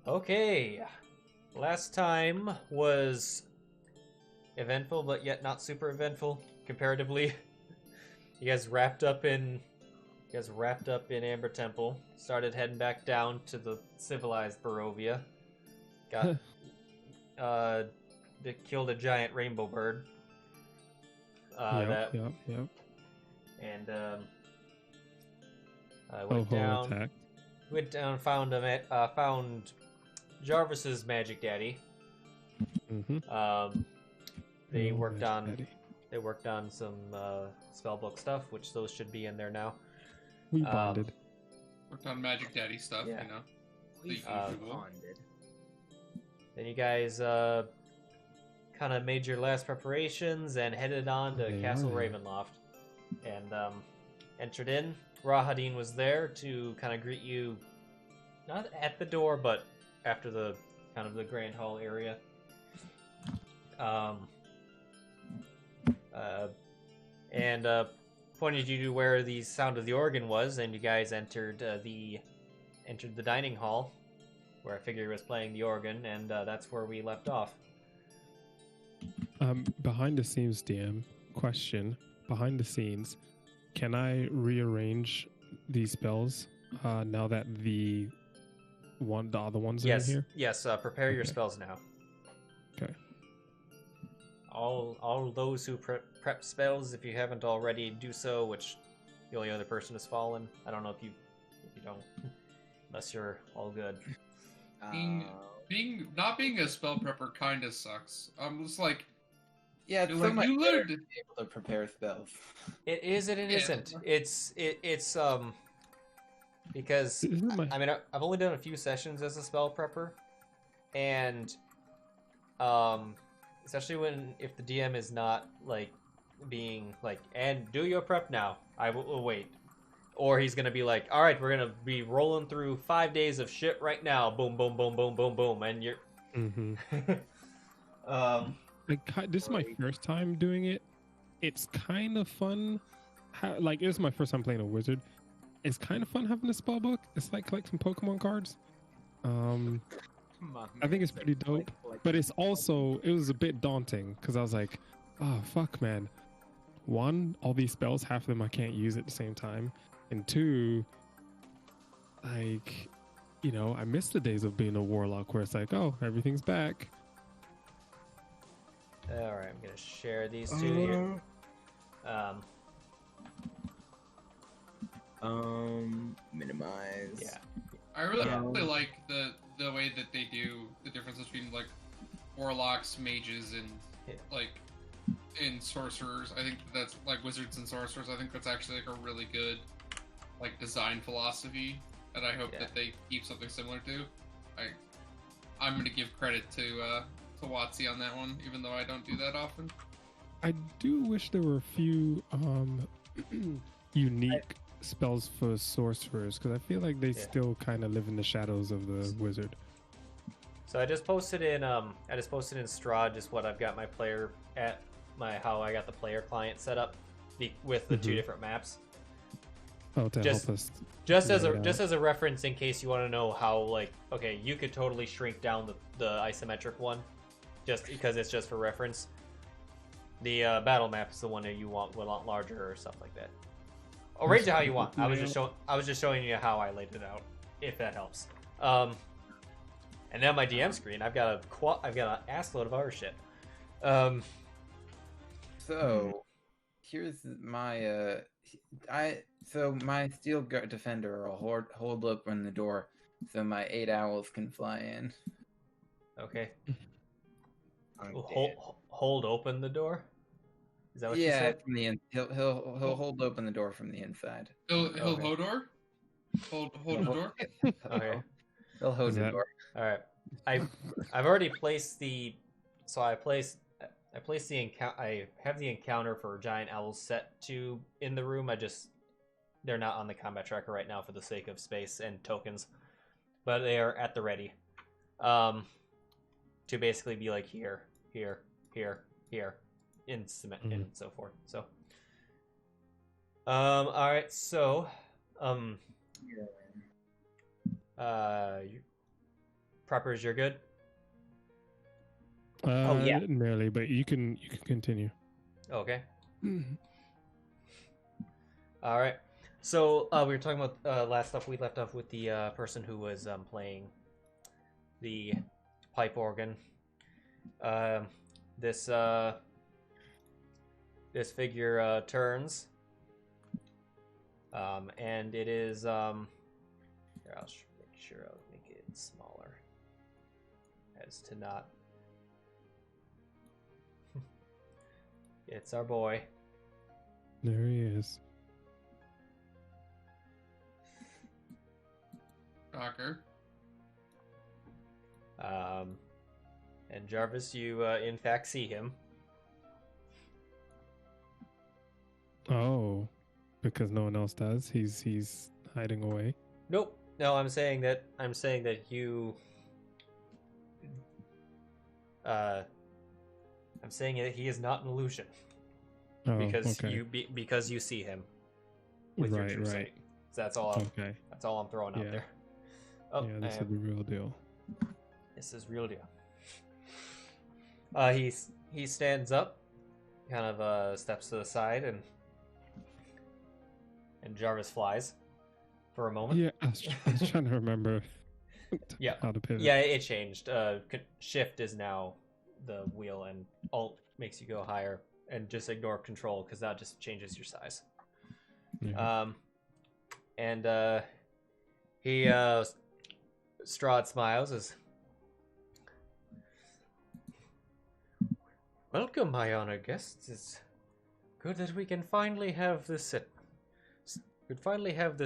Okay. Last time was eventful, but yet not super eventful comparatively. You guys wrapped up in Amber Temple. Started heading back down to the civilized Barovia. Got they killed a giant rainbow bird. Yep. And I went down. Attacked. Went down, found Jarvis's magic daddy. Mm-hmm. They worked on some spellbook stuff, which those should be in there now. We bonded. Worked on magic daddy stuff, yeah. you know. We bonded. Then you guys kind of made your last preparations and headed on to Castle Ravenloft, and entered in. Rahadin was there to kind of greet you, not at the door, but after the kind of the Grand Hall area. And pointed you to where the sound of the organ was, and you guys entered the dining hall, where I figured he was playing the organ, and that's where we left off. Behind the scenes, DM question. Behind the scenes, can I rearrange these spells now that the other ones are in here? Yes. Prepare your spells now. Okay. All those who prep spells, if you haven't already, do so. Which the only other person has fallen. I don't know if you don't, unless you're all good. Not being a spell prepper kind of sucks. I'm just like, yeah, it's like you learned to be able to prepare spells. It is and it isn't. It's because I mean I've only done a few sessions as a spell prepper, and especially if the DM is not like being like, and do your prep now, I will wait, or he's gonna be like, all right, we're gonna be rolling through 5 days of shit right now, boom boom boom boom boom boom, and you're this is my first time doing it. It's kind of fun. Like, this is my first time playing a wizard. It's kind of fun having a spell book. It's like collecting Pokemon cards. I think it's pretty dope. But it was a bit daunting because I was like, oh, fuck, man. One, all these spells, half of them I can't use at the same time. And two, like, you know, I miss the days of being a warlock where it's like, oh, everything's back. All right, I'm gonna share these two here. Minimize. Yeah. I really like the way that they do the difference between like warlocks, mages, and like in sorcerers. I think that's like wizards and sorcerers. I think that's actually like a really good like design philosophy that I hope that they keep something similar to. I'm gonna give credit to Watsy on that one, even though I don't do that often. I do wish there were a few unique spells for sorcerers, because I feel like they still kind of live in the shadows of the wizard. So I just posted in Strahd just what I've got my player at how I got the player client set up with the two different maps. Oh, to help us. Just as a reference, in case you want to know how, like, okay, you could totally shrink down the isometric one, just because it's just for reference. The battle map is the one that you want larger or stuff like that. Arrange it how you want. I was just showing you how I laid it out, if that helps. And then my DM screen, I've got an ass load of other shit. So here's my my steel defender will hold open the door so my 8 owls can fly in. Okay. Hold open the door. Is that what you said? From the he'll hold open the door from the inside. He'll Hodor? Hold the door? Okay. He'll hold the door. All right. I've already placed the. So I have the encounter for giant owls set to in the room. They're not on the combat tracker right now for the sake of space and tokens, but they are at the ready. To basically be like here, in cement and so forth. So, all right. So, Preppers, you're good. Yeah, nearly, but you can continue. Okay. All right. So we were talking about last stuff. We left off with the person who was playing the pipe organ. This figure turns, and it is. Here, I'll make sure I'll make it smaller, as to not. It's our boy. There he is. Shocker. And Jarvis, you in fact see him. Oh, because no one else does. He's hiding away. Nope. No, I'm saying that you. I'm saying that he is not an illusion because because you see him with your true sight. So that's all. That's all I'm throwing out there. Oh, yeah, this is the real deal. This is real deal. He stands up, kind of steps to the side, and Jarvis flies for a moment. Yeah, I was trying to remember. How to pivot. Yeah, it changed. Shift is now the wheel, and Alt makes you go higher, and just ignore Control because that just changes your size. Yeah. He Strahd smiles as, "Welcome, my honored guests. It's good that we can finally have this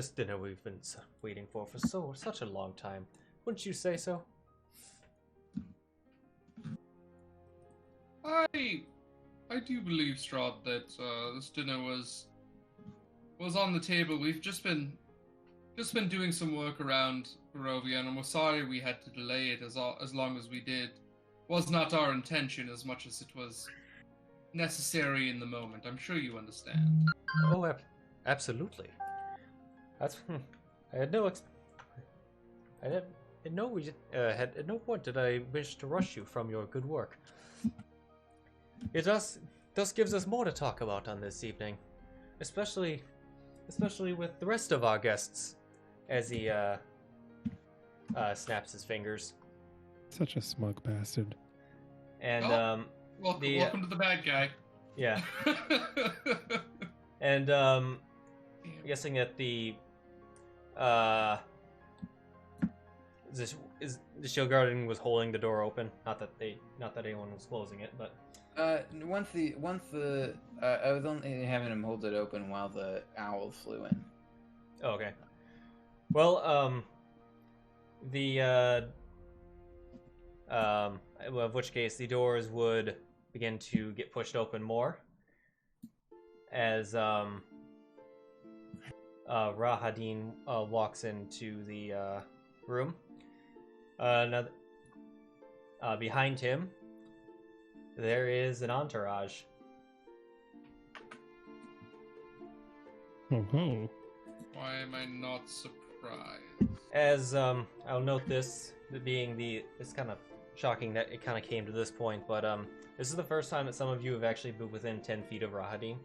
dinner we've been waiting for such a long time. Wouldn't you say so?" I do believe, Strahd, that this dinner was on the table. We've just been doing some work around Barovia, and we're sorry we had to delay it as long as we did. Was not our intention as much as it was necessary in the moment. I'm sure you understand. Oh, absolutely. That's I had no at no point did I wish to rush you from your good work. It thus gives us more to talk about on this evening, especially with the rest of our guests, as he snaps his fingers. Such a smug bastard. And welcome to the bad guy. Yeah. And I'm guessing that the shield guardian was holding the door open. Not that anyone was closing it, but once the I was only having him hold it open while the owls flew in. Oh, okay. Well, of which case the doors would begin to get pushed open more as Rahadin walks into the room. Now, behind him, there is an entourage. Oh. Why am I not surprised? As I'll note this being it's kind of shocking that it kind of came to this point, but this is the first time that some of you have actually been within 10 feet of Rahadin.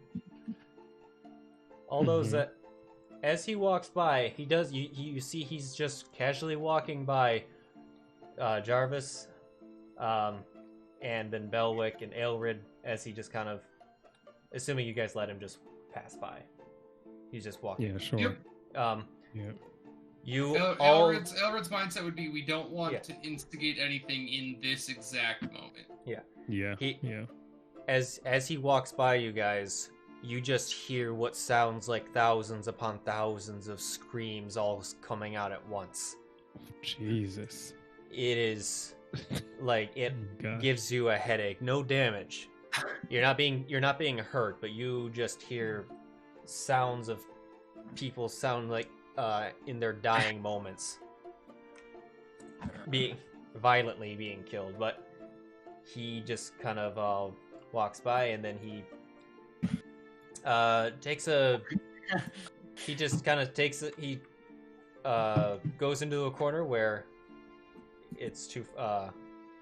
All those that, as he walks by, he does. You see, he's just casually walking by Jarvis, and then Belwick and Ailred, as he just kind of, assuming you guys let him just pass by. He's just walking. Yeah, sure. Yep. Yeah. Ailred's mindset would be, we don't want to instigate anything in this exact moment. Yeah. As he walks by you guys, you just hear what sounds like thousands upon thousands of screams all coming out at once. Jesus. It is like it gives you a headache. No damage. You're not being hurt, but you just hear sounds of people sound like in their dying moments, being violently being killed. But he just kind of walks by, and then he goes into a corner where it's too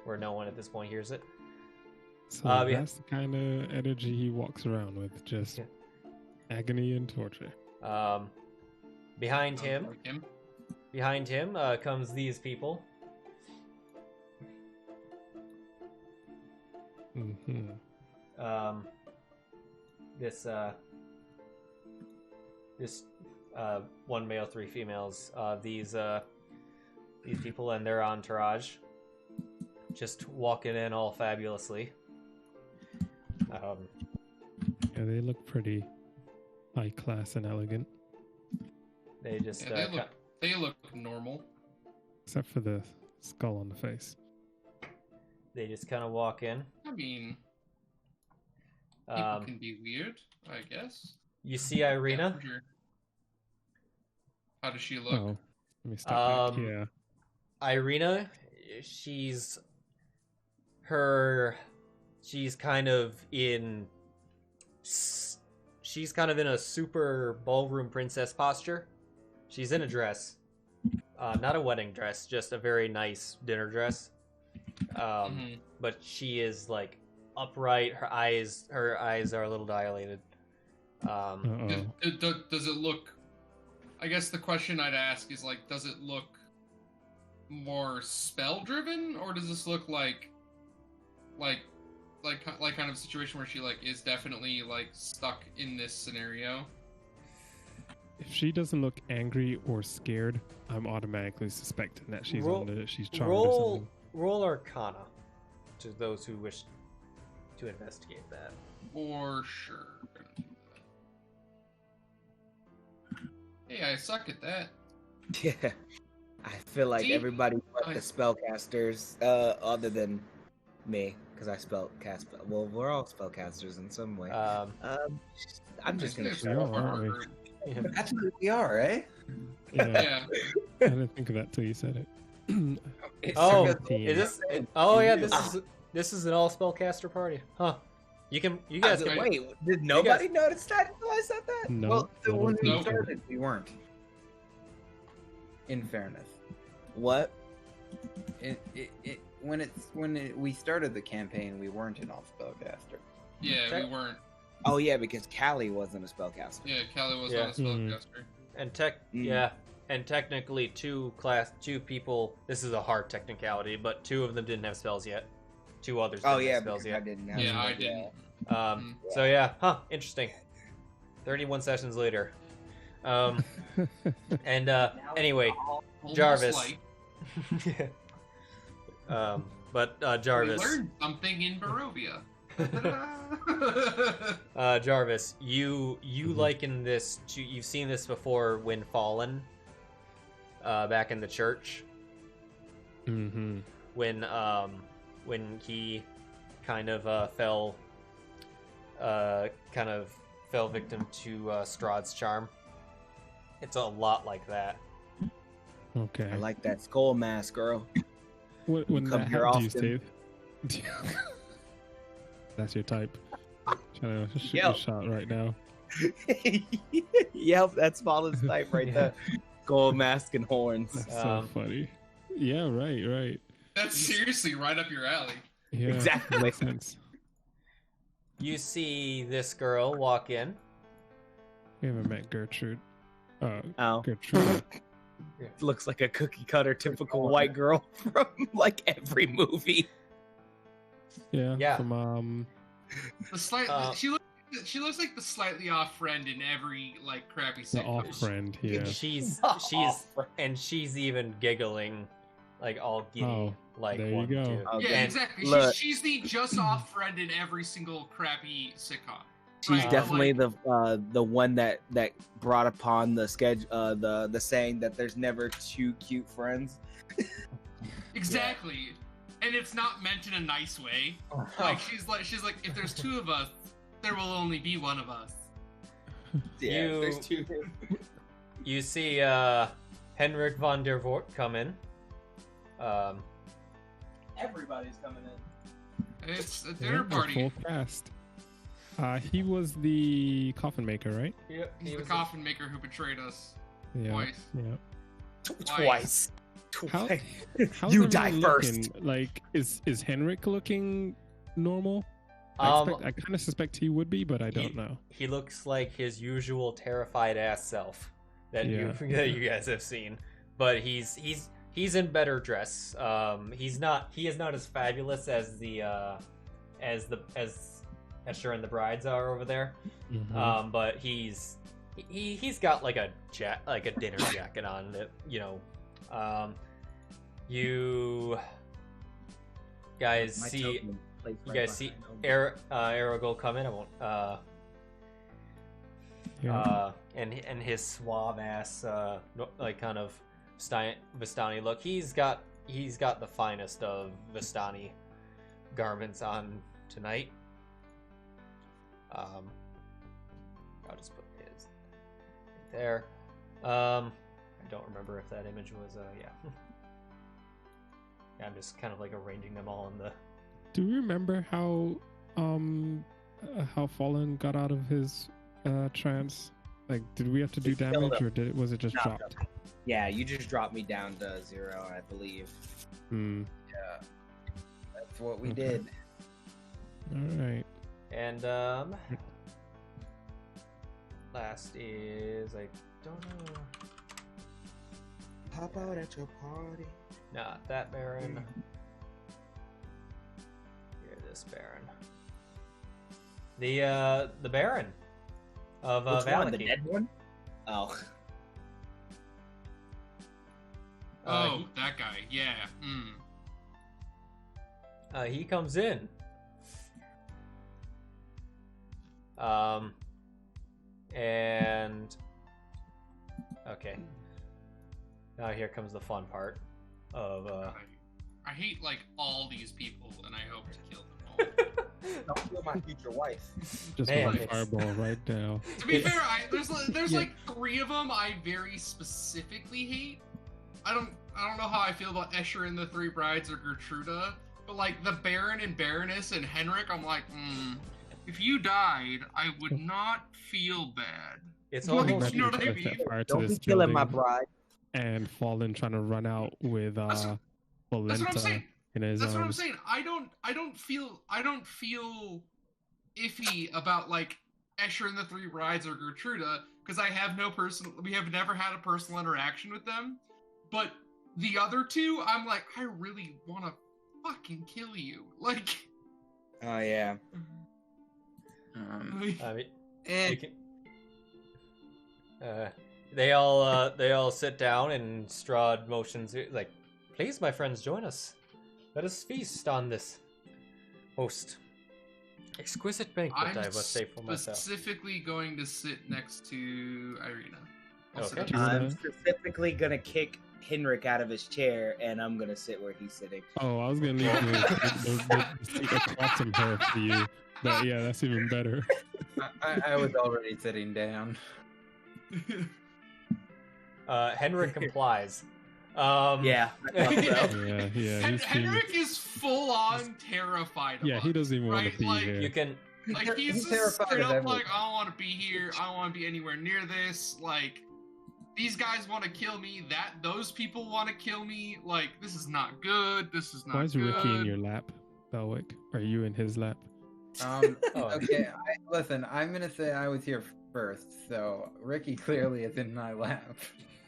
where no one at this point hears it. So Yeah. that's the kind of energy he walks around with, just agony and torture. Behind him, Like him. comes these people. Mm-hmm. This one male, three females. These people and their entourage, just walking in all fabulously. Yeah, they look pretty high class and elegant, They just Yeah, they look normal. except for the skull on the face. they just kind of walk in. I mean, people can be weird, I guess. You see Yeah, Irina. for sure. How does she look? Oh, let me stop. Um, Yeah. Irina, she's kind of in a super ballroom princess posture. She's in a dress, not a wedding dress, just a very nice dinner dress. But she is like upright. Her eyes are a little dilated. Uh-oh. Does it look? I guess the question I'd ask is like, does it look more spell driven, or does this look like kind of a situation where she like is definitely like stuck in this scenario? If she doesn't look angry or scared, I'm automatically suspecting that she's she's charmed or something. Roll Arcana to those who wish to investigate that. For sure. Hey, I suck at that. Yeah. I feel like See? everybody but I- the spellcasters, other than me, because I cast. Well, we're all spellcasters in some way. I'm just gonna It's shut up. are, aren't we? That's what we are, eh? Yeah, Yeah. I didn't think of that till you said it. It's Oh, because- is this? Oh yeah, this is an all spellcaster party, huh? You guys can Wait, did nobody notice that until I said that? No. Well, I so don't when think we No. so. started, we weren't. In fairness, What? we started the campaign, we weren't an all spellcaster. Yeah, we weren't. Oh yeah, because Callie wasn't a spellcaster. Yeah, Callie was Yeah. not a spellcaster. and technically two people. This is a hard technicality, but two of them didn't have spells yet. Two others didn't Oh yeah, have spells because I yet. didn't have. Yeah, I spells, didn't. So yeah, interesting. 31 sessions later. And anyway, Almost Jarvis. like Jarvis. we learned something in Barovia. Jarvis, you liken this to, you've seen this before when Fallen, back in the church, Mm-hmm. when he kind of fell victim to Strahd's charm. It's a lot like that. Okay. I like that skull mask, girl. When Come that here do you often. save? That's your type. Trying to shoot Yo. a shot right now. Yep, that's Fallen's type right there. Gold mask and horns. That's so Um, funny. Yeah, right. That's seriously right up your alley. Yeah, Exactly. makes sense. You see this girl walk in. We haven't met Gertrude. Oh, Gertrude. looks like a cookie cutter typical white girl from like every movie. Yeah. Yeah. From The she looks like the slightly off friend in every like crappy the sitcom. off friend. Yeah. She's even giggling, like all giddy, Oh, like there you one, go. two. Okay. Yeah, And- exactly. look. She's the just off friend in every single crappy sitcom. She's Right, definitely like- the one that brought upon the schedule the saying that there's never two cute friends. Exactly. And it's not meant in a nice way. Like she's like if there's two of us, there will only be one of us. Yeah, You- there's two. You see Henrik von der Voort come in. Everybody's coming in. It's a Yeah, dinner the party. full cast. He was the coffin maker, right? He's the coffin maker who betrayed us Yeah. twice. Yeah. Twice. How, how's You everyone die looking? first. Like, is Henrik looking normal? I kind of suspect he would be, but I don't know. He looks like his usual terrified ass self that that you guys have seen, but he's in better dress. He is not as fabulous as as Escher and the brides are over there. Mhm. But he's got like a dinner jacket on that, you guys My see token plays you right guys see behind him. Arago come in. I won't Yeah. and his suave ass like kind of Vistani look. He's got the finest of Vistani garments on tonight. I'll just put his right there. I don't remember if that image was yeah. Yeah, I'm just kind of like arranging them all in the. Do you remember how Fallen got out of his trance? Like, did we have to do We killed damage, him. or was it just No, dropped? Yeah, you just dropped me down to 0, I believe. Hmm. Yeah, that's what we Okay. did. All right. And last is I don't know. Pop out at your party. Not that Baron. Here, this Baron. The Baron of Which one? The Valaki. dead one? Oh. Oh, that guy. Yeah. He comes in. And okay. Now here comes the fun part of I hate like all these people, and I hope to kill them all. Don't kill my future wife. Just Man, one it's- fireball right now. To be It's- fair, there's Yeah. like 3 of them I very specifically hate. I don't know how I feel about Escher and the 3 brides or Gertruda, but like the Baron and Baroness and Henrik, I'm like, if you died, I would not feel bad. it's Like, almost you know what I Set mean? fire to Don't this be killing my building, bride. and Fallen trying to run out with That's what I'm Polenta saying. in his That's what I'm arms. saying. I don't feel iffy about like Escher and the 3 brides or Gertruda because we have never had a personal interaction with them. But the other 2, I'm like, I really want to fucking kill you. Like, Oh, yeah. I mean, Eh, you can, they all sit down and Strahd motions like, please, my friends, join us. Let us feast on this most exquisite banquet, I'm I must say for myself. specifically going to sit next to Irina. I'll sit Okay. up Do you there. wanna- I'm specifically gonna kick Henrik out of his chair, and I'm gonna sit where he's sitting. Oh, I was gonna leave the seat across from her for you. But yeah, that's even better. I was already sitting down. Henrik complies. Yeah. I thought so. Yeah, yeah. He's Henrik is full on terrified of yeah, he us, doesn't even want right? to be Like, here. You can Like, he's just terrified straight of up everything. like, I don't want to be here. I don't want to be anywhere near this. Like, these guys want to kill me. Those people want to kill me. Like, this is not good. This is not Why is good. Ricky in your lap, Belwick? Are you in his lap? Oh. Okay, listen, I'm gonna say I was here first, so Ricky clearly is in my lap.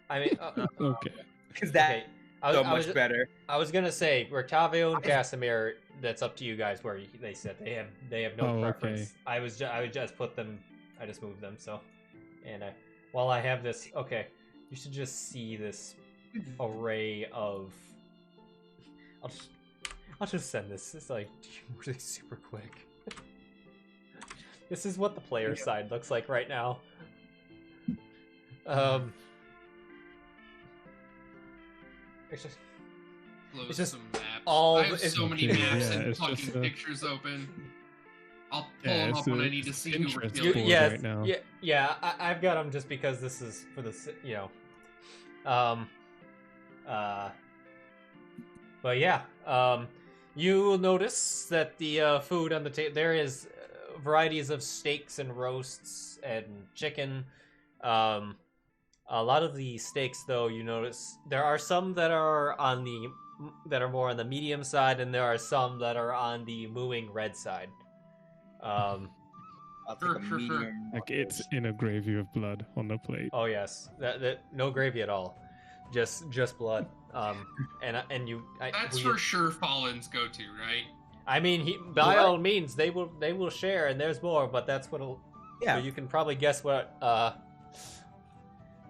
I mean, Okay. Because that okay. I so was, much better. I was gonna say Octavio and Casimir. That's up to you guys. Where they said they have no Oh, preference. okay. I would just put them. I just moved them. So, and while I have this, okay, you should just see this array of. I'll just send this. It's like really super quick. This is what the player side looks like right now. It's just Close It's just some maps. all I have it's- so many Okay, maps yeah, and it's just fucking pictures open. I'll pull Yeah, them it's up when a- I need to see who we're Pinterest killing. board yes, right now. yeah. I've got them just because this is for the But yeah, you will notice that the food on the table there is varieties of steaks and roasts and chicken, A lot of the stakes, though, you notice there are some that are more on the medium side, and there are some that are on the mooing red side. I'll take a medium. Like it's in a gravy of blood on the plate. Oh yes, that no gravy at all, just blood. And you. That's for sure Fallen's go-to, right? I mean, by all means, they will share, and there's more, but that's what. Yeah. So you can probably guess what.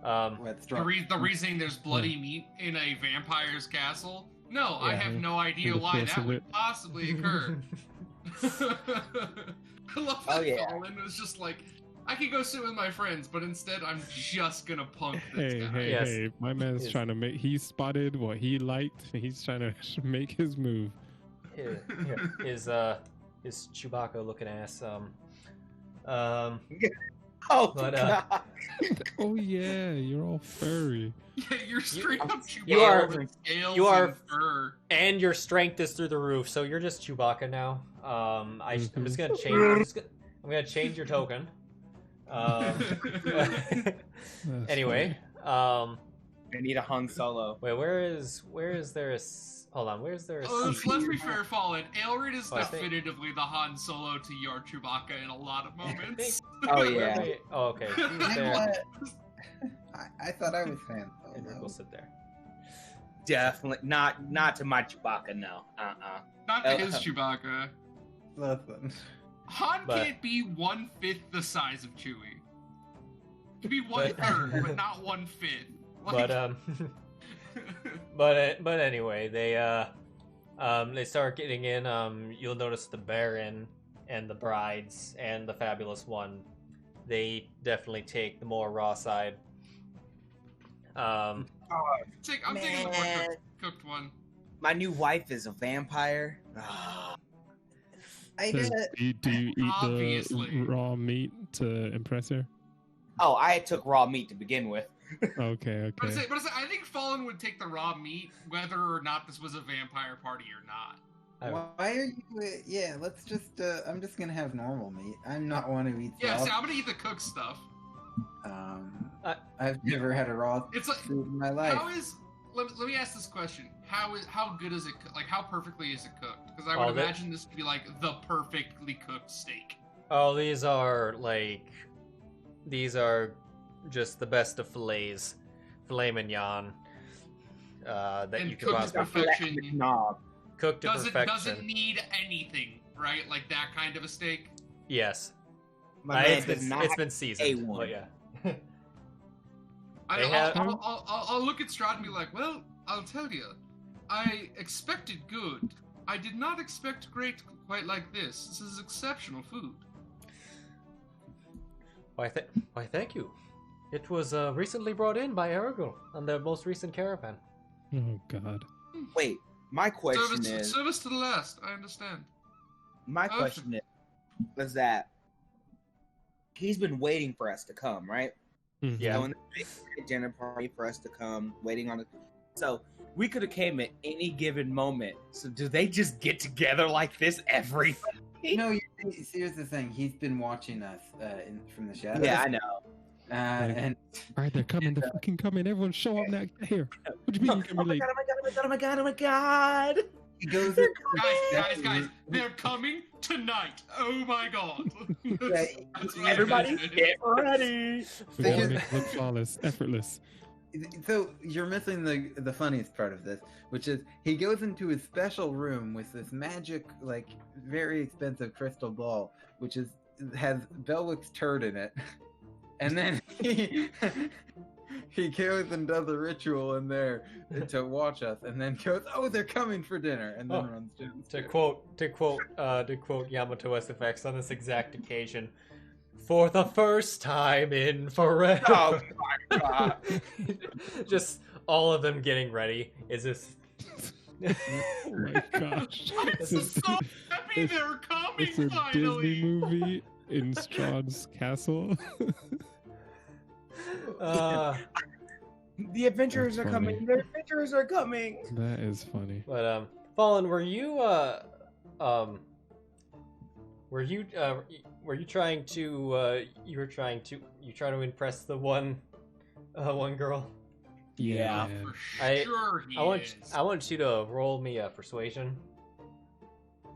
The reason there's bloody meat in a vampire's castle? No, I have no idea why that would possibly occur. I love that Fallen was just like, I could go sit with my friends, but instead I'm just gonna punk this guy. Hey, my man's trying to make, he spotted what he liked, and he's trying to make his move. Here. His Chewbacca looking ass, Oh, but, God. Oh yeah, you're all furry. Yeah, you're straight up Chewbacca with scales and fur. And your strength is through the roof, so you're just Chewbacca now. I'm just gonna change. I'm gonna change your token. Anyway, I need a Han Solo. wait, where is there a? Hold on, where's there a? Let's be fair, Fallen. Ailred is definitively the Han Solo to your Chewbacca in a lot of moments. Oh yeah. Oh, okay. He's there. I thought I was fan. We'll sit there. Definitely not to my Chewbacca. No. Not to his Chewbacca. Listen. Han can't be 1/5 the size of Chewie. He can be 1/3, but not 1/5. But anyway, they start getting in. You'll notice the Baron and the Brides and the Fabulous One. They definitely take the more raw side. I'm taking the more cooked one. My new wife is a vampire. I Do did. you eat Obviously. the raw meat to impress her? Oh, I took raw meat to begin with. Okay. But I think Fallen would take the raw meat, whether or not this was a vampire party or not. Why are you? Yeah, let's just. I'm just gonna have normal meat. I'm not one who eats. Yeah, see, I'm gonna eat the cooked stuff. I've never had a raw It's like, food in my life. how is? Let me ask this question: how good is it? Like, how perfectly is it cooked? Because I would imagine this would be like the perfectly cooked steak. Oh, these are just the best of fillets, filet mignon. That And you can cooked to possibly perfection. cook to perfection. Doesn't need anything, right? Like that kind of a steak. Yes, My man it's been seasoned. A1. But yeah. I'll look at Strahd and be like, well, I'll tell you, I expected good. I did not expect great quite like this. This is exceptional food. Why, thank you. It was recently brought in by Ailred on their most recent caravan. Oh God. Wait, my question service to the last. I understand. My question is that he's been waiting for us to come, right? Mm-hmm. Yeah. Throwing the big dinner party for us to come, waiting on it. So we could have came at any given moment. So do they just get together like this every? No, here's the thing. He's been watching us from the shadows. Yeah, I know. And All right, they're coming. They're fucking coming. Everyone, show up now. Get here. What do you mean you can be late? Oh my god! he goes. Guys, they're coming tonight. Oh my god! Everybody, get ready. Look flawless, effortless. So you're missing the funniest part of this, which is he goes into his special room with this magic, like very expensive crystal ball, which has Belwick's turd in it, and then he goes and does a ritual in there to watch us, and then goes, "Oh, they're coming for dinner," and then runs down. To quote Yamato SFX on this exact occasion, for the first time in forever. Oh my god! Just all of them getting ready. Is this? Oh my gosh! I'm so happy they're coming It's a finally. Disney movie in Strahd's castle. The adventurers That's are funny. coming. The adventurers are coming. That is funny. But Fallen, were you trying to impress the one One girl. Yeah. For I- sure he is. I want you to roll me a persuasion.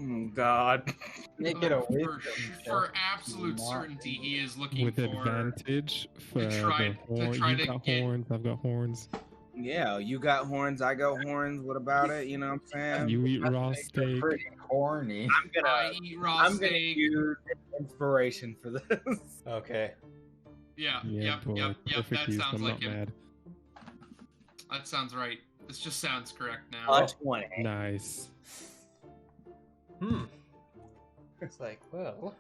Oh, God. Make it a wisdom check. For absolute Not- certainty, he is looking With for. advantage for try- the to horn. try You've to got get- horns. I've got horns. Yeah, you got horns, I got horns. What about it? You know what I'm saying? You eat That's raw make it steak. Pretty horny. I eat raw I'm gonna steak. use inspiration for this. Okay. Yeah, Yeah, yep, boy. yep. Perfect That use. sounds I'm like not him. mad. That sounds right. This just sounds correct now. 20. Nice. It's like, well.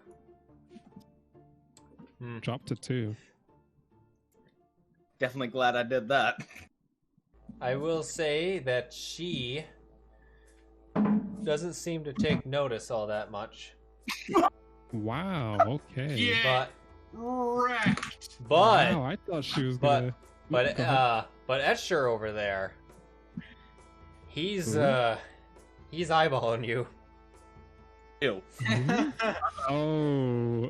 Drop to 2. Definitely glad I did that. I will say that she doesn't seem to take notice all that much. Wow. Okay. Yeah, wrecked. But Wow, I thought she was but- gonna. but Go ahead. but Escher over there, he's Who? he's eyeballing you. Ew. Oh.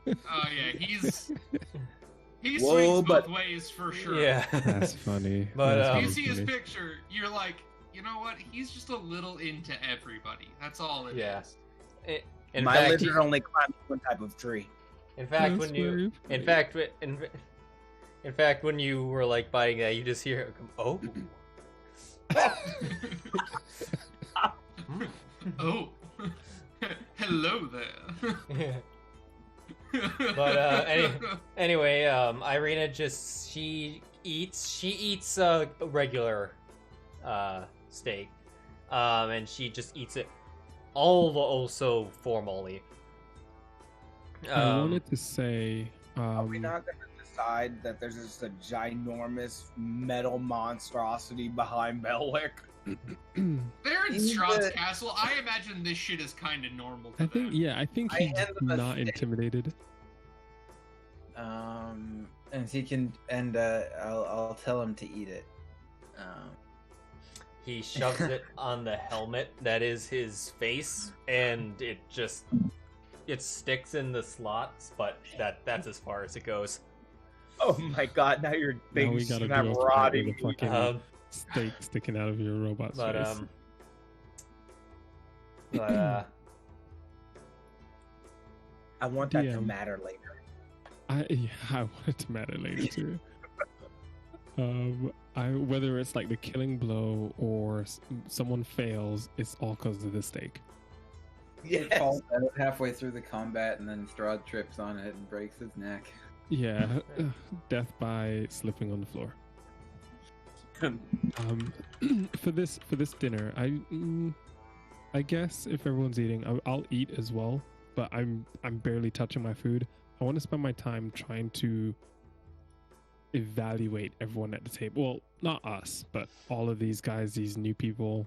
Oh yeah, he Whoa, swings both but- ways for sure. Yeah. That's funny. But, That's If you really see his funny. picture, you're like, you know what? He's just a little into everybody. That's all it is. Yeah. In My fact, lizard only climbs one type of tree. in fact, That's when you, very in funny. fact, in fact, when you were like biting that, you just hear it come, oh. Oh, hello there. But, Anyway, Irina just she eats a regular steak, and she just eats it also formally. I wanted to say. Are we not going to decide that there's just a ginormous metal monstrosity behind Belwick? They're in He's Strahd's the- castle. I imagine this shit is kind of normal to I think. them. Yeah, I think I he's hand them a not steak. intimidated. And he can, and I'll tell him to eat it. He shoves it on the helmet that is his face, and it sticks in the slots, but that's as far as it goes. Oh my god, now your Now things we gotta have do a part rotting. with a fucking Um, steak sticking out of your robot's but face. I want that to DM. matter later. I wanted to matter later too. Whether it's like the killing blow or someone fails, it's all because of the steak. It falls out halfway through the combat, and then Strahd trips on it and breaks his neck. Yeah, death by slipping on the floor. For this dinner, I guess if everyone's eating, I'll eat as well. But I'm barely touching my food. I want to spend my time trying to evaluate everyone at the table. Well, not us, but all of these guys, these new people.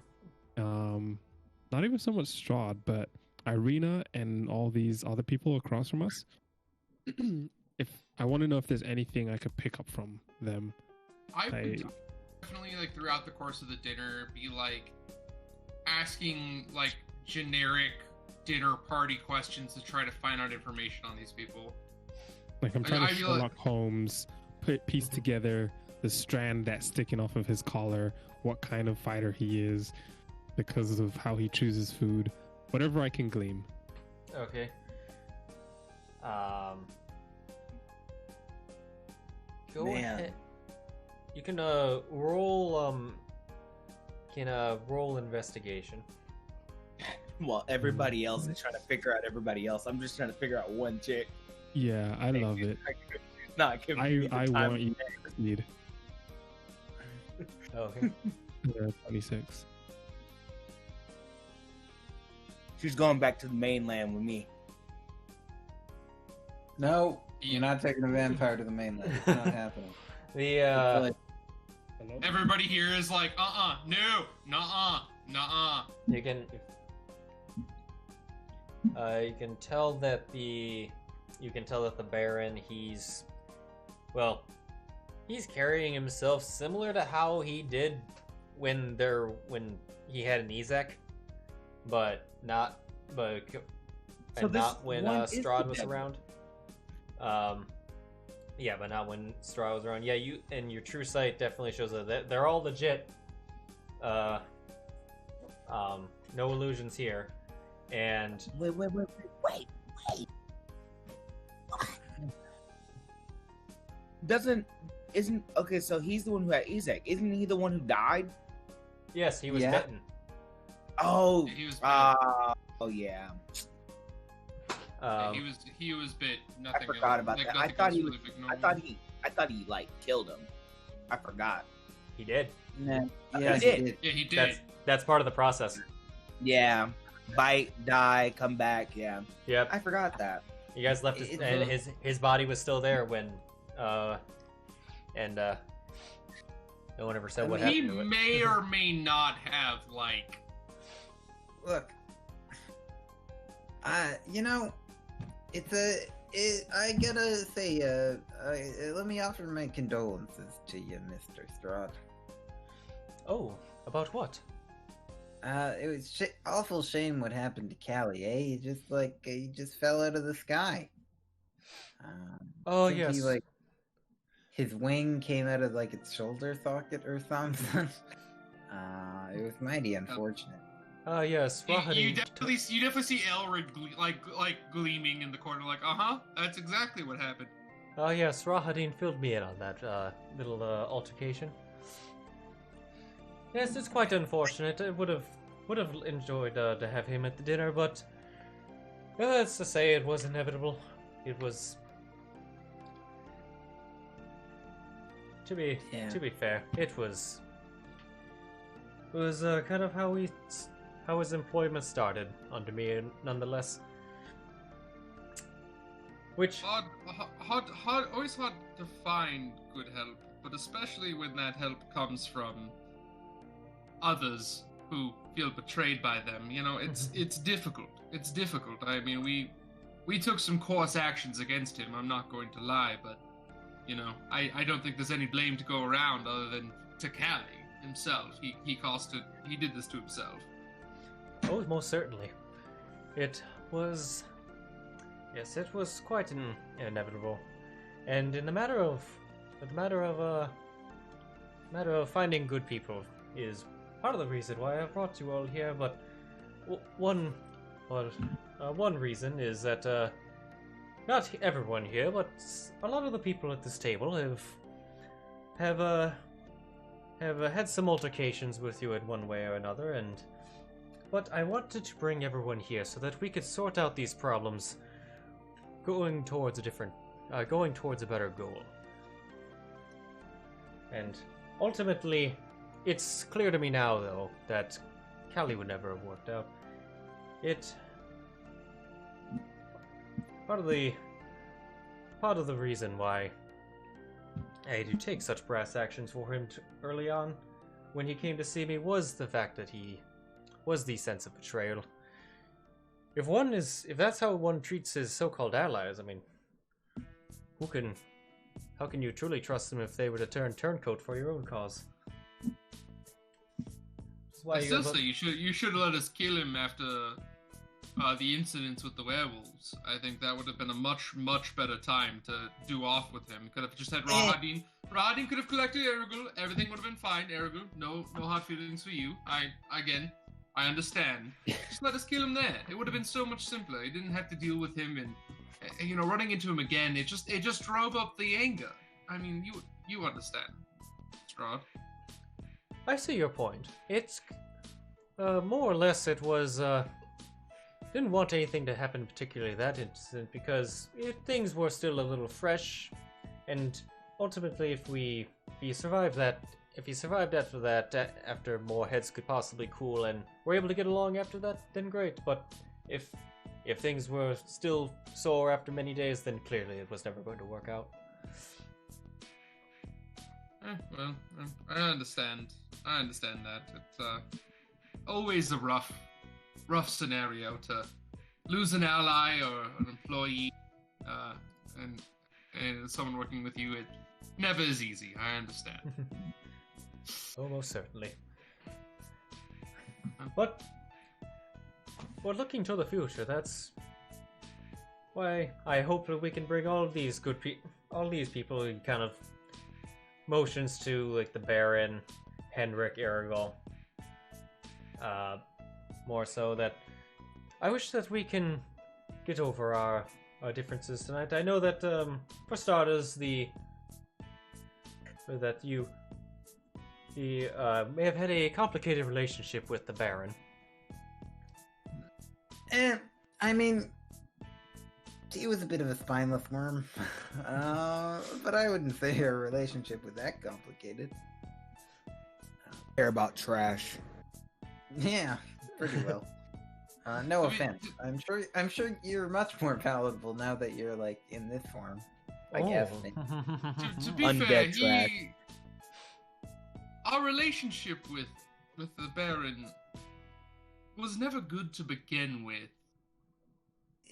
Not even so much Strahd, but Irina and all these other people across from us. If I want to know if there's anything I could pick up from them. I would definitely, like, throughout the course of the dinner, be like asking like generic dinner party questions to try to find out information on these people. Like I'm trying to I feel like- Sherlock Holmes, piece together the strand that's sticking off of his collar, what kind of fighter he is, because of how he chooses food, whatever I can glean. Okay. Go Man. ahead. You can roll roll investigation. Well, everybody else is trying to figure out everybody else. I'm just trying to figure out one chick. Yeah, I love it. She's not giving me the I time. want you to succeed. Okay. 26. She's going back to the mainland with me. No, you're not taking a vampire to the mainland. It's not happening. The Everybody here is like, no, nuh-uh. you can tell that the Baron, he's carrying himself similar to how he did when he had an Ezek, but not when one is Strahd the was devil. around. Yeah, but not when Strahd was around. Yeah, you and your true sight definitely shows that they're all legit. No illusions here. And Wait. Isn't okay? So he's the one who had Ezek. Isn't he the one who died? yes, he was Yeah. bitten. Oh, He was bit. oh yeah. Yeah, he was bit. Nothing I forgot else, about like, that. I nothing thought else he was. really big, I thought he like killed him. I forgot. He did. Nah, Okay, yeah, he he did. did. Yeah, he did. That's part of the process. Yeah, bite, die, come back. Yeah, Yep. I forgot that. You guys left his It's and a- his body was still there when no one ever said what He happened to it. may or may not have like. Look, you know, I gotta say, let me offer my condolences to you, Mr. Strahd. Oh, about what? It was awful shame what happened to Callie, eh? He just fell out of the sky. Oh, think yes. He, like, his wing came out of like its shoulder socket or something. It was mighty unfortunate. Yes, You Rahadin definitely see Ailred gleaming in the corner, like, that's exactly what happened. Oh yes, Rahadin filled me in on that little altercation. Yes, it's quite unfortunate. I would have enjoyed to have him at the dinner, but that's to say, it was inevitable. It was to be fair. It was kind of how his employment started under me, nonetheless. Which Always hard to find good help, but especially when that help comes from others who feel betrayed by them. You know, it's difficult. It's difficult. I mean, we took some course actions against him. I'm not going to lie, but you know, I don't think there's any blame to go around other than to Callie himself. He did this to himself. oh, most certainly, it was. Yes, it was quite inevitable, and in the matter of finding good people is part of the reason why I brought you all here. But one reason is that not everyone here, but a lot of the people at this table have had some altercations with you in one way or another, but I wanted to bring everyone here so that we could sort out these problems. Going towards a better goal. And ultimately, it's clear to me now, though, that Callie would never have worked out. Part of the reason why I had to take such brass actions for him early on, when he came to see me, was the fact that he was the sense of betrayal. If that's how one treats his so-called allies, I mean, how can you truly trust them if they were to turn turncoat for your own cause? That's why I still say you should let us kill him after the incidents with the werewolves. I think that would have been a much better time to do off with him. Could have just had Rahadin. Rahadin could have collected Erigul. Everything would have been fine. Erigul, no hard feelings for you. I understand. Just let us kill him there. It would have been so much simpler. You didn't have to deal with him and running into him again. It just drove up the anger. I mean, you understand, Strahd. I see your point. It's more or less it was didn't want anything to happen particularly that instant because things were still a little fresh, and ultimately if he survived after that, after more heads could possibly cool and were able to get along after that, then great. But if things were still sore after many days, then clearly it was never going to work out. Well, I understand. I understand that. It's always a rough scenario to lose an ally or an employee, and someone working with you. It never is easy. I understand. Oh, most certainly. But looking to the future, that's why I hope that we can bring all of these good people. all these people, he kind of motions to like the Baron, Henrik, Erigol. More so that I wish that we can get over our differences tonight. I know that for starters, that you may have had a complicated relationship with the Baron. I mean, he was a bit of a spineless worm, but I wouldn't say her relationship was that complicated. Care about trash. Yeah, pretty well. No offense. I'm sure you're much more palatable now that you're like in this form. I guess. To be Undead fair, trash. Our relationship with the Baron was never good to begin with.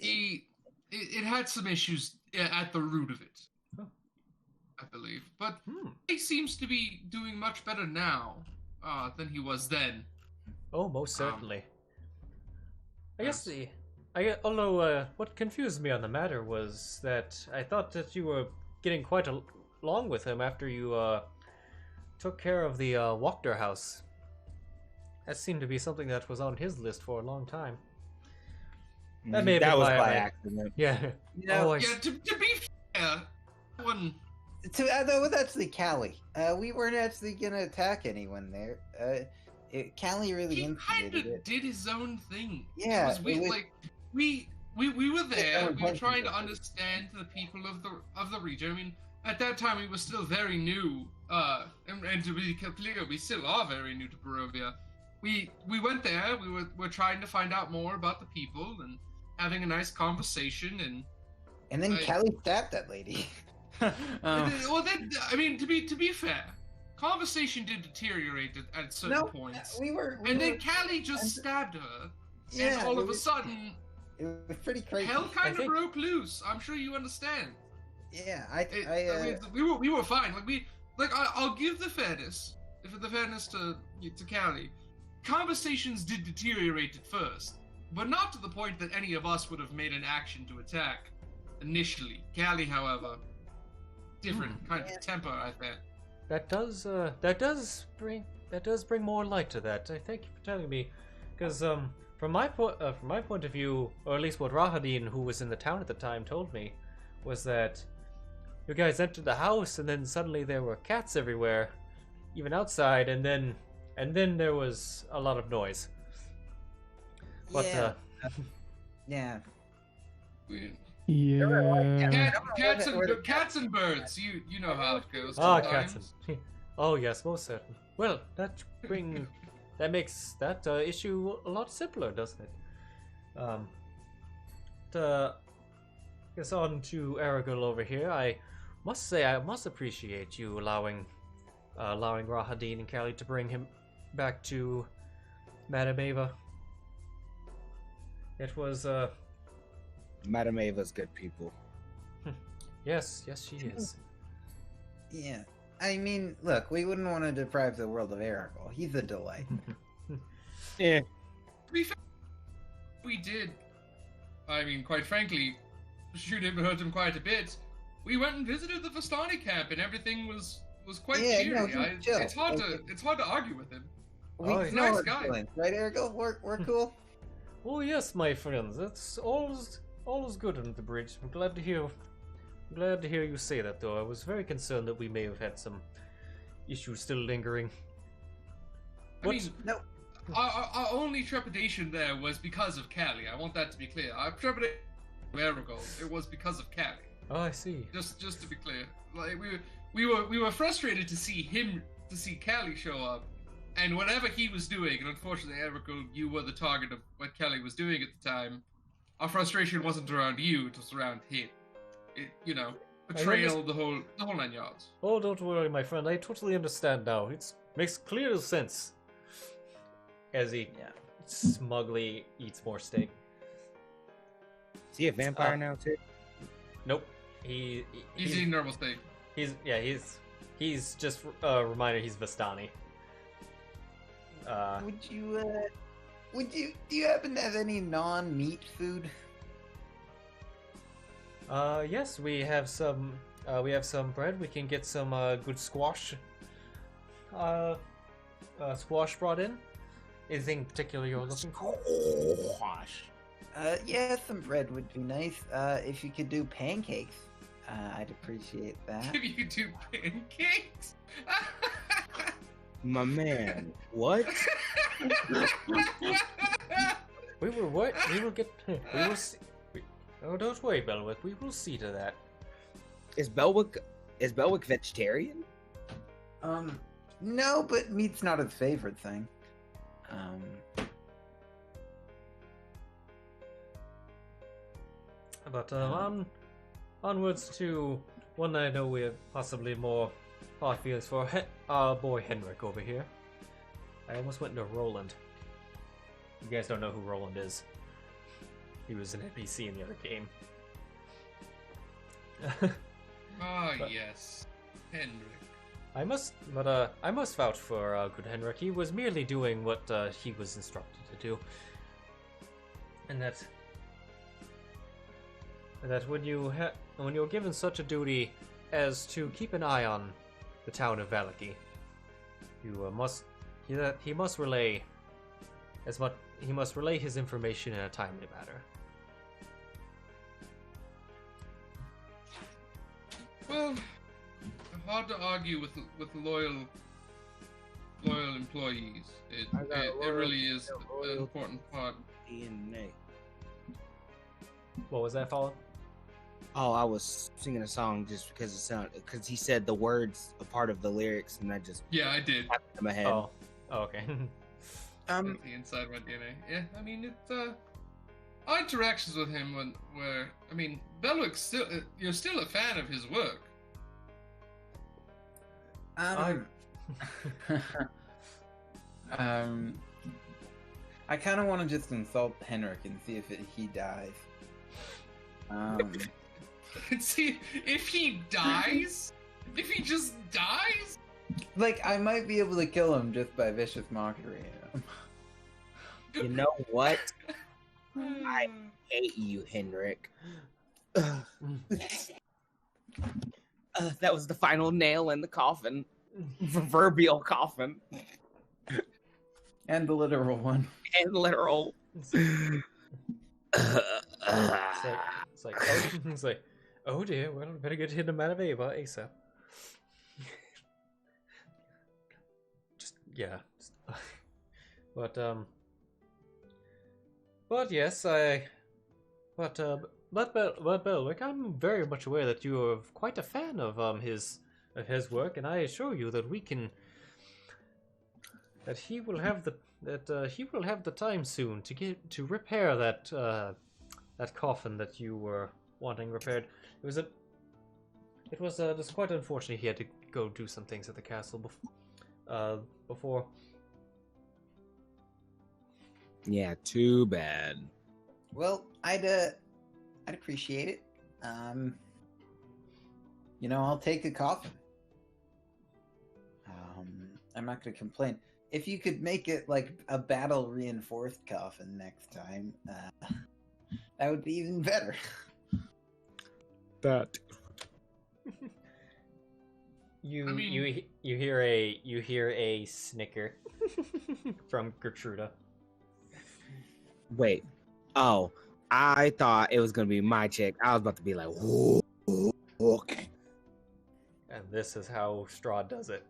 It had some issues at the root of it, I believe. But he seems to be doing much better now than he was then. Oh, most certainly. Although what confused me on the matter was that I thought that you were getting quite along with him after you took care of the Wachter house. That seemed to be something that was on his list for a long time. That may have That been was why by I- accident. Yeah. No, To be fair, one. that was actually Callie. We weren't actually gonna attack anyone there. Callie really He kind instigated of it. did his own thing. Yeah, It was, we were there. own We were trying to intention. understand the people of the region. I mean, at that time we were still very new. And to be clear, we still are very new to Barovia. We went there. We're trying to find out more about the people and having a nice conversation. And then Callie stabbed that lady. Well, then, I mean, to be fair, conversation did deteriorate at certain points. we were. And then Callie just stabbed her, and all of a sudden, it was pretty crazy. hell kind of think- broke loose. I'm sure you understand. Yeah, I mean, we were fine. I'll give the fairness to Callie. Conversations did deteriorate at first, but not to the point that any of us would have made an action to attack initially. Callie, however, different kind of temper, I think. That does bring more light to that. I thank you for telling me, because from my point of view, or at least what Rahadin, who was in the town at the time, told me, was that you guys entered the house and then suddenly there were cats everywhere, even outside, and then there was a lot of noise. But yeah. Yeah. Cats and birds. You know how it goes. Ah, sometimes. cats. Oh yes, most certain. Well, that makes that issue a lot simpler, doesn't it? Guess on to Erigol over here. I must say, I must appreciate you allowing Rahadin and Callie to bring him back to Madame Ava. It was Madame Ava's good people. yes, she is. Yeah. I mean, look, we wouldn't want to deprive the world of Erigol. He's a delight. Yeah. To be fair, we did. I mean, quite frankly, shoot him and hurt him quite a bit. We went and visited the Vistani camp, and everything was quite Yeah, cheery. no, he's chill. It's hard to argue with him. We Oh, he's know a nice our guy. feelings, right, Erigol? We're cool. Oh yes, my friends. It's all is good on the bridge. I'm glad to hear you say that, though. I was very concerned that we may have had some issues still lingering. I mean, No. our only trepidation there was because of Callie. I want that to be clear. Our trepidation of Erigol, it was because of Callie. Oh, I see. Just to be clear, like we were frustrated to see Callie show up, and whatever he was doing, and unfortunately, Erigol, you were the target of what Callie was doing at the time. Our frustration wasn't around you; it was around him. Betrayal, the whole 9 yards. Oh, don't worry, my friend. I totally understand now. It makes clear sense. As he smugly eats more steak. Is he a vampire now too? Nope. He's eating normal steak. He's just a reminder. He's Vistani. Do you happen to have any non-meat food? Yes, we have some We have some bread. We can get some good squash. Squash brought in. Anything particular you're looking for? Squash. Yeah, some bread would be nice. If you could do pancakes, I'd appreciate that. If you could do pancakes. My man, what? We will what? We will get. We will see. Oh, don't worry, Belwick. We will see to that. Is Belwick vegetarian? No, but meat's not his favorite thing. But onwards to one I know we have possibly more hard feelings for. Our boy Henrik over here. I almost went into Roland. You guys don't know who Roland is. He was an NPC in the other game. Ah, But- yes. Henrik. I must vouch for good Henrik. He was merely doing what he was instructed to do, and that when you're given such a duty as to keep an eye on the town of Valaki, he must relay his information in a timely manner. Well, hard to argue with loyal employees. It really is an important part. DNA. What was that, Fallen? Oh, I was singing a song just because he said the words a part of the lyrics, and I just Yeah, I did. tapped in my head. Oh, okay. That's the inside of my DNA. Yeah, I mean, it's our interactions with him were I mean, Belwick's still you're still a fan of his work. I kind of want to just insult Henrik and see if he dies. See, if he dies, if he just dies, Like, I might be able to kill him just by vicious mockery. You know what? I hate you, Henrik. That was the final nail in the coffin. Proverbial coffin. And the literal one. And literal. It's like, oh dear, well, better get him out of Ava ASAP. But yes, but Belwick, I'm very much aware that you are quite a fan of his work, and I assure you that he will have the time soon to repair that coffin that you were wanting repaired. It was just quite unfortunate he had to go do some things at the castle before. Yeah, too bad. Well, I'd appreciate it. I'll take a coffin. I'm not going to complain. If you could make it like a battle reinforced coffin next time, that would be even better. That. You hear a snicker from Gertruda. Wait. Oh, I thought it was gonna be my chick. I was about to be like, whoa. And this is how Strahd does it.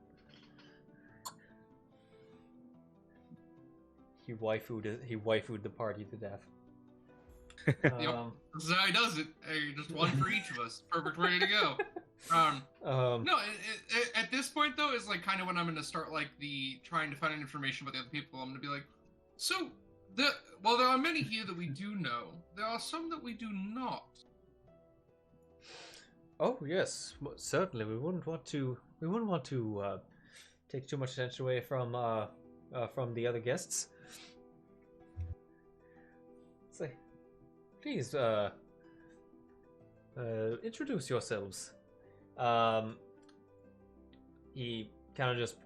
He waifu'd the party to death. Yep. This is how he does it. Hey, just one for each of us. Perfect, ready to go. No, at this point though, is like kind of when I'm gonna start like the trying to find information about the other people. I'm gonna be like, so while there are many here that we do know, there are some that we do not. Oh yes, certainly. We wouldn't want to take too much attention away from the other guests. Say, please introduce yourselves. He just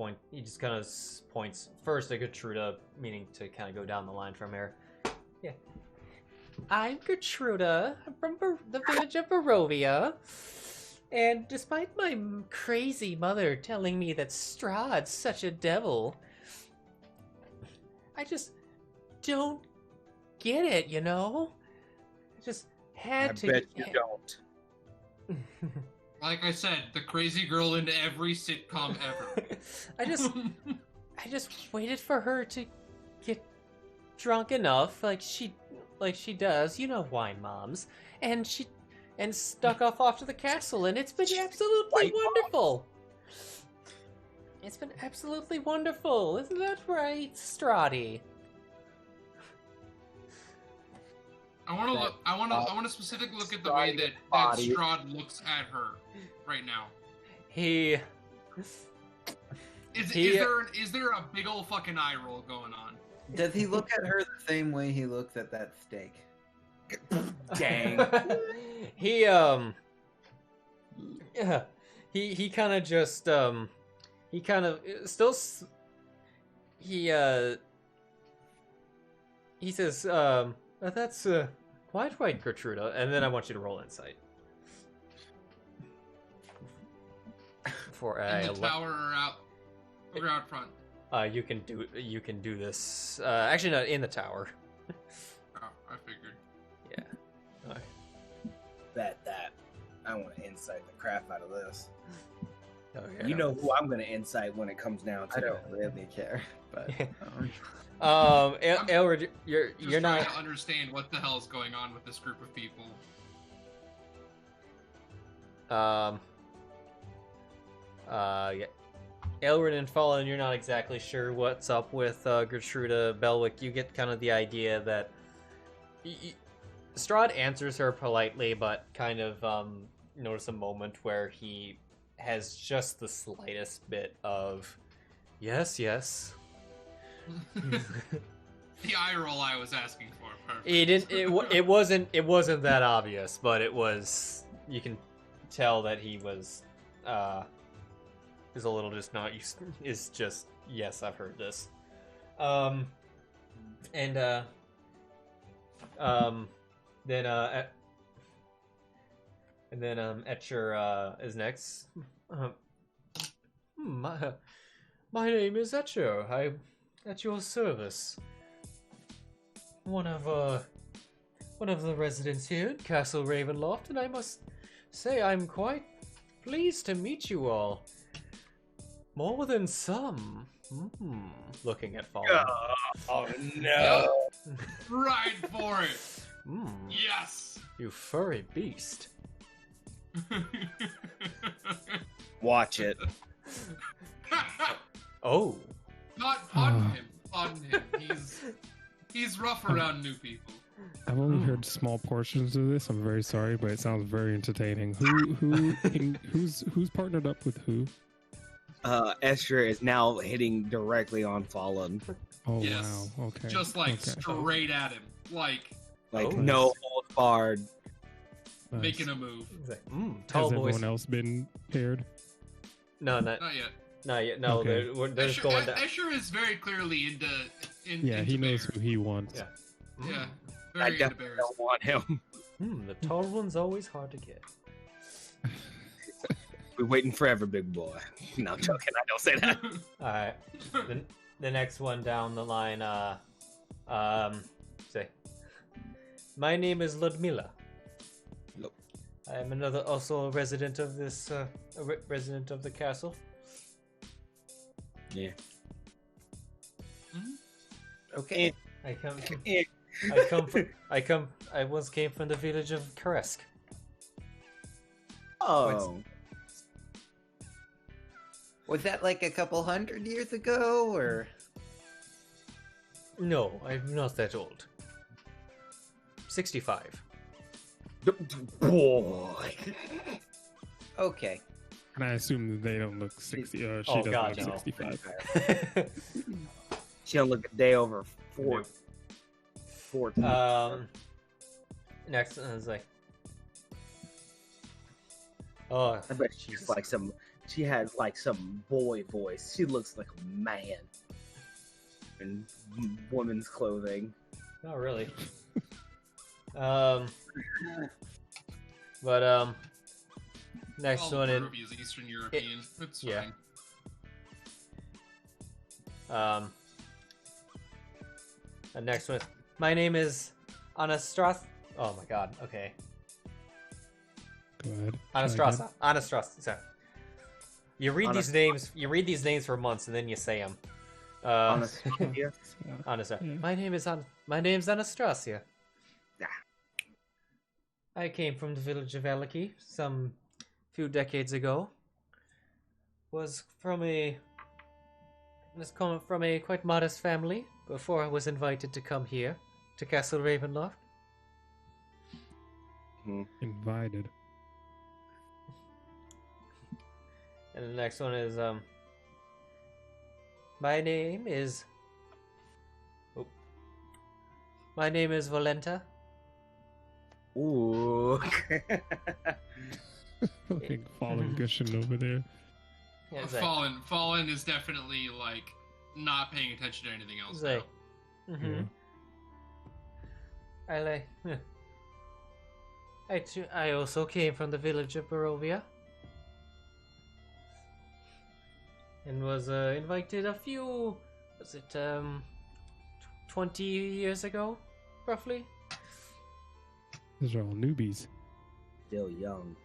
kind of points first at Gertruda, meaning to kind of go down the line from here. Yeah. I'm Gertruda. I'm from the village of Barovia. And despite my crazy mother telling me that Strahd's such a devil, I just don't get it, you know? I just had to. I bet you don't. Like I said, the crazy girl into every sitcom ever. I just waited for her to get drunk enough, like she does, you know, wine moms, and stuck off to the castle, and it's been absolutely wonderful. It's been absolutely wonderful, isn't that right, Strahd? I want to specifically look at the way that Strahd looks at her right now. Is there a big old fucking eye roll going on? Does he look at her the same way he looks at that steak? Dang. He kind of just he kind of still he says that's quite right, Gertruda, and then I want you to roll insight for in the tower or out front. You can do this. Actually, not in the tower. Oh, I figured. Yeah. All right. Bet that. I want to insight the crap out of this. Oh, yeah. You know who I'm going to insight when it comes down to I don't really care, but Ailred, you're Just not trying to understand what the hell is going on with this group of people. Yeah. Ailred and Fallen, you're not exactly sure what's up with Gertruda Belwick. You get kind of the idea that Strahd answers her politely, but kind of notice a moment where he has just the slightest bit of yes. The eye roll I was asking for. Perfect. He didn't. It wasn't that obvious, but it was. You can tell that he was. Is a little just not used. Is just yes. I've heard this. Then Etcher is next. My name is Etcher. I'm at your service. One of the residents here at Castle Ravenloft, and I must say I'm quite pleased to meet you all. More than some. Looking at Fallen. Oh no! Ride for it. Yes. You furry beast. Watch it. Oh. Not pardon him. He's rough around new people. I've only heard small portions of this. I'm very sorry, but it sounds very entertaining. Who's partnered up with who? Esther is now hitting directly on Fallen. Oh Yes. wow! Okay. Just like okay. straight at him, like No hold barred. Nice. making a move. He's like, Has tall boys. everyone else been paired? No, Not yet. not yet. No, Okay. they're just going down. Escher is very clearly into Yeah, he knows who he wants. Yeah. Yeah, I very into definitely bears. don't want him. The tall one's always hard to get. We're waiting forever, big boy. No, I'm joking. I don't say that. All right. The next one down the line. Say, my name is Ludmilla. Nope. I am also a resident of this resident of the castle. Yeah. okay. I once came from the village of Karesk. Oh. Was that like a couple hundred years ago, or? No, I'm not that old. 65. Boy. Okay. And I assume that they don't look 60. She Oh, doesn't God, look no. 65. She don't look a day over 40. Next is like, oh, I bet she's like she has like some boy voice. She looks like a man in woman's clothing. not really. Next All one in. Ruby is Eastern European. It's yeah. fine. The next one. My name is Anastrath. Oh my god. Okay. Go ahead. Anastrasa. Anastrasa. Sorry. You read Anast- these names. You read these names for months, and then you say them. Anastasia. Anastasia. Yeah. My name's Anastasia. Yeah. I came from the village of Alaki some few decades ago. Was coming from a quite modest family before I was invited to come here to Castle Ravenloft. Invited. And the next one is my name is Valenta. Ooh. Fucking fallen gushing over there. Yeah, it's like, Fallen is definitely like not paying attention to anything else. it's like, Yeah. I like. I also came from the village of Barovia. And was invited a few, 20 years ago, roughly? These are all newbies. Still young.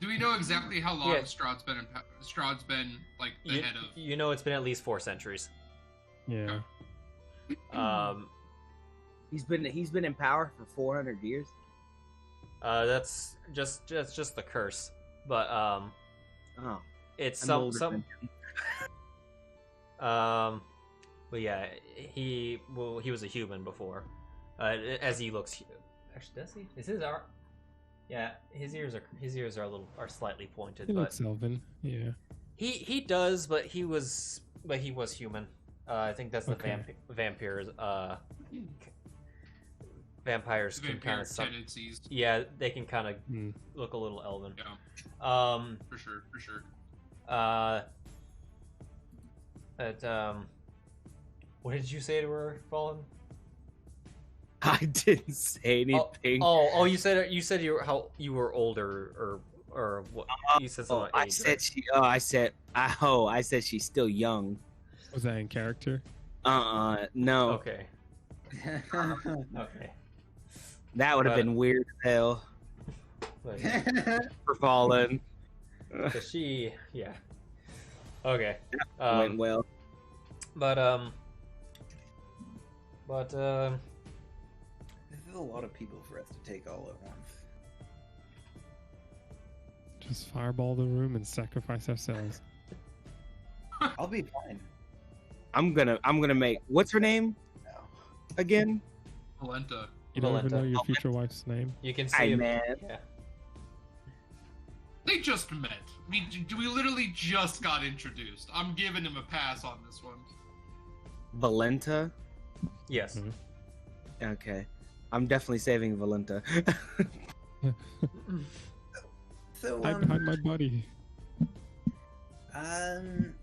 Do we know exactly how long Yeah. Strahd's been like the head of? You know it's been at least 4 centuries. Yeah. He's been in power for 400 years. That's just the curse. But Oh, it's I'm some older than him. but yeah, he was a human before. As he looks, actually, does he? Is his art? Yeah, his ears are slightly pointed, He but looks elven. Yeah. he does, but he was human. I think that's the Okay. vampires. Vampires can kind Vampire of tendencies. yeah, they can kind of Mm. look a little elven. Yeah, for sure. What did you say to her, Fallen? I didn't say anything. Oh, you said you were older or what? You said something. about I age, said right? she. Oh, I said she's still young. Was that in character? No. Okay. Okay. That would have But- been weird as hell Like, for Fallen. so she, yeah. Okay. Went well. But This is a lot of people for us to take all at once. Just fireball the room and sacrifice ourselves. I'll be fine. I'm gonna make. What's her name No. again? Valenta. You don't even Valenta. know your future wife's name? you can see Hey, him. man. Yeah. They just met. We literally just got introduced. I'm giving him a pass on this one. Valenta. Yes. Mhm. Okay, I'm definitely saving Valenta. So Hide behind my buddy. Hide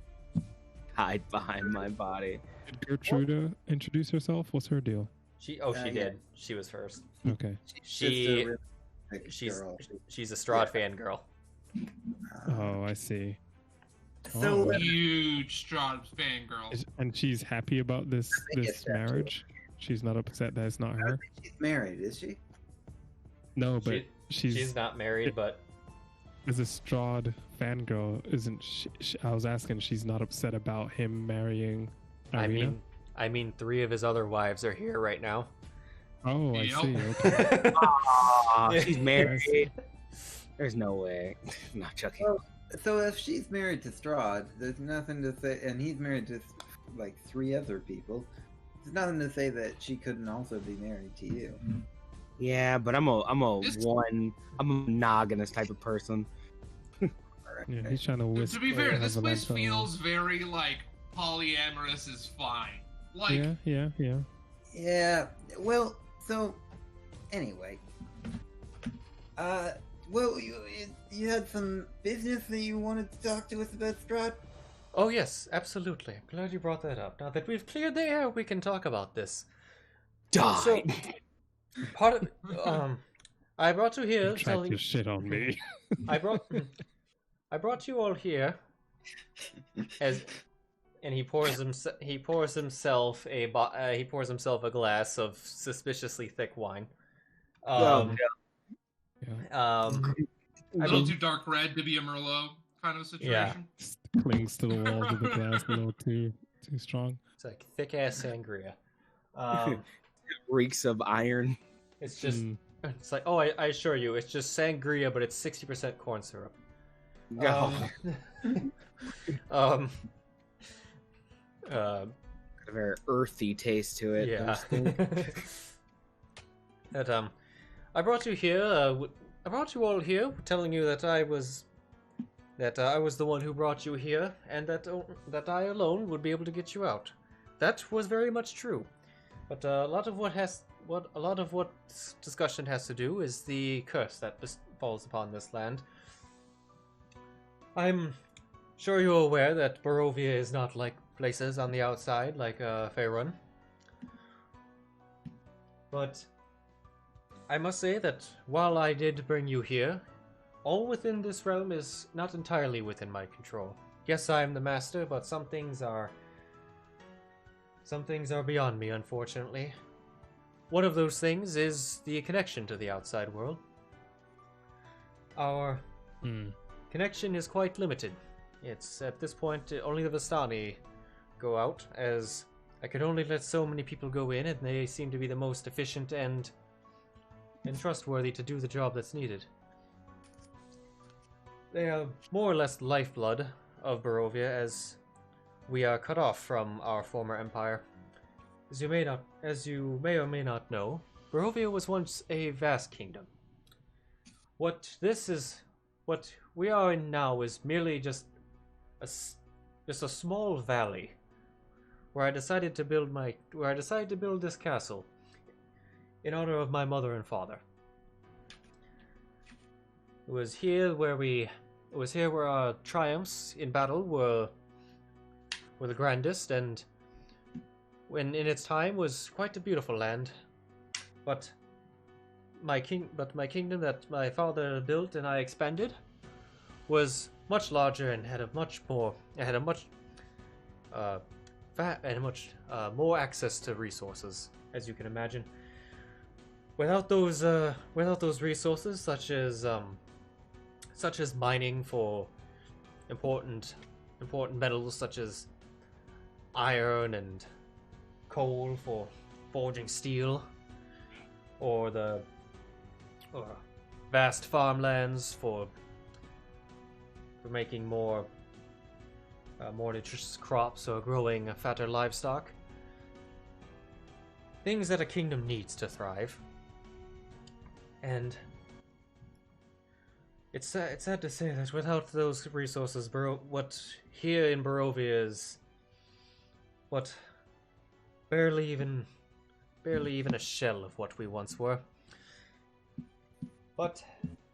behind my body. Did Gertruda introduce herself? What's her deal? She yeah. did. She was first. Okay. she's She- just a really thick She's girl. she's a Strahd fangirl. Oh, I see. So Huge Strahd fangirl. And she's happy about this think this it's that, marriage. She's not upset that it's not I her. don't think she's married, is she? No, but She's she's not married, but as a Strahd fangirl, isn't she? I was asking, she's not upset about him marrying Irina? I mean 3 of his other wives are here right now. Oh, I Yep. see. Okay. Aw, she's married. There's no way. Not joking. Well, so if she's married to Strahd, there's nothing to say, and he's married to like 3 other people. There's nothing to say that she couldn't also be married to you. Yeah, but I'm a monogamous type of person. Yeah, he's trying to whisper. To be fair, have this a place nice, feels very like polyamorous is fine. Like Yeah. Yeah. Well, so anyway, well, you had some business that you wanted to talk to us about, Strahd? Oh yes, absolutely. I'm glad you brought that up. Now that we've cleared the air, we can talk about this. Die. So, part of I brought you here You tried telling to shit on me. I brought you all here as and he pours himself a glass of suspiciously thick wine. Oh, Yeah. A little too dark red to be a Merlot kind of situation. Clings to the walls of the glass a little too strong. It's like thick ass sangria. Reeks of iron. It's just it's like, oh, I assure you, it's just sangria, but it's 60% corn syrup. A very earthy taste to it. Yeah. That I brought you here. I brought you all here, telling you that I was the one who brought you here, and that I alone would be able to get you out. That was very much true, but a lot of what discussion has to do is the curse that falls upon this land. I'm sure you're aware that Barovia is not like places on the outside, like Faerun. But I must say that while I did bring you here, all within this realm is not entirely within my control. Yes, I am the master, but some things are beyond me, unfortunately. One of those things is the connection to the outside world. Our connection is quite limited. It's, at this point, only the Vistani go out, as I can only let so many people go in, and they seem to be the most efficient and trustworthy to do the job that's needed. They are more or less the lifeblood of Barovia, as we are cut off from our former empire. As you may or may not know, Barovia was once a vast kingdom. What we are in now is merely just a small valley where I decided to build this castle in honor of my mother and father. It was here where our triumphs in battle were the grandest, and when in its time was quite a beautiful land. But my kingdom that my father built and I expanded was much larger and had much more access to resources, as you can imagine. Without those resources, such as mining for important metals such as iron and coal for forging steel, or vast farmlands for making more nutritious crops or growing fatter livestock. Things that a kingdom needs to thrive. And it's sad to say that without those resources, what here in Barovia is barely even a shell of what we once were.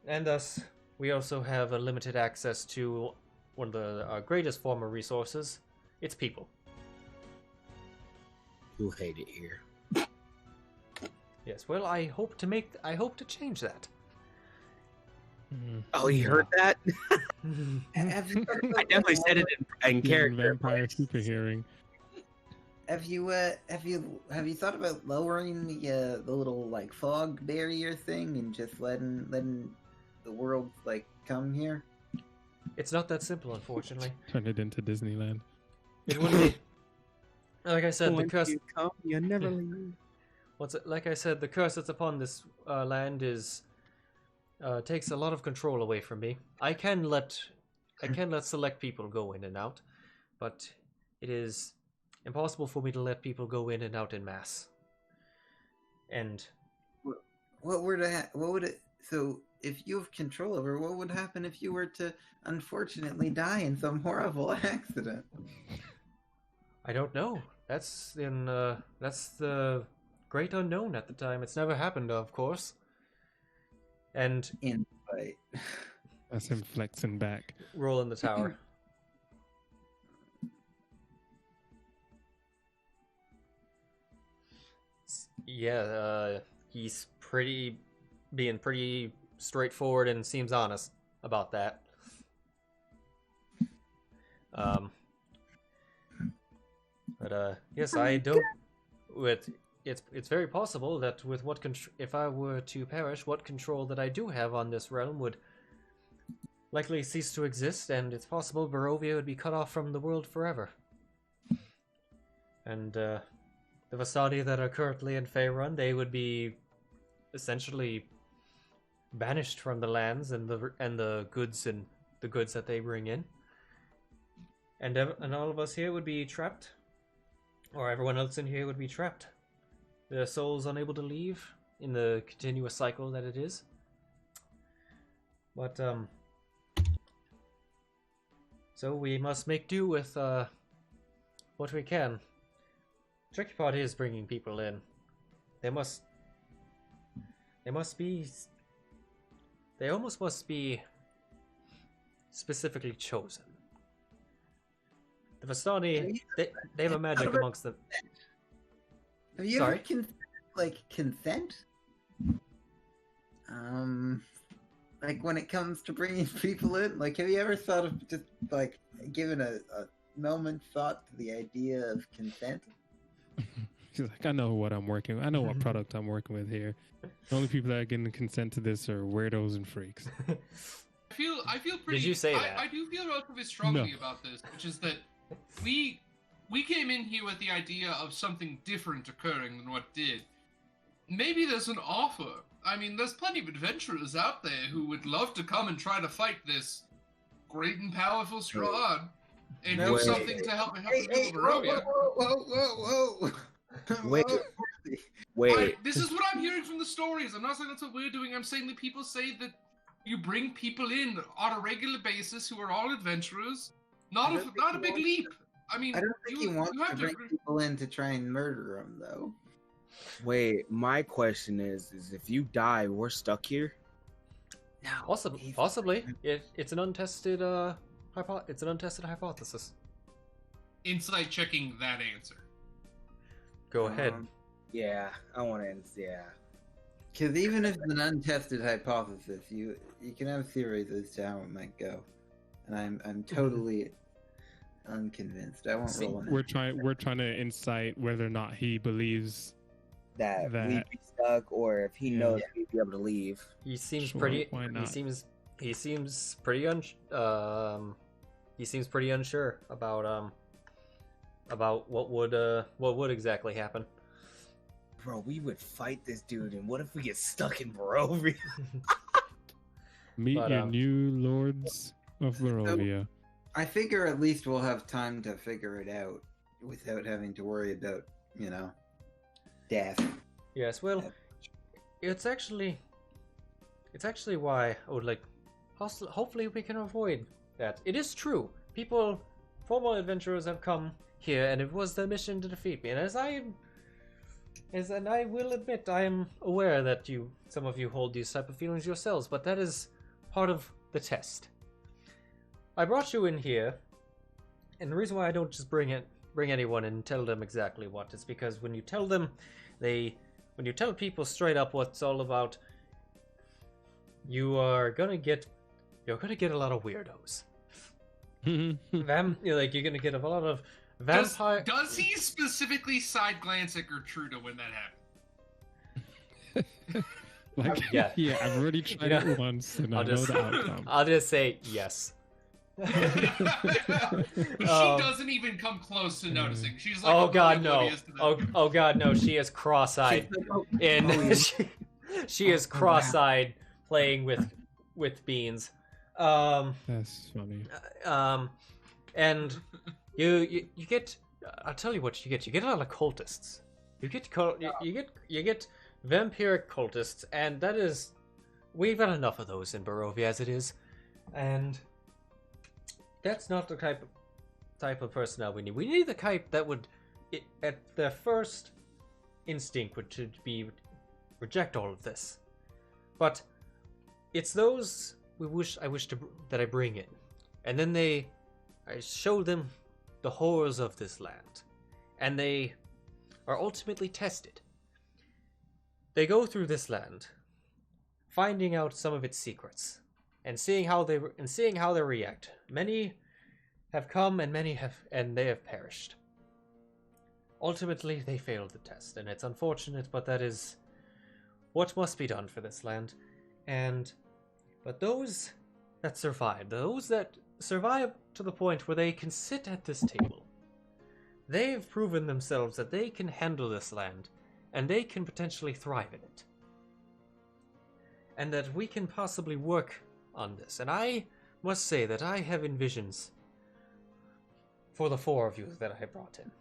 And thus, we also have a limited access to one of our greatest former resources. It's people. You hate it here. Yes, well, I hope to change that. Oh, you heard that? I definitely said it in character. Vampire super hearing. Have you thought about lowering the little like fog barrier thing and just letting the world like come here? It's not that simple, unfortunately. Turn it into Disneyland. It wouldn't be. Like I said, the curse. You come, you never leave. Like I said, the curse that's upon this land takes a lot of control away from me. I can let select people go in and out, but it is impossible for me to let people go in and out in mass. And so if you have control over, what would happen if you were to unfortunately die in some horrible accident? I don't know. That's the great unknown at the time. It's never happened, of course. And insight. That's him flexing back. Roll in the tower. Yeah, he's pretty being pretty straightforward and seems honest about that. But yes, I don't. It's very possible that with what if I were to perish, what control that I do have on this realm would likely cease to exist, and it's possible Barovia would be cut off from the world forever. And the Vistani that are currently in Faerun, they would be essentially banished from the lands and the goods that they bring in. And all of us here would be trapped, or everyone else in here would be trapped. Their souls unable to leave in the continuous cycle that it is. But so we must make do with what we can. Tricky part is bringing people in. They almost must be specifically chosen. The Vistani, they have a magic amongst them. Have you ever consent? Like when it comes to bringing people in, like have you ever thought of just like giving a moment's thought to the idea of consent? She's like, I know what I'm working with. I know what product I'm working with here. The only people that are getting consent to this are weirdos and freaks. I feel pretty. Did you say that? I do feel relatively strongly about this, which is that we came in here with the idea of something different occurring than what did. Maybe there's an offer. I mean, there's plenty of adventurers out there who would love to come and try to fight this great and powerful Strahd and do something to help Barovia. Whoa. Wait. This is what I'm hearing from the stories. I'm not saying that's what we're doing. I'm saying that people say that you bring people in on a regular basis who are all adventurers. Not a big leap. I mean, I don't think he wants to bring people in to try and murder them, though. Wait, my question is if you die, we're stuck here? No, possibly. It's an untested hypothesis. Insight checking that answer. Go ahead. Yeah, I want to. Yeah. Because even if it's an untested hypothesis, you can have theories as to how it might go, and I'm totally unconvinced. I won't roll on it. We're trying to incite whether or not he believes that we'd be stuck, or if he knows we'd be able to leave. He seems Sure, pretty. why not? He seems pretty unsure about what would exactly happen. Bro, we would fight this dude, and what if we get stuck in Barovia? Meet your new lords of Barovia. I figure at least we'll have time to figure it out without having to worry about, death. Yes, well, it's actually why I would like. Hopefully, we can avoid that. It is true. Former adventurers have come here, and it was their mission to defeat me. And and I will admit, I am aware that some of you hold these type of feelings yourselves, but that is part of the test. I brought you in here, and the reason why I don't just bring anyone and tell them exactly what is because when you tell them, when you tell people straight up what's all about, you're gonna get a lot of weirdos. You're gonna get a lot of vampire. Does he specifically side glance at Gertruda when that happened? Yeah, I've already tried it once, and I know the outcome. I'll just say yes. She doesn't even come close to noticing. She's like, oh god, no! Oh god, no! She is cross-eyed, she is cross-eyed playing with beans. That's funny. And you get. I'll tell you what you get. You get a lot of cultists. You get vampiric cultists, and that is. We've got enough of those in Barovia as it is, and. That's not the type of personnel we need. We need the type that would, at their first instinct, would be reject all of this. But it's those that I bring in, and then I show them the horrors of this land, and they are ultimately tested. They go through this land finding out some of its secrets and seeing how they react. Many have come and they have perished. Ultimately, they failed the test, and it's unfortunate, but that is what must be done for this land. But those that survive to the point where they can sit at this table, they've proven themselves that they can handle this land, and they can potentially thrive in it. And that we can possibly work on this. And I must say that I have envisions for the 4 of you that I brought in.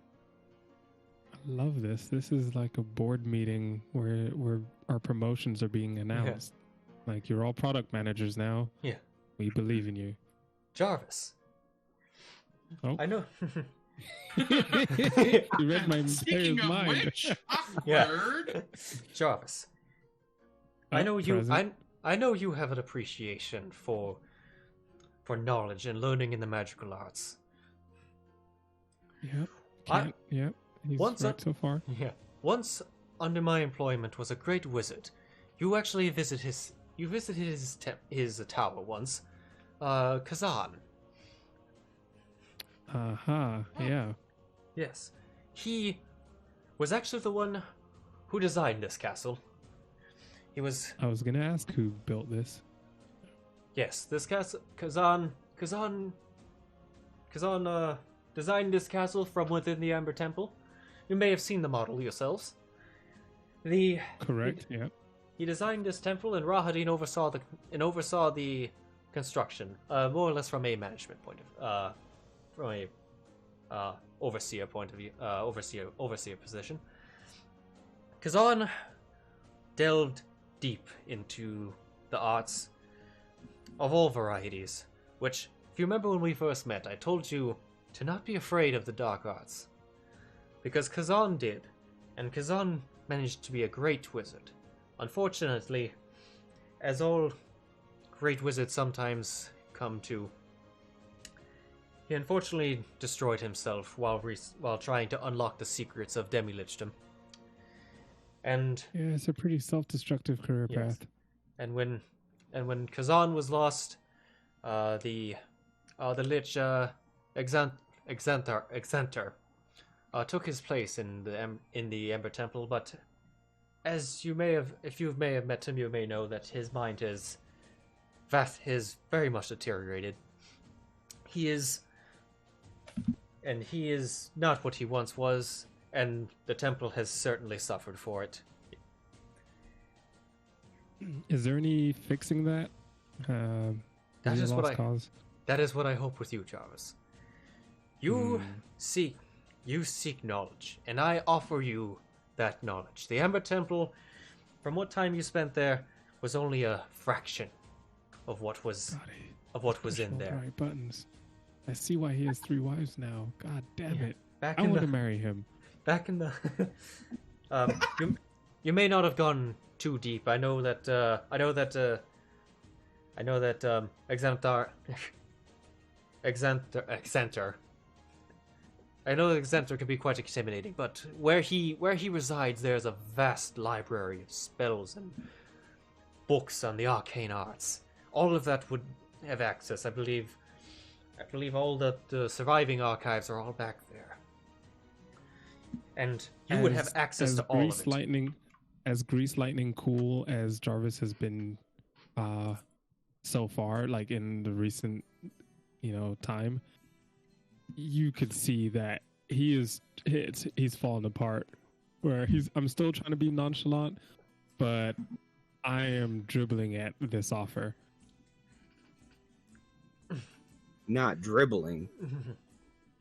I love this. This is like a board meeting where our promotions are being announced. Yeah. Like, you're all product managers now. Yeah. We believe in you. Jarvis. Oh. I know. You read my Speaking of mind. which, awkward. Yeah. Jarvis. I know you. I know you have an appreciation for knowledge and learning in the magical arts. Yep. Yep. He's right so far. Yeah. Once under my employment was a great wizard. You actually visited his tower once, Kazan. Yeah. Yes, he was actually the one who designed this castle. He was. I was gonna ask who built this. Yes, this castle. Kazan designed this castle from within the Amber Temple. You may have seen the model yourselves. Correct. Yeah. He designed this temple, and Rahadin oversaw the construction, more or less from a management point of, from a overseer point of view, overseer position. Kazan delved deep into the arts of all varieties, which, if you remember when we first met, I told you to not be afraid of the dark arts. Because Kazan did, and Kazan managed to be a great wizard. Unfortunately, as all great wizards sometimes come to, he unfortunately destroyed himself while trying to unlock the secrets of demi-lichdom. And yeah, it's a pretty self-destructive career path. And when Kazan was lost, the lich Exenter took his place in the Ember Temple. But as you may have, if you may have met him, you may know that his mind is very much deteriorated. He is not what he once was, and the temple has certainly suffered for it. Is there any fixing that? That is what I hope with you, Jarvis. You seek knowledge, and I offer you that knowledge. The Amber Temple, from what time you spent there, was only a fraction of what was in there. Right buttons. I see why he has 3 wives now. God damn it! I want to marry him. Back in the, you may not have gone too deep. I know that Exenter. I know that Exenter can be quite intimidating, but where he resides, there's a vast library of spells and books on the arcane arts. All of that would have access. I believe all the surviving archives are all back there. And you would have access to all of it. As Grease Lightning cool as Jarvis has been so far, like in the recent, time, you could see that he's fallen apart. Where I'm still trying to be nonchalant, but I am dribbling at this offer. Not dribbling.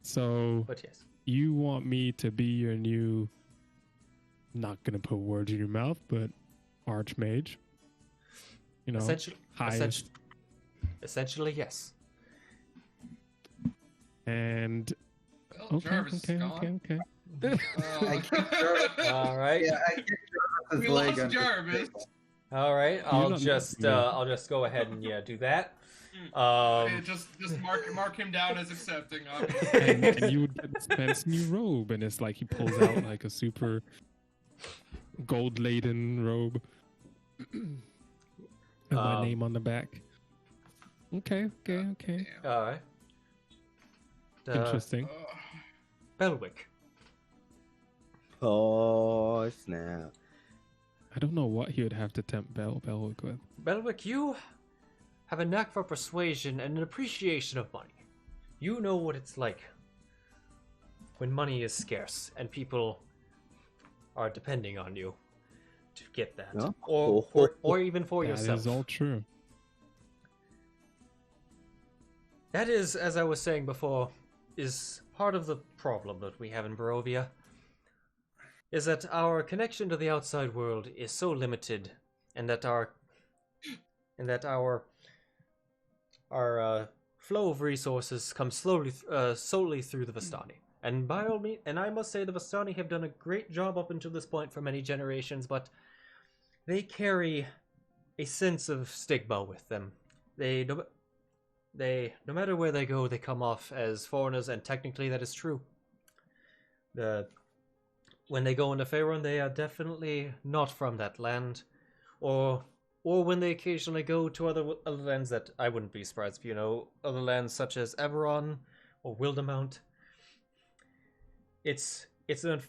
So, but yes. You want me to be your new, not going to put words in your mouth, but archmage? Essentially, yes. And Jarvis is gone. Okay. All right. Yeah, I get Jarvis's We leg lost under- Jarvis. All right. I'll just go ahead and do that. Just mark him down as accepting, obviously. and you would get this fancy new robe, and it's like he pulls out like a super gold-laden robe. And my name on the back. Okay. All right. Interesting. Belwick. Oh, snap. I don't know what he would have to tempt Belwick with. Belwick, you have a knack for persuasion and an appreciation of money. You know what it's like when money is scarce and people are depending on you to get that, or even for yourself. That is all true. That is, as I was saying before, is part of the problem that we have in Barovia. Is that our connection to the outside world is so limited, and that our flow of resources comes solely through the Vistani. And by all means, and I must say the Vistani have done a great job up until this point for many generations, but they carry a sense of stigma with them. No matter where they go, they come off as foreigners, and technically that is true. When they go into Faerun, they are definitely not from that land, or when they occasionally go to other lands that I wouldn't be surprised if you know, other lands such as Everon or Wildemount. It's an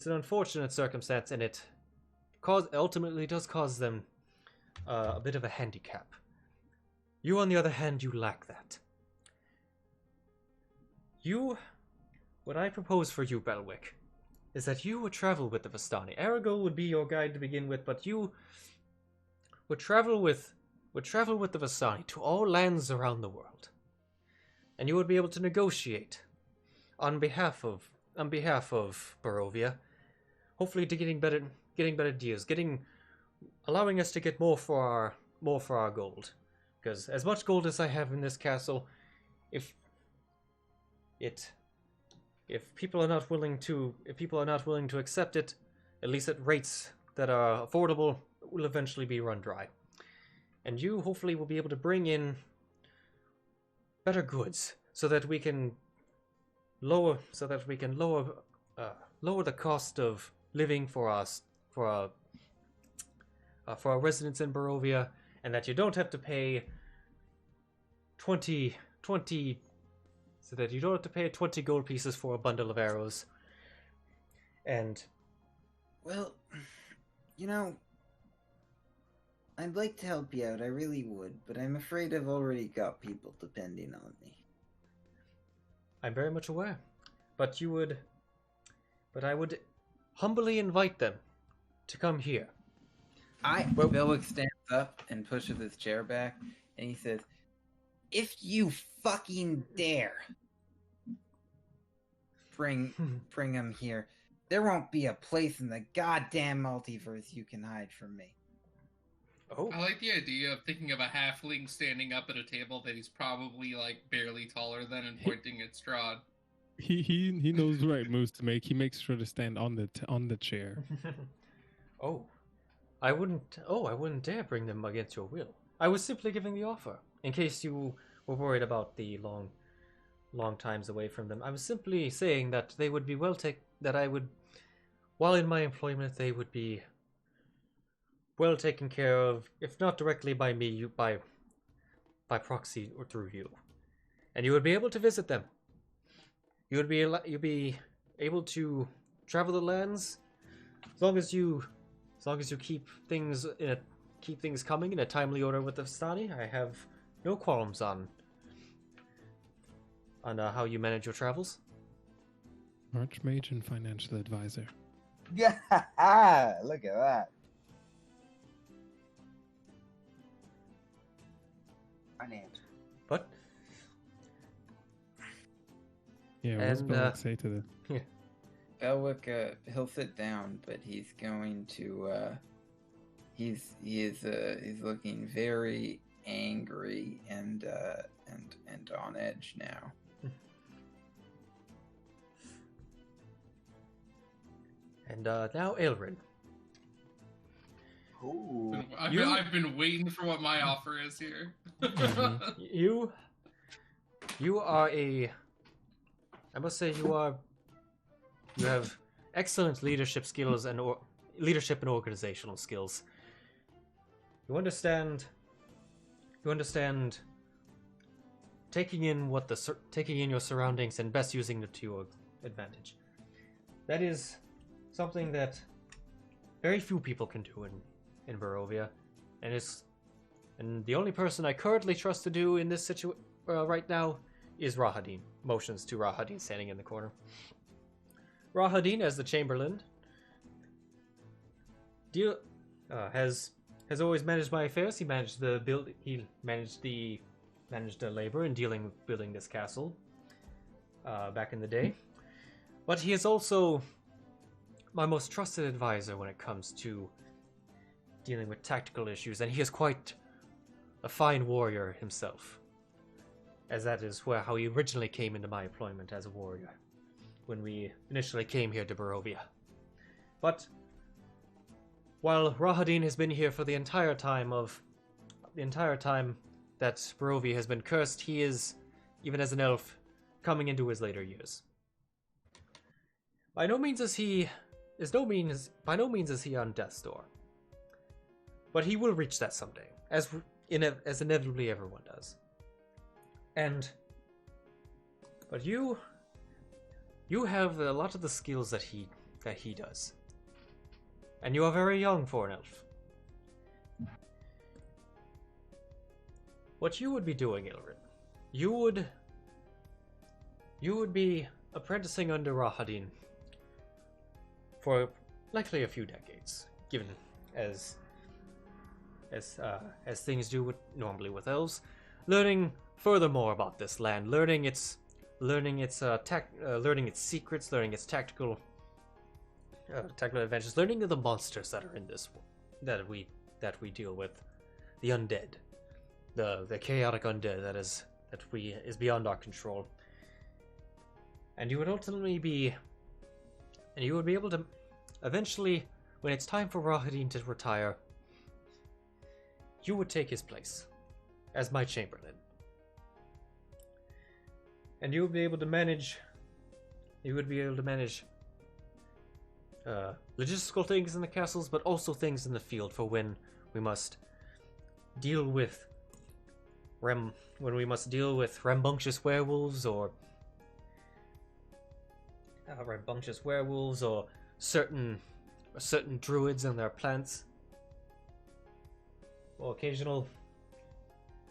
unfortunate circumstance, and it ultimately does cause them a bit of a handicap. You, on the other hand, you lack that. What I propose for you, Belwick, is that you would travel with the Vistani. Arago would be your guide to begin with, but you would travel with the Vistani to all lands around the world, and you would be able to negotiate on behalf of Barovia, hopefully to getting better deals, allowing us to get more for our gold. Because as much gold as I have in this castle, if people are not willing to accept it, at least at rates that are affordable, it will eventually be run dry. And you hopefully will be able to bring in better goods so that we can lower the cost of living for our residents in Barovia, and that you don't have to pay 20 gold pieces for a bundle of arrows. And well, I'd like to help you out, I really would, but I'm afraid I've already got people depending on me. I'm very much aware, but I would humbly invite them to come here. Belwick stands up and pushes his chair back, and he says, "If you fucking dare bring him here, there won't be a place in the goddamn multiverse you can hide from me." Oh. I like the idea of thinking of a halfling standing up at a table that he's probably like barely taller than and pointing at Strahd. He knows the right moves to make. He makes sure to stand on the chair. I wouldn't dare bring them against your will. I was simply giving the offer, in case you were worried about the long times away from them. I was simply saying that they would be while in my employment, they would be well taken care of, if not directly by me, by proxy or through you. And you would be able to visit them. You'd be able to travel the lands as long as you keep things coming in a timely order with the Vistani. I have no qualms on how you manage your travels. Archmage and financial advisor. Yeah, look at that. Financial. But yeah, what does Belwick say to the? Yeah. Belwick, he'll sit down, but he's going to. He is looking very angry and on edge now. And now Ailred. Ooh. I've been waiting for what my offer is here. You are I must say you have excellent leadership skills and leadership and organizational skills. You understand taking in your surroundings and best using them to your advantage. That is something that very few people can do in Barovia, and the only person I currently trust to do in this situation right now is Rahadin. Motions to Rahadin standing in the corner. Rahadin, as the Chamberlain, has always managed my affairs. He managed the build. He managed the labor in building this castle back in the day. But he is also my most trusted advisor when it comes to dealing with tactical issues, and he is quite a fine warrior himself, as that is how he originally came into my employment as a warrior when we initially came here to Barovia. But while Rahadin has been here for the entire time that Barovia has been cursed, he is, even as an elf, coming into his later years. By no means is he on death's door. But he will reach that someday, as inevitably everyone does. But you have a lot of the skills that he does. And you are very young for an elf. What you would be doing, Ailred, you would be apprenticing under Rahadin for likely a few decades, given as things do normally with elves, learning furthermore about this land, learning its secrets, learning its tactical adventures, learning of the monsters that are in this that we deal with, the undead, the chaotic undead that is beyond our control. And you would be able to eventually, when it's time for Rahadin to retire, you would take his place as my Chamberlain. And you would be able to manage logistical things in the castles, but also things in the field for when we must deal with rambunctious werewolves or certain druids and their plants, or occasional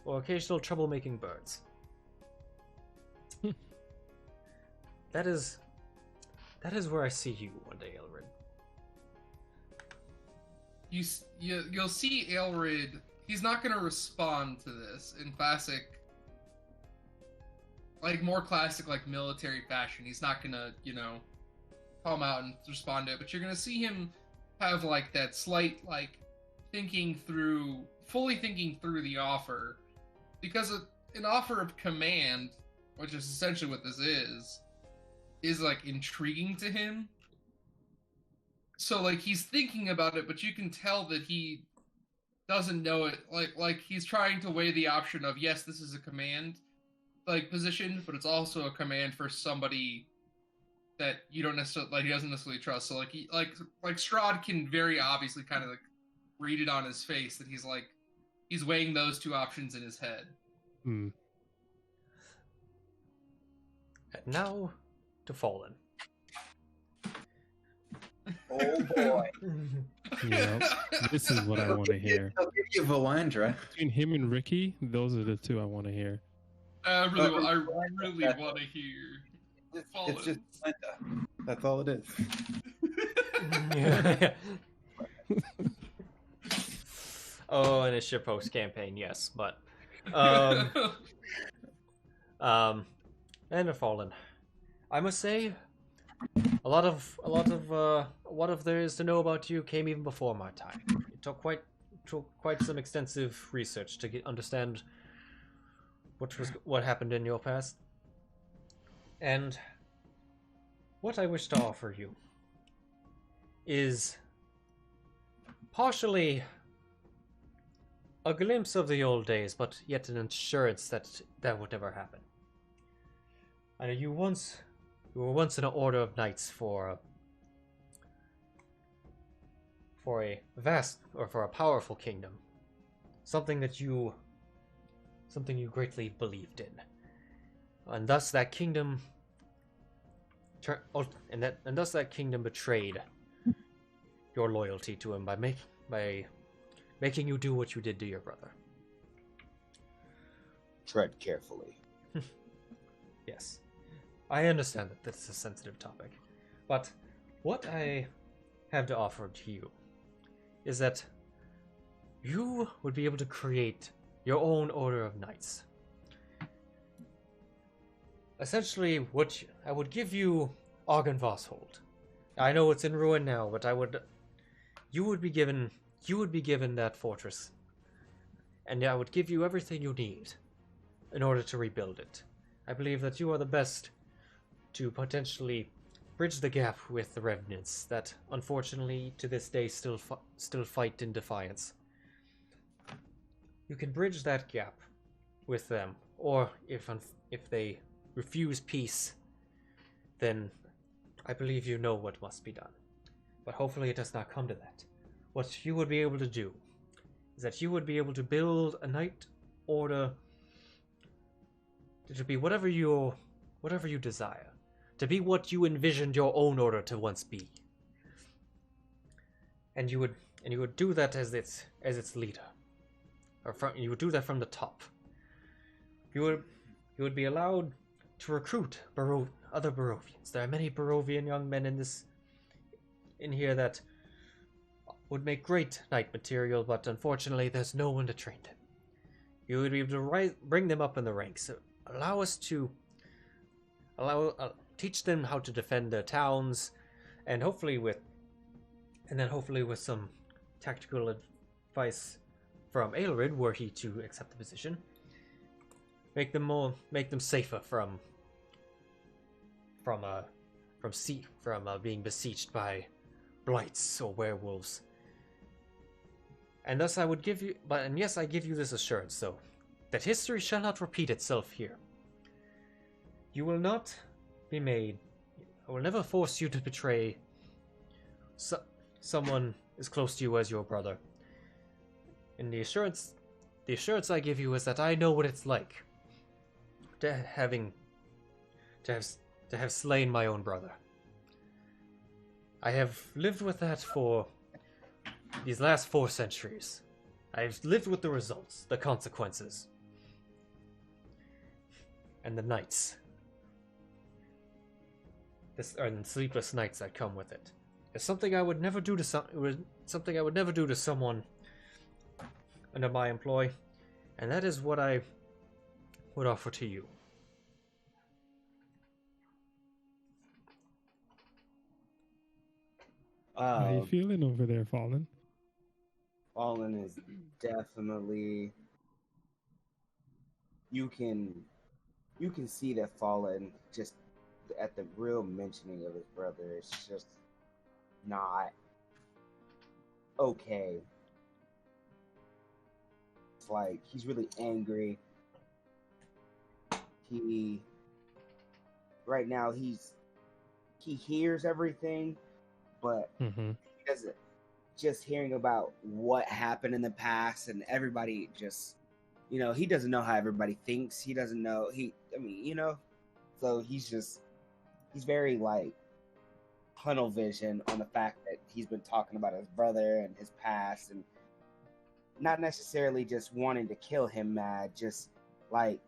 troublemaking birds. That is where I see you one day, Ailred. You'll see Ailred. He's not going to respond to this in classic, more classic, military fashion. He's not going to, come out and respond to it. But you're going to see him have, that slight, fully thinking through the offer. Because an offer of command, which is essentially what this is intriguing to him. So, he's thinking about it, but you can tell that he doesn't know it. He's trying to weigh the option of, yes, this is a command, position, but it's also a command for somebody that you don't necessarily, he doesn't necessarily trust. So, Strahd can very obviously kind of, read it on his face that he's weighing those two options in his head. Hmm. And now to Fallen. Oh boy. Yeah, this is what I want to hear. I'll give you Valandra. Between him and Ricky, those are the two I want to hear. I really want to hear Fallen. It's just Linda. That's all it is. Oh, and it's your post campaign, yes, but and a Fallen. I must say, a lot of what there is to know about you came even before my time. It took quite some extensive research to understand what happened in your past. And what I wish to offer you is partially a glimpse of the old days, but yet an assurance that would never happen. I know you were once in an order of knights for a powerful kingdom, something you greatly believed in, and thus that kingdom betrayed your loyalty to him by making you do what you did to your brother. Tread carefully. Yes, I understand that this is a sensitive topic, but what I have to offer to you is that you would be able to create your own order of knights. Essentially, I would give you Argynvosshold. I know it's in ruin now, but you would be given that fortress, and I would give you everything you need in order to rebuild it. I believe that you are the best to potentially bridge the gap with the Revenants that, unfortunately, to this day still fight in defiance. You can bridge that gap with them, or if they refuse peace, then I believe you know what must be done. But hopefully it does not come to that. What you would be able to do is that you would be able to build a knight order to be whatever you desire, to be what you envisioned your own order to once be, and you would do that as its leader, you would do that from the top. You would be allowed to recruit other Barovians. There are many Barovian young men in here that would make great knight material, but unfortunately there's no one to train them. You would be able to bring them up in the ranks, teach them how to defend their towns, and hopefully with some tactical advice from Ailred, were he to accept the position, make them safer from being besieged by blights or werewolves. And thus I give you this assurance, though, that history shall not repeat itself here. You will not be made. I will never force you to betray someone as close to you as your brother. And the assurance I give you is that I know what it's like to have slain my own brother. I have lived with that for these last 4 centuries. I've lived with the results, the consequences, and the nights. And sleepless nights that come with it. It's something I would never do to someone under my employ, and that is what I would offer to you. How are you feeling over there, Fallen? Fallen is definitely. You can see that Fallen, just at the real mentioning of his brother, is just not okay. It's like he's really angry. Right now he hears everything, but he doesn't. Just hearing about what happened in the past, and everybody just, he doesn't know how everybody thinks. He doesn't know. So he's very like tunnel vision on the fact that he's been talking about his brother and his past, and not necessarily just wanting to kill him mad, just like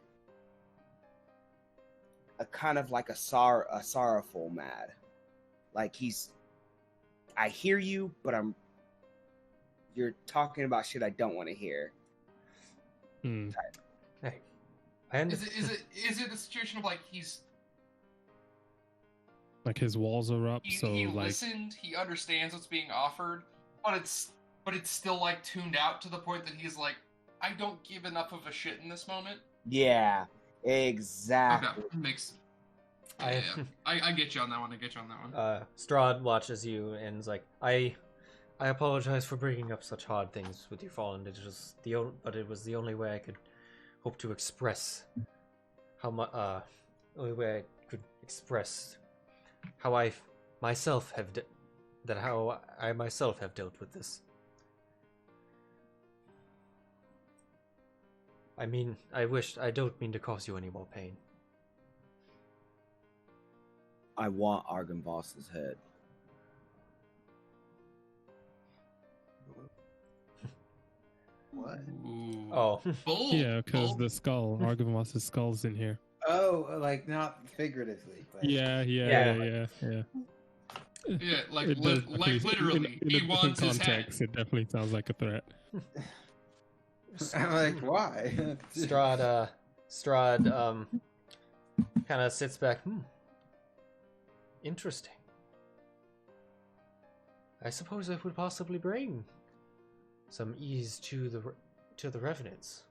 a kind of like a sorrowful mad. Like I hear you, but you're talking about shit I don't want to hear. Hey, is it a situation of like he's like his walls are up, he listened, he understands what's being offered, but it's still like tuned out to the point that he's like, I don't give enough of a shit in this moment. Yeah, exactly. Okay, I get you on that one. Strahd watches you and is like, I apologize for bringing up such hard things with you, Fallen. It was the only way I could hope to express how I myself have dealt with this. I mean, I don't mean to cause you any more pain. I want Argynvoss's head. What? Ooh. Oh. Bold. Yeah, because bold. the skull, Argynvoss's skull's in here. Oh, like not figuratively. But... Yeah. Yeah, like It does, literally, in he a wants his context, head. it definitely sounds like a threat. I'm like, why? Strahd kind of sits back. Interesting. I suppose that would possibly bring some ease to the revenants.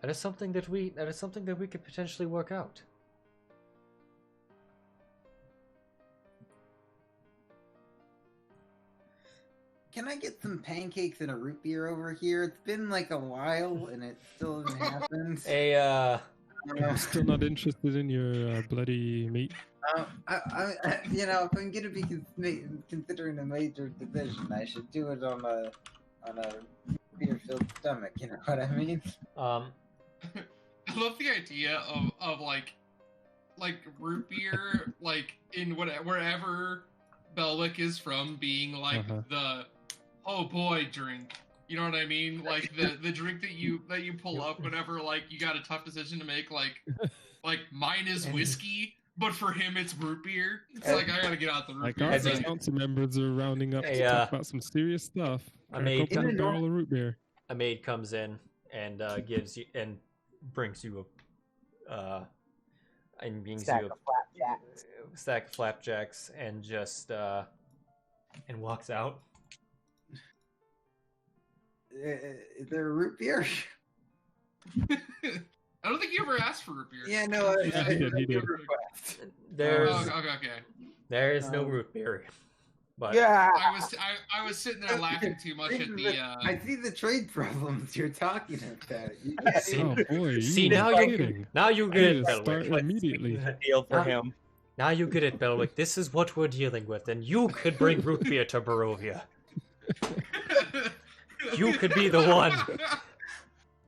That is something that we could potentially work out. Can I get some pancakes and a root beer over here? It's been like a while and it still hasn't happened. I'm still not interested in your bloody meat. If I'm gonna be considering a major decision, I should do it on a beer-filled stomach. You know what I mean? I love the idea of like root beer, like in wherever Belwick is from, being like the oh boy drink. You know what I mean? Like the drink that you pull up whenever like you got a tough decision to make. Like mine is whiskey, but for him it's root beer. It's like I gotta get out the root beer. Our council members are rounding up to talk about some serious stuff. A barrel of root beer. A maid comes in and gives you and brings you a stack of flapjacks and just and walks out. Is there a root beer? I don't think you ever asked for root beer. Yeah, no, he did. There is no root beer. But yeah, I was sitting there laughing too much at the. I see the trade problems you're talking about. Oh boy! Now you get it, Start Belwick. immediately. Deal for him. Now you get it, Belwick. This is what we're dealing with, and you could bring root beer to Barovia. You could be the one.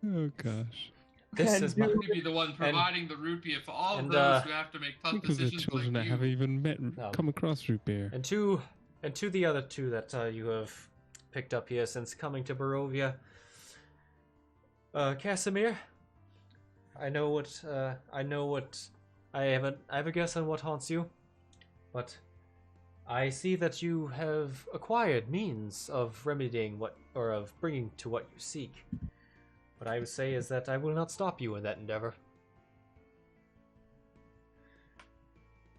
Oh gosh. This is going to be the one providing the root beer for all of those who have to make tough Think of the decisions children like that you. haven't even come across root beer. And to the other two that you have picked up here since coming to Barovia. Casimir, I have a guess on what haunts you, but I see that you have acquired means of remedying of bringing to what you seek. What I would say is that I will not stop you in that endeavor.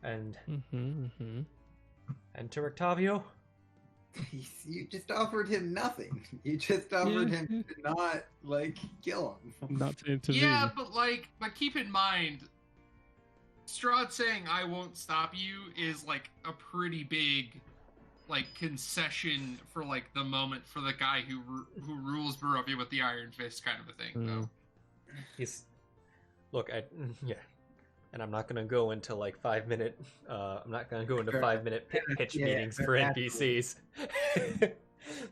And and to Octavio, you just offered him nothing. You just offered him to not kill him. Not to intervene. Yeah, but keep in mind, Strahd saying "I won't stop you" is a pretty big concession for the moment for the guy who rules Barovia with the iron fist kind of a thing. Though. And I'm not gonna go into 5 minute. I'm not gonna go into 5 minute pitch meetings for NPCs.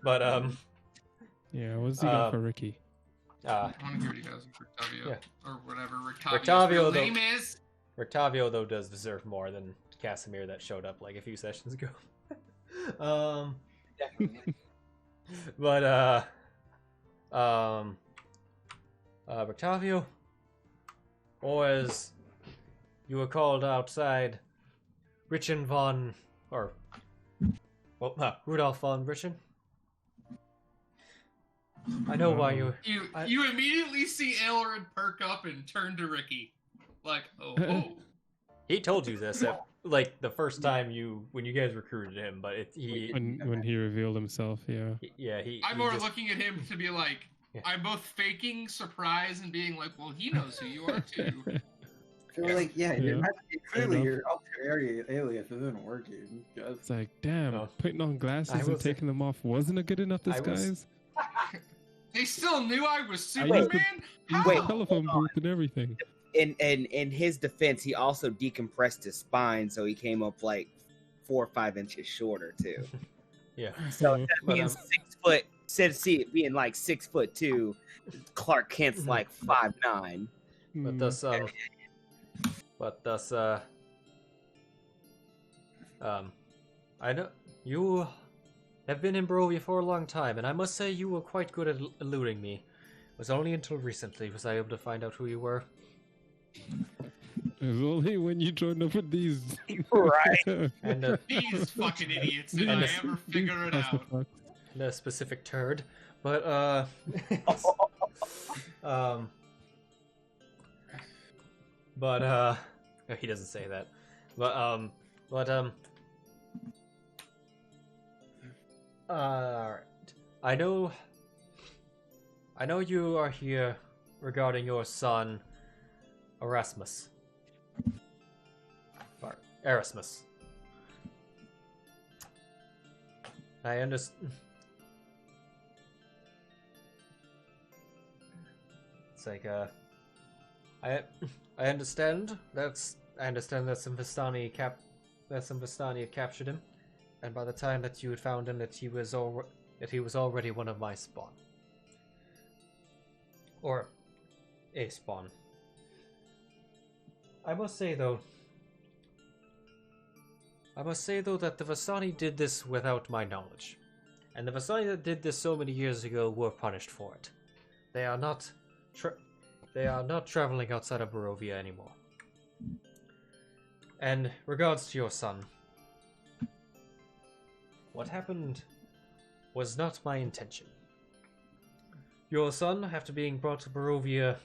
But yeah, what's he got for Ricky? I want to hear what he does for Octavio or whatever Octavio's name is. Octavio though does deserve more than Casimir that showed up a few sessions ago. But Octavio, or as you were called outside, Rudolf von Richin. I know why you. You immediately see Ailred perk up and turn to Ricky, oh. He told you this the first time when you guys recruited him, but when he revealed himself, yeah. I'm more looking at him to be I'm both faking surprise and being well, he knows who you are too. So clearly your alter alias isn't working. It's damn, putting on glasses and taking them off wasn't a good enough disguise. They still knew I was Superman. Wait, telephone booth and everything. In his defense, he also decompressed his spine, so he came up 4 or 5 inches shorter too. Yeah. So that means instead of being like 6'2", Clark Kent's like 5'9". But thus, I know you have been in Barovia for a long time, and I must say you were quite good at eluding me. It was only until recently was I able to find out who you were. It was only when you joined up with these. Right. And These fucking idiots did I ever figure it out. The specific turd, but he doesn't say that, but alright. I know you are here regarding your son, Erasmus. Or Erasmus. I understand. It's like I understand that some Vistani had captured him, and by the time that you had found him, that he was already one of my spawn, or a spawn. I must say though that the Vistani did this without my knowledge, and the Vistani that did this so many years ago were punished for it. They are not traveling outside of Barovia anymore. And regards to your son, what happened was not my intention. Your son, after being brought to Barovia,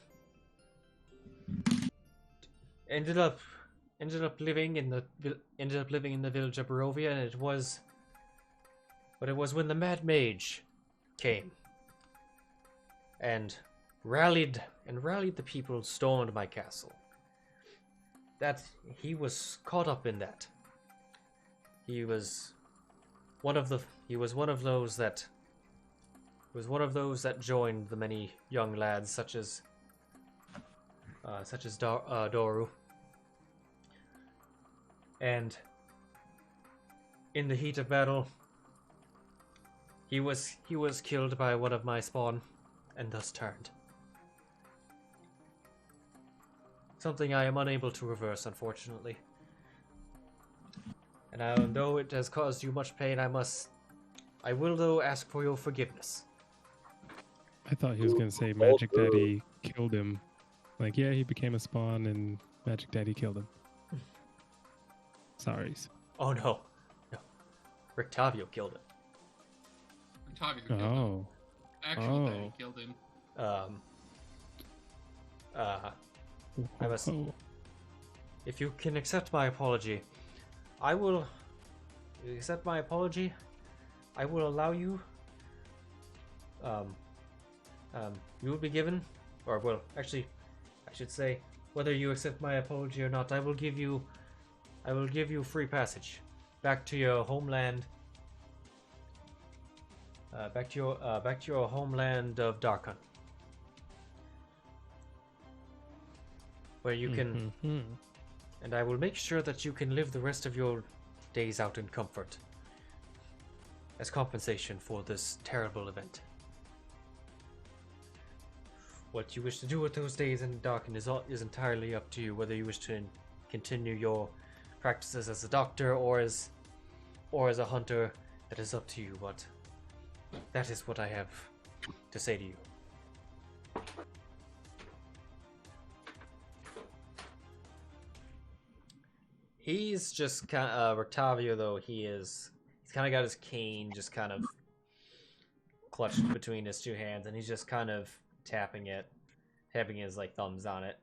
ended up living in the village of Barovia, and it was when the Mad Mage came and rallied the people, stormed my castle. That he was caught up in that. He was one of those that joined the many young lads such as Doru. And in the heat of battle, he was killed by one of my spawn, and thus turned. Something I am unable to reverse, unfortunately. And though it has caused you much pain, I will though ask for your forgiveness. I thought he was going to say Magic Daddy killed him. Like, yeah, he became a spawn and Magic Daddy killed him. Sorry. Oh no. Rictavio killed him. Rictavio killed him. Actual Daddy killed him. I must. If you can accept my apology, I will accept my apology. I will allow you. You will be given, or well, actually, I should say, whether you accept my apology or not, I will give you free passage back to your homeland. Back to your homeland of Drakyn, where you can, and I will make sure that you can live the rest of your days out in comfort as compensation for this terrible event. What you wish to do with those days in Drakyn is entirely up to you, whether you wish to continue your practices as a doctor or as a hunter. That is up to you, but that is what I have to say to you. He's just kind of Rictavio, though. He's kind of got his cane just kind of clutched between his two hands, and he's just kind of tapping his like thumbs on it.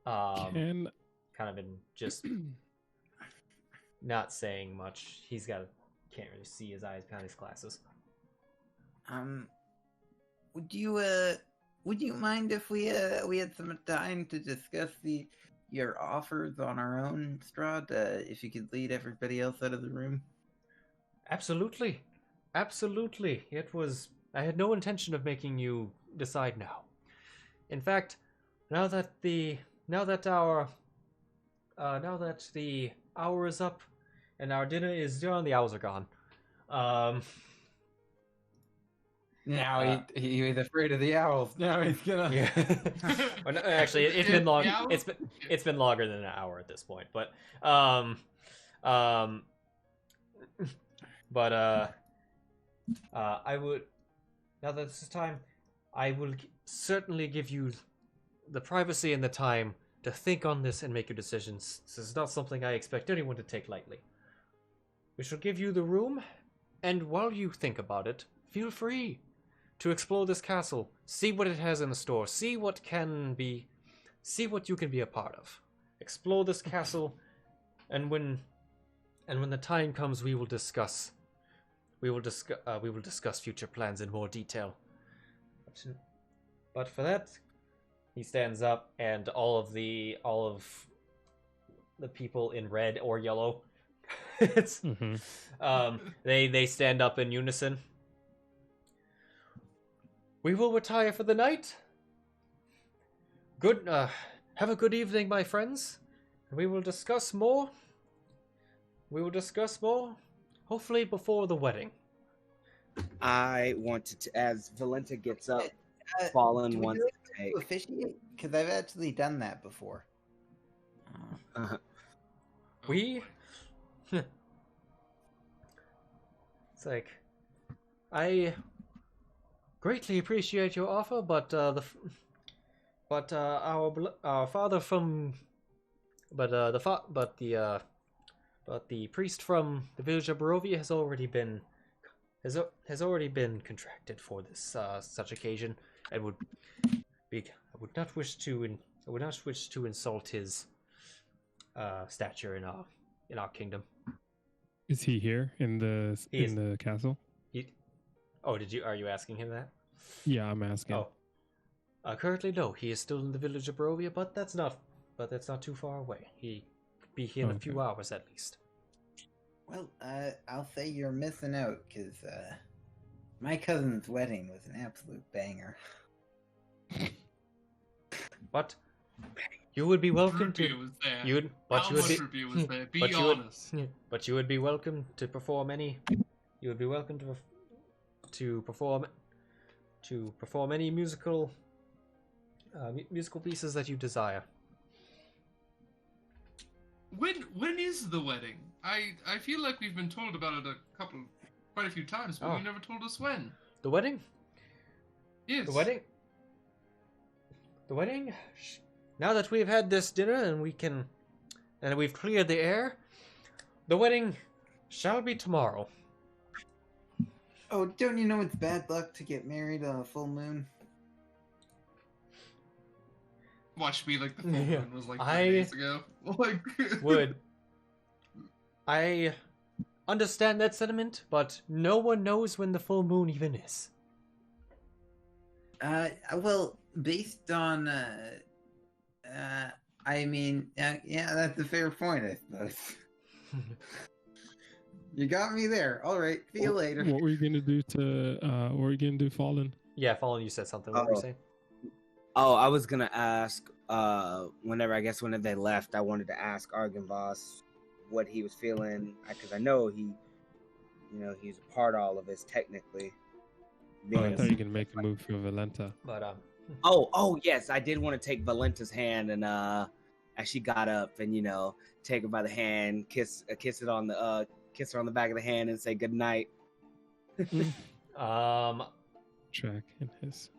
Kind of been just not saying much. Can't really see his eyes behind his glasses. Would you mind if we had some time to discuss your offers on our own, Strahd? If you could lead everybody else out of the room. Absolutely. I had no intention of making you decide now. In fact, now that the hour is up and our dinner is done, the owls are gone. Now he's afraid of the owls. Now he's gonna. Yeah. Well, no, actually, it's been long. It's been longer than an hour at this point. But I would, now that this is time, I will certainly give you the privacy and the time to think on this and make your decisions. This is not something I expect anyone to take lightly. We shall give you the room, and while you think about it, feel free to explore this castle, see what it has in store, see what you can be a part of. Explore this castle, and when the time comes, we will discuss future plans in more detail. But for that, he stands up, and all of the people in red or yellow, they stand up in unison. We will retire for the night. Good. Have a good evening, my friends. We will discuss more. Hopefully before the wedding. I wanted to, as Valenta gets up, Fallen wants to take. Officiate? Because I've actually done that before. We. It's like, I greatly appreciate your offer, but our father from, but the priest from the village of Barovia has already been contracted for this such occasion, and I would not wish to insult his stature in our kingdom. Is he here in the castle? Are you asking him that? Yeah, I'm asking. Oh. Currently, no. He is still in the village of Barovia, but that's not too far away. He could be here in a few hours at least. Well, I'll say you're missing out, because my cousin's wedding was an absolute banger. But you would be welcome to. But you would be welcome to perform any. You would be welcome to perform any musical pieces that you desire. When is the wedding? I feel like we've been told about it quite a few times, but you never told us when. The wedding? Yes. The wedding? Now that we've had this dinner and we've cleared the air, the wedding shall be tomorrow. Oh, don't you know it's bad luck to get married on a full moon? Watch me like the full moon was like 3 days ago. I understand that sentiment, but no one knows when the full moon even is. Well, based on, yeah, that's a fair point, I suppose. You got me there. All right, see you later. What were you gonna do Fallen? Yeah, Fallen, you said something. What were you saying? Oh, I was gonna ask. Whenever they left, I wanted to ask Argynvoss what he was feeling, because I know he's a part of all of this technically. I thought you were gonna make a move for Valenta. But Oh yes, I did want to take Valenta's hand and as she got up and take her by the hand, kiss her on the back of the hand and say good night. Track in his.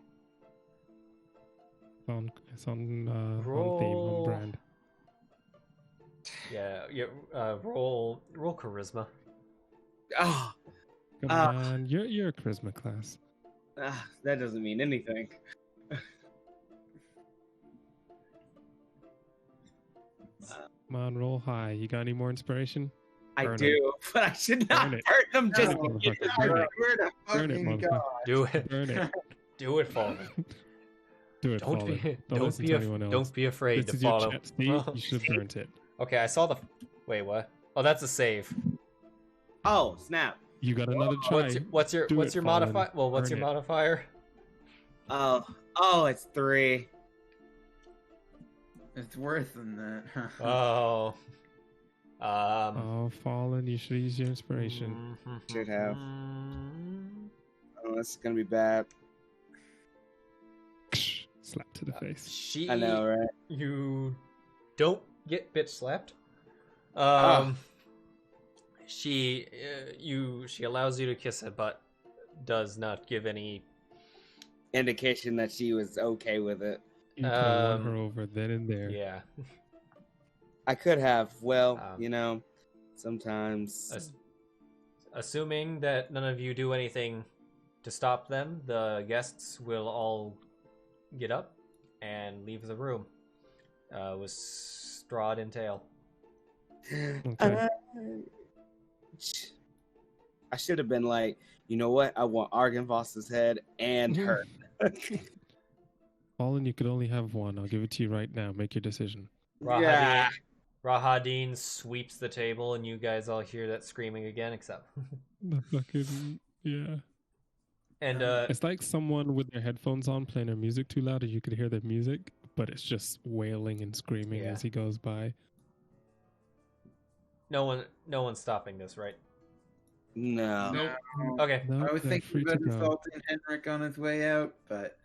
It's on roll, theme, on brand. Yeah. Roll charisma. Oh, come on, you're a charisma class. That doesn't mean anything. Come on, roll high. You got any more inspiration? I do, but I should not burn them. Just burn it, motherfucker. Do it. Burn it. Do it, Fallen. Do it, Fallen. Don't be afraid to follow. You should have burnt it. Okay, I saw the. Wait, what? Oh, that's a save. Oh, snap! You got another try. What's your modifier? Well, what's your modifier? Oh, it's 3. It's worse than that. Oh. Fallen, you should use your inspiration. Should have. Oh, this is gonna be bad. Slap to the face. I know, right? You don't get bitch slapped. She allows you to kiss it, but does not give any indication that she was okay with it. You could have won her over then and there. Yeah. I could have. Well, sometimes. Assuming that none of you do anything to stop them, the guests will all get up and leave the room with Strahd and tail. Okay. I should have been like, you know what? I want Argynvoss's head and her. Fallen, you could only have one. I'll give it to you right now. Make your decision. Rahadin sweeps the table, and you guys all hear that screaming again, except the fucking yeah. And it's like someone with their headphones on playing their music too loud, and you could hear their music, but it's just wailing and screaming as he goes by. No one's stopping this, right? No. Nope. Okay. No, I was they're free thinking to about go. assaulting Henrik on his way out, but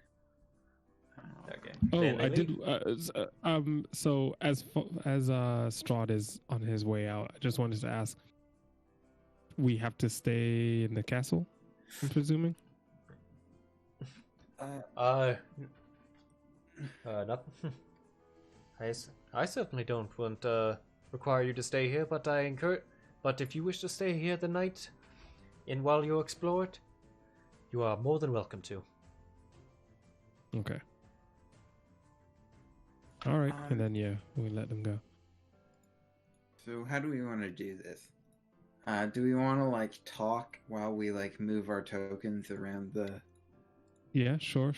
Okay. Oh, Then they I leave. did. So as Strahd is on his way out, I just wanted to ask: we have to stay in the castle, I'm presuming. Nothing. I certainly don't want require you to stay here, but But if you wish to stay here the night, and while you explore it, you are more than welcome to. Okay. All right, and then we let them go. So how do we want to do this? Do we want to talk while we move our tokens around the? Yeah, sure.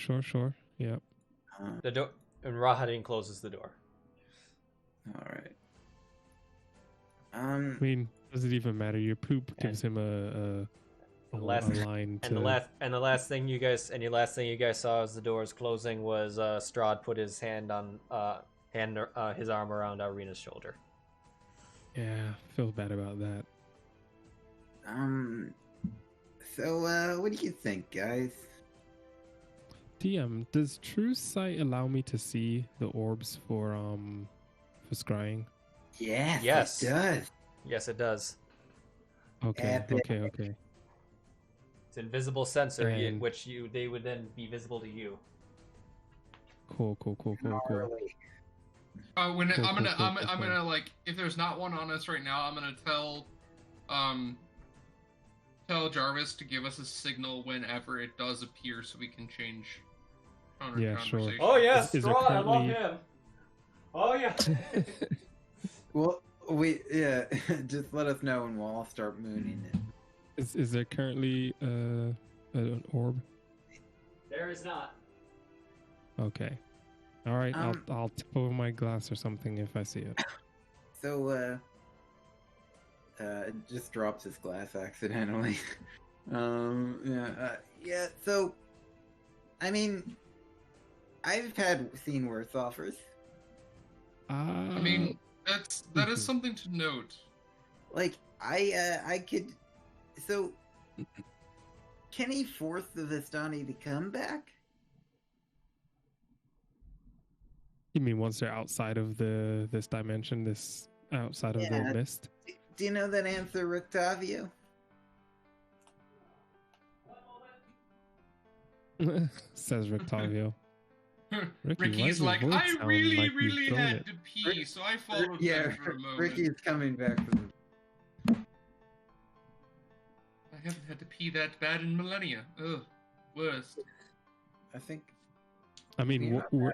Yep. The door, and Rahadin closes the door. All right. I mean, does it even matter? Your poop gives him a line to. And the last thing you guys saw as the doors closing was Strahd put his hand on his arm around Irina's shoulder. Yeah, feel bad about that. So what do you think, guys? DM, does True Sight allow me to see the orbs for scrying? Yes, it does. Yes, it does. Okay, Epic. okay. It's an invisible sensor, And- which they would then be visible to you. Cool. Gnarly. I'm Cool, gonna like, if there's not one on us right now, I'm gonna tell Jarvis to give us a signal whenever it does appear, so we can change tone of Yeah, sure. conversation. Oh yes, Is there Strahd, I love currently- him. Oh yeah. Well, just let us know and we'll all start mooning it. Is there currently an orb? There is not. Okay. All right, I'll tip over my glass or something if I see it. So, it just drops his glass accidentally. So, I mean, I've seen worse offers. I mean, that is something to note. I could. So, can he force the Vistani to come back? You mean once they're outside of this dimension, outside of the mist? Do you know that answer, Rictavio? Says Rictavio. Ricky, Ricky's why like, does your I voice sound really, like you've really thrown had it? to pee, so I followed them for a moment. Ricky's coming back from. I haven't had to pee that bad in millennia. Ugh, worst. I think. I mean, Yeah.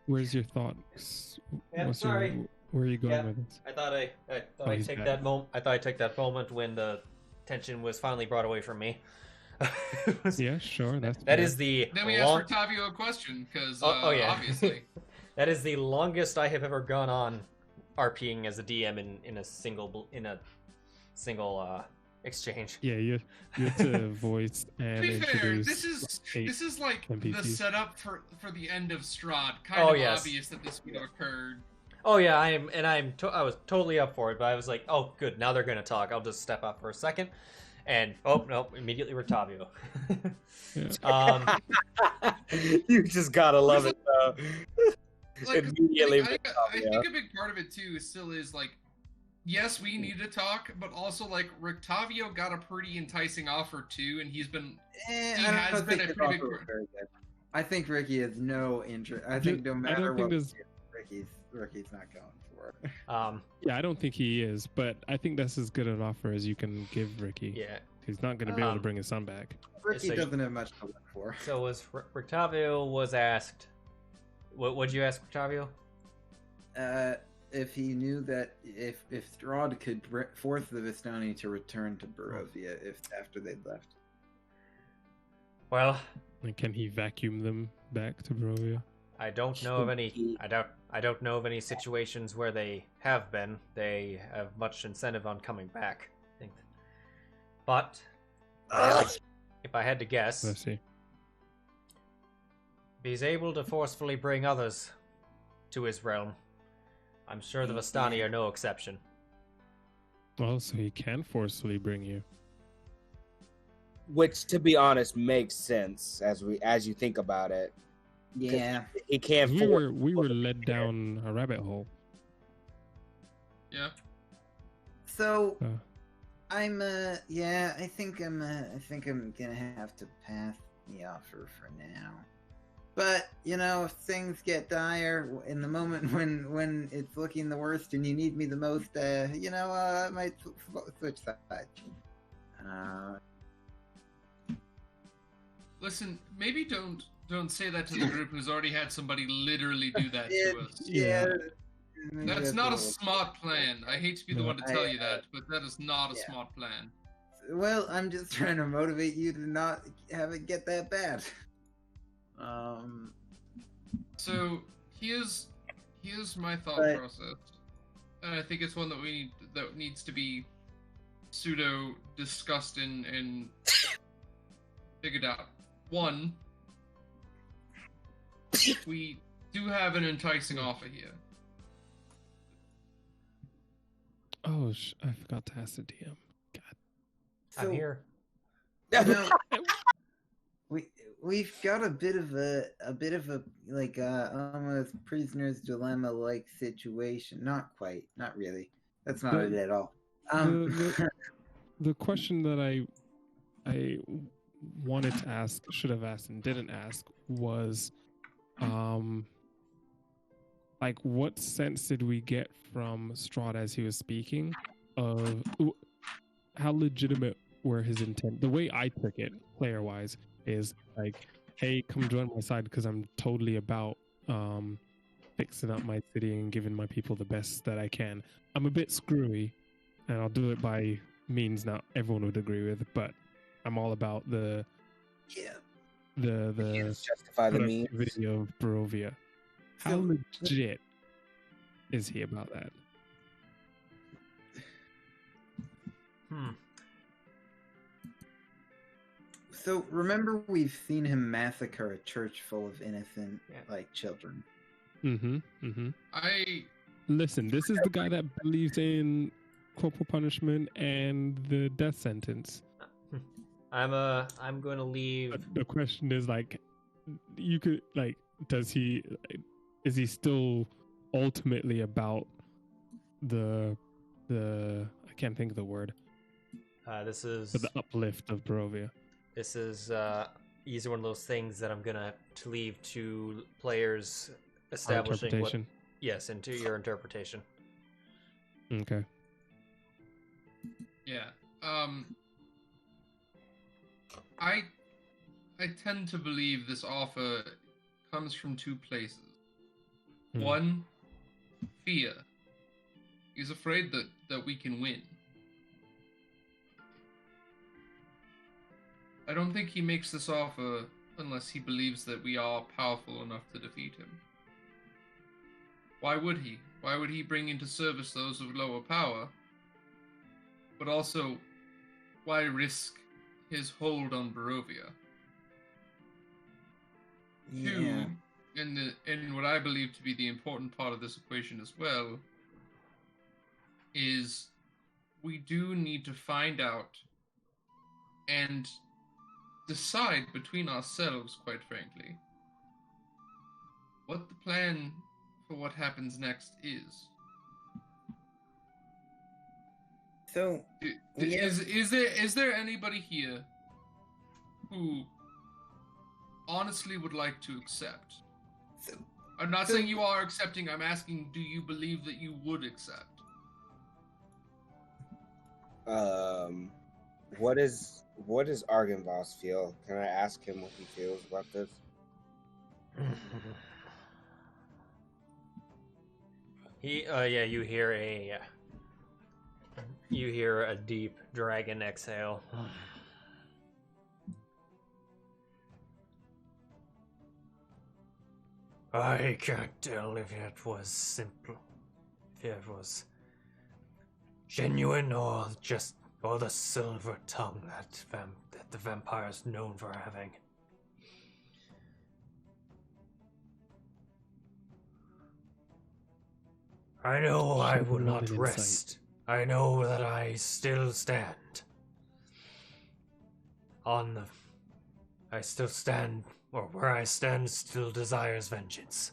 where's your thoughts? Yeah, sorry. Where are you going Yeah. with this? I thought I'd he's take back. that moment. I thought I'd take that moment when the tension was finally brought away from me. Yeah, sure. That fair. is the Then we asked Rictavio a question, because obviously. That is the longest I have ever gone on RPing as a DM in a single exchange. Yeah, you have to voice and To be fair, introduce. this is like the NPCs. setup for the end of Strahd. Kind Oh, of yes. obvious that this would have occurred. Oh yeah, I was totally up for it, but I was like, oh good, now they're gonna talk. I'll just step up for a second, And nope, immediately Rictavio. You just gotta love it though. Like, Immediately, I think a big part of it too still is like, yes, we need to talk, but also like Rictavio got a pretty enticing offer too, and he's been a pretty big. I think Ricky has no interest. I think no matter what, Ricky's not going for it. Yeah, I don't think he is, but I think that's as good an offer as you can give Ricky. Yeah. He's not going to be able to bring his son back. Ricky doesn't have much to look for. So Rictavio was asked, what'd you ask Rictavio? If he knew that if Strahd could force the Vistani to return to Barovia after they'd left. Well, and can he vacuum them back to Barovia? I don't know of any. I don't know of any situations where they have been. They have much incentive on coming back, I think. But if I had to guess, let's see. If he's able to forcefully bring others to his realm, I'm sure the Vistani are no exception. Well, so he can forcefully bring you. Which, to be honest, makes sense as you think about it. Yeah, he can't. We were led down a rabbit hole. Yeah. So, I think I'm gonna have to pass the offer for now. But if things get dire in the moment when it's looking the worst and you need me the most, I might switch sides. Listen, maybe don't say that to the group who's already had somebody literally do that to us. Yeah. That's not a smart plan. I hate to be the one to tell you that, but that is not a smart plan. Well, I'm just trying to motivate you to not have it get that bad. So here's my thought process, and I think it's one that needs to be pseudo discussed and figured out. One, we do have an enticing offer here. Oh, I forgot to ask the DM. God, I'm here. We've got a bit of a like almost prisoner's dilemma like situation. Not quite, not really. That's not it at all. The question that I wanted to ask, should have asked and didn't ask was, like, what sense did we get from Strahd as he was speaking of how legitimate were his intent? The way I took it, player wise, is like, hey, come join my side because I'm totally about fixing up my city and giving my people the best that I can. I'm a bit screwy, and I'll do it by means not everyone would agree with, but I'm all about the justify the means of Barovia. How legit is he about that? So remember, we've seen him massacre a church full of innocent children. Listen, this is the guy that believes in corporal punishment and the death sentence. I'm going to leave. But the question is, like, you could, like, is he still ultimately about the I can't think of the word. This is the uplift of Barovia. This is these are one of those things that I'm gonna to leave to players establishing what, into your interpretation. Okay. Yeah. I tend to believe this offer comes from two places. One, fear. He's afraid that we can win. I don't think he makes this offer unless he believes that we are powerful enough to defeat him. Why would he? Why would he bring into service those of lower power? But also, why risk his hold on Barovia? Yeah. Two, and what I believe to be the important part of this equation as well, is we do need to find out and decide between ourselves, quite frankly, what the plan for what happens next is. So, is there anybody here who honestly would like to accept? I'm not saying you are accepting, I'm asking, do you believe that you would accept? What does Argenvoss feel? Can I ask him what he feels about this? You hear a deep dragon exhale. I can't tell if it was simple, if it was genuine, or the silver tongue that the vampire's known for having. I know I will not rest. I know that I still stand. I still stand, or where I stand still desires vengeance.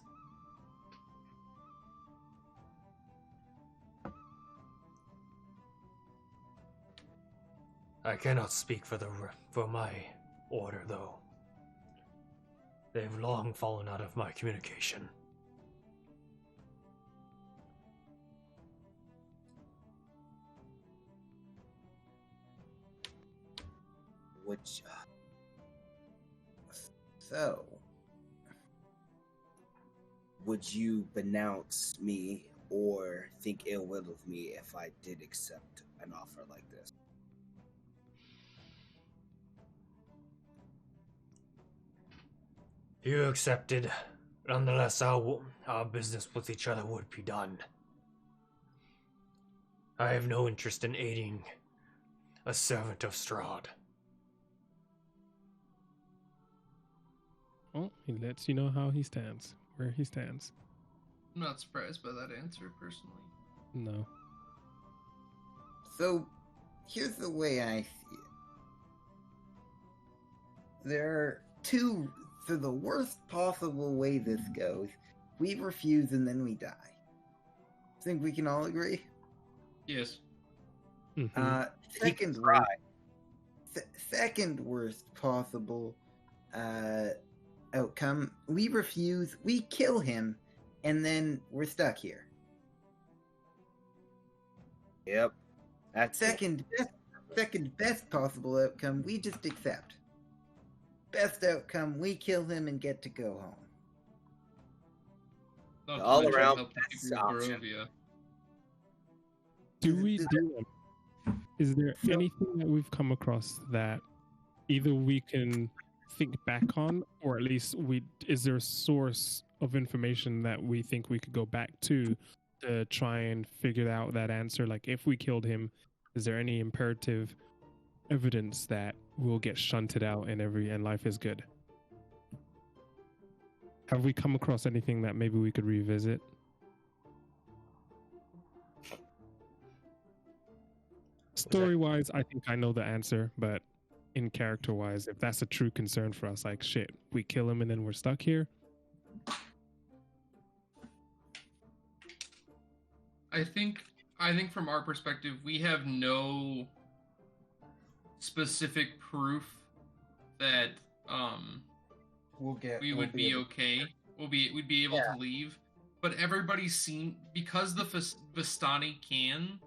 I cannot speak for my order, though. They've long fallen out of my communication. So, would you denounce me or think ill will of me if I did accept an offer like this? If you accepted, nonetheless, our business with each other would be done. I have no interest in aiding a servant of Strahd. Well, he lets you know how he stands, where he stands. I'm not surprised by that answer, personally. No. So, here's the way I see it. There are two, for the worst possible way this goes, we refuse and then we die. Think we can all agree? Yes. Mm-hmm. Second worst possible outcome, we refuse, we kill him, and then we're stuck here. Yep. That's second best possible outcome, we just accept. Best outcome, we kill him and get to go home. All around help the best people of option. Barovia. Is there anything that we've come across that either we can think back on, or at least is there a source of information that we think we could go back to try and figure out that answer? Like, if we killed him, is there any imperative evidence that we'll get shunted out and life is good? Have we come across anything that maybe we could revisit? Story-wise, I think I know the answer, but in character-wise, if that's a true concern for us, like, shit, we kill him and then we're stuck here. I think from our perspective, we have no specific proof that we would be okay. We'd be able to leave. But everybody's seen, because the Vistani can,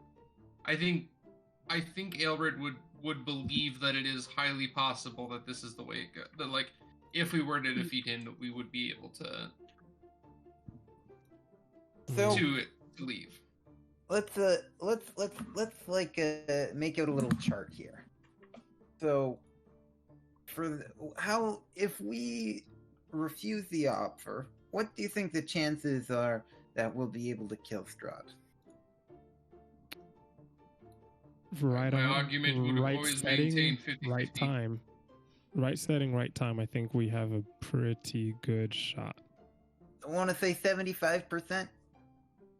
I think Ailred would believe that it is highly possible that this is the way it goes. That, like, if we were to defeat him, that we would be able to leave. Let's make out a little chart here. So, if we refuse the offer, what do you think the chances are that we'll be able to kill Strahd? Right My on, argument would right always setting, maintain 50-50. right time. Right setting, right time. I think we have a pretty good shot. I want to say 75%.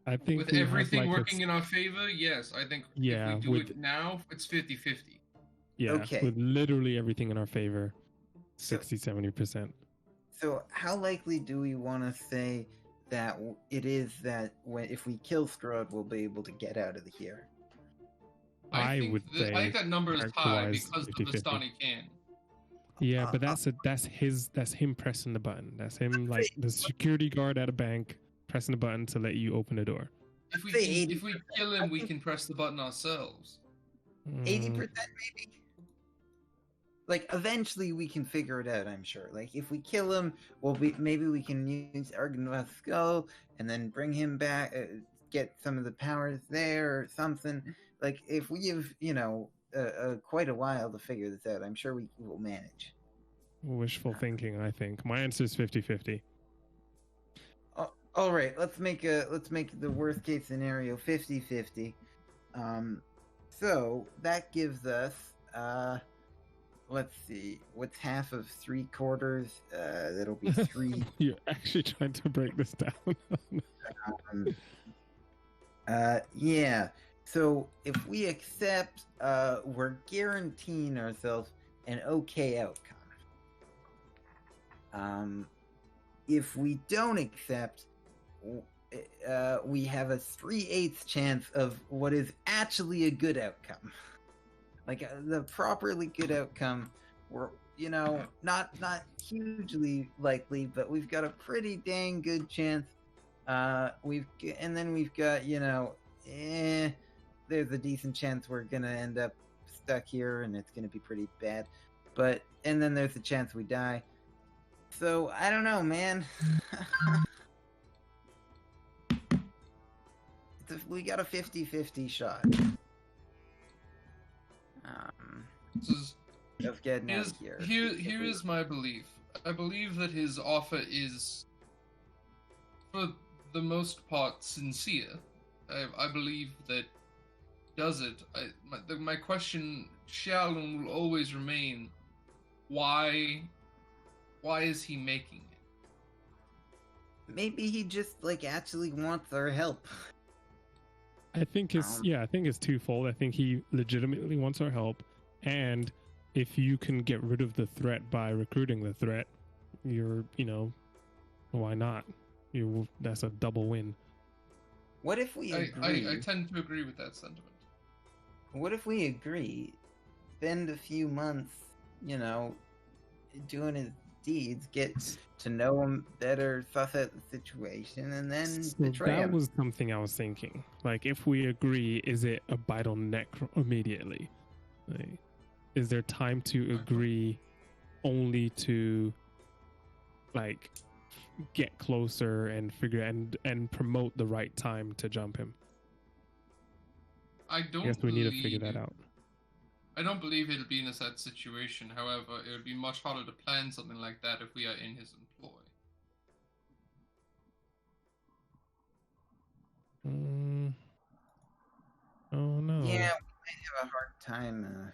I think with everything working in our favor, yes. I think if we do it now, it's 50-50. Yeah, Okay. with literally everything in our favor, 60-70%. So how likely do we want to say that it is that if we kill Strahd, we'll be able to get out of here? I would say I think that number is high because the 50-50. Vistani can. Yeah, but that's him pressing the button. That's him like the security guard at a bank pressing the button to let you open the door. If we kill him, we can press the button ourselves. 80% maybe. Like eventually we can figure it out. I'm sure. Like if we kill him, maybe we can use Argonauth's skull and then bring him back, get some of the powers there or something. Like if we give quite a while to figure this out, I'm sure we will manage. Wishful thinking, I think. My answer is 50-50. All right, let's make the worst case scenario 50-50. So that gives us let's see, what's half of 3/4? That'll be 3. You're actually trying to break this down. Yeah. So if we accept, we're guaranteeing ourselves an okay outcome. If we don't accept, we have a 3/8 chance of what is actually a good outcome. Like the properly good outcome, we're not hugely likely, but we've got a pretty dang good chance. We've got there's a decent chance we're gonna end up stuck here and it's gonna be pretty bad. And then there's a chance we die. So I don't know, man. We got a 50-50 shot. Of getting out of here. Here is my belief. I believe that his offer is, for the most part, sincere. I believe that does it. My question shall and will always remain: why is he making it? Maybe he just actually wants our help. I think it's twofold. I think he legitimately wants our help, and if you can get rid of the threat by recruiting the threat, why not? That's a double win. What if we agree? I tend to agree with that sentiment. What if we agree, spend a few months, doing his deeds, get to know him better, suss out the situation, and then betray him? That was something I was thinking. Like, if we agree, is it a bite on the neck immediately? Like, is there time to agree only to, get closer and figure and promote the right time to jump him? I guess we need to figure that out. I don't believe it'll be in a sad situation. However, it would be much harder to plan something like that if we are in his employ. Oh no. Yeah, we might have a hard time